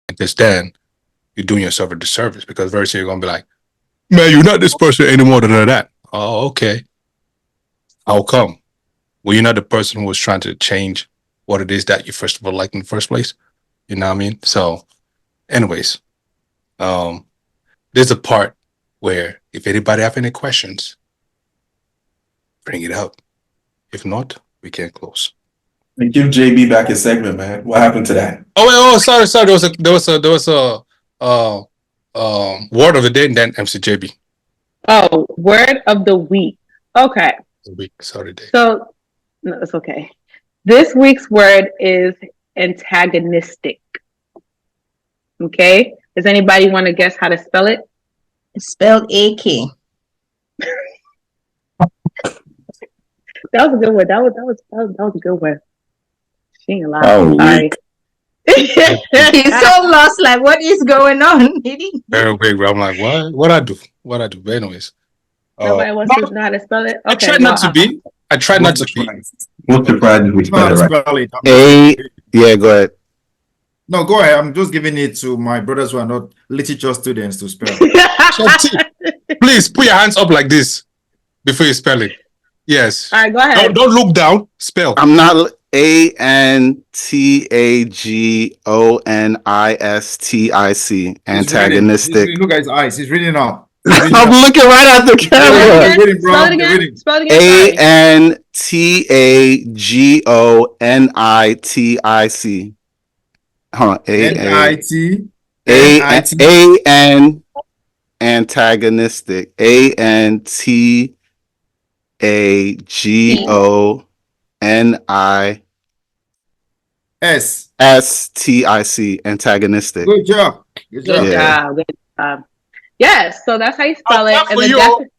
Because then you're doing yourself a disservice, because very soon you're going to be like, man, you're not this person anymore than that. Oh, okay. How come? Well, you're not the person who was trying to change what it is that you first of all liked in the first place. You know what I mean? So, anyways, there's a part where if anybody have any questions, bring it up. If not, we can close. And give JB back his segment, man. What happened to that? Sorry. There was a word of the day, and then MCJB. Oh, word of the week. Okay. Sorry, Dave. So, no, it's okay. This week's word is antagonistic. Okay. Does anybody want to guess how to spell it? It's spelled AK. That was a good one. That was a good one. She ain't lying. Oh, Sorry. He's so lost. Like, what is going on? Very big, bro. I'm like, what I do? But anyways, Nobody wants to know how to spell it. Okay, I tried not to be. I tried not to be. What's the prize if we spell it right? Spell it. Yeah, go ahead. No, go ahead. I'm just giving it to my brothers who are not literature students to spell. Please put your hands up like this before you spell it. Yes. All right, go ahead. Don't look down. Spell. I'm not ANTAGONISTIC. Antagonistic. Look at his eyes. He's reading out. I'm looking right at the camera. Spell it again. ANTAGONITIC. Hold on. NIT. Antagonistic. ANTAGONISTIC. Antagonistic. Good job. Good job. Yes, so that's how you spell it. And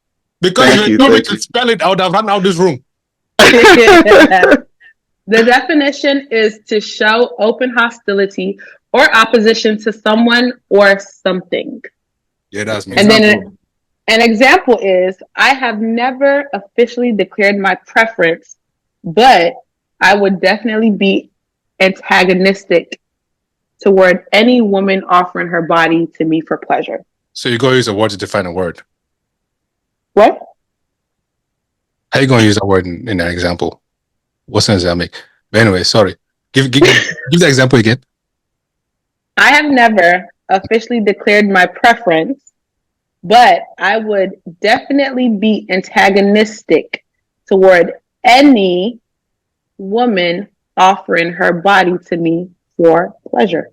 because Thank you told me to spell it, I would have run out of this room. The definition is to show open hostility or opposition to someone or something. Yeah, that's me. And then an example is, I have never officially declared my preference, but I would definitely be antagonistic toward any woman offering her body to me for pleasure. So you're going to use a word to define a word. What? How you going to use that word in that example? What sense does that make? But anyway, sorry. Give the example again. I have never officially declared my preference, but I would definitely be antagonistic toward any woman offering her body to me for pleasure.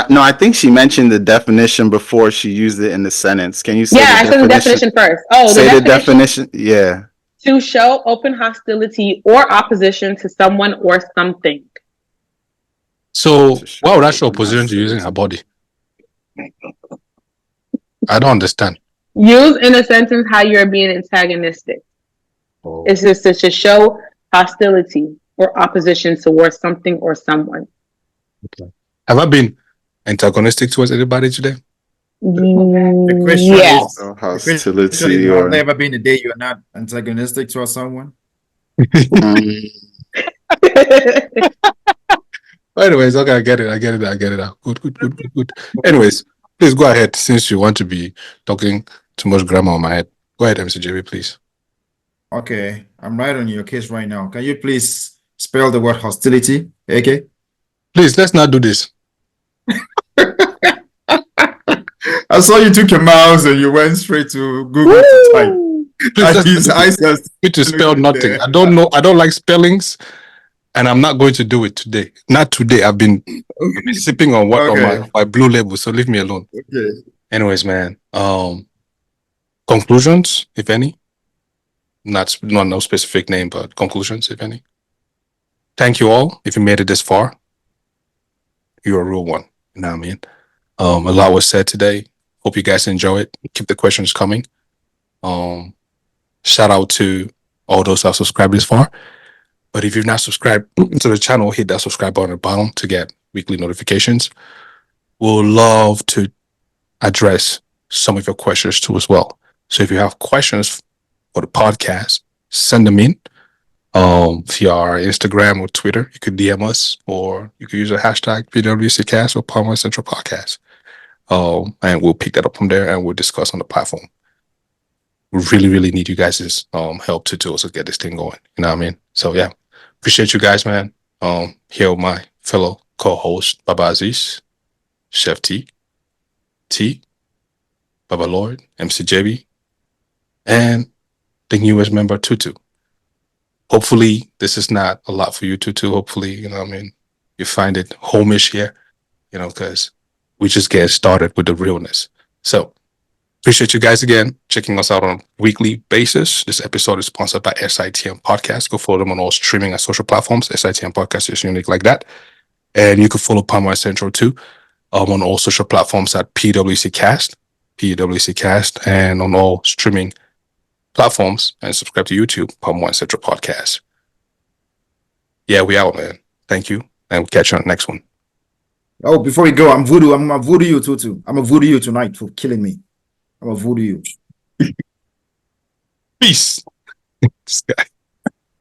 No, I think she mentioned the definition before she used it in the sentence. Can you say I said the definition first. Oh, say the definition. Yeah. To show open hostility or opposition to someone or something. So why would I show opposition to using her body? I don't understand. Use in a sentence how you're being antagonistic. Oh. It's just to show hostility or opposition towards something or someone. Okay. Have I been antagonistic towards anybody today? The question Yes. is, Hostility have or there ever been a day you're not antagonistic towards someone? Anyways, okay, I get it. Good. Anyways, Please go ahead, since you want to be talking too much grammar on my head. Go ahead, MCJB, please. Okay, I'm right on your case right now. Can you please spell the word hostility? Okay. Please, let's not do this. I saw you took your mouse and you went straight to Google to type. Please, And his eyes just me to spell looking nothing. there. I don't know. I don't like spellings, and I'm not going to do it today. Not today. I've been sipping on what Okay. on my blue label, so leave me alone. Okay. Anyways, man. Conclusions, if any. Not no specific name, but conclusions, if any. Thank you all. If you made it this far, you're a real one. You know what I mean? A lot was said today. Hope you guys enjoy it. Keep the questions coming. Shout out to all those that subscribed this far. But if you've not subscribed to the channel, hit that subscribe button at the bottom to get weekly notifications. We'll love to address some of your questions too as well. So if you have questions for the podcast, send them in via our Instagram or Twitter. You could DM us, or you could use a hashtag PWCcast or Palm West Central Podcast. And we'll pick that up from there and we'll discuss on the platform. We really need you guys' help to also get this thing going. You know what I mean? So yeah, appreciate you guys, man. Here with my fellow co-host Baba Aziz, Chef T, Baba Lord, MCJB, and the newest member Tutu. Hopefully this is not a lot for you, Tutu. Hopefully, you know what I mean, you find it homish here, you know, because we just get started with the realness. So appreciate you guys again checking us out on a weekly basis. This episode is sponsored by SITM Podcast. Go follow them on all streaming and social platforms. SITM Podcast is unique like that. And you can follow Palm West Central too on all social platforms at PWC Cast, and on all streaming platforms, and subscribe to YouTube, Palm West Central Podcast. Yeah, we out, man. Thank you. And we'll catch you on the next one. Oh, before we go, I'm voodoo. I'm a voodoo you too. I'm a voodoo you tonight for killing me. I'm a voodoo you. Peace. This guy.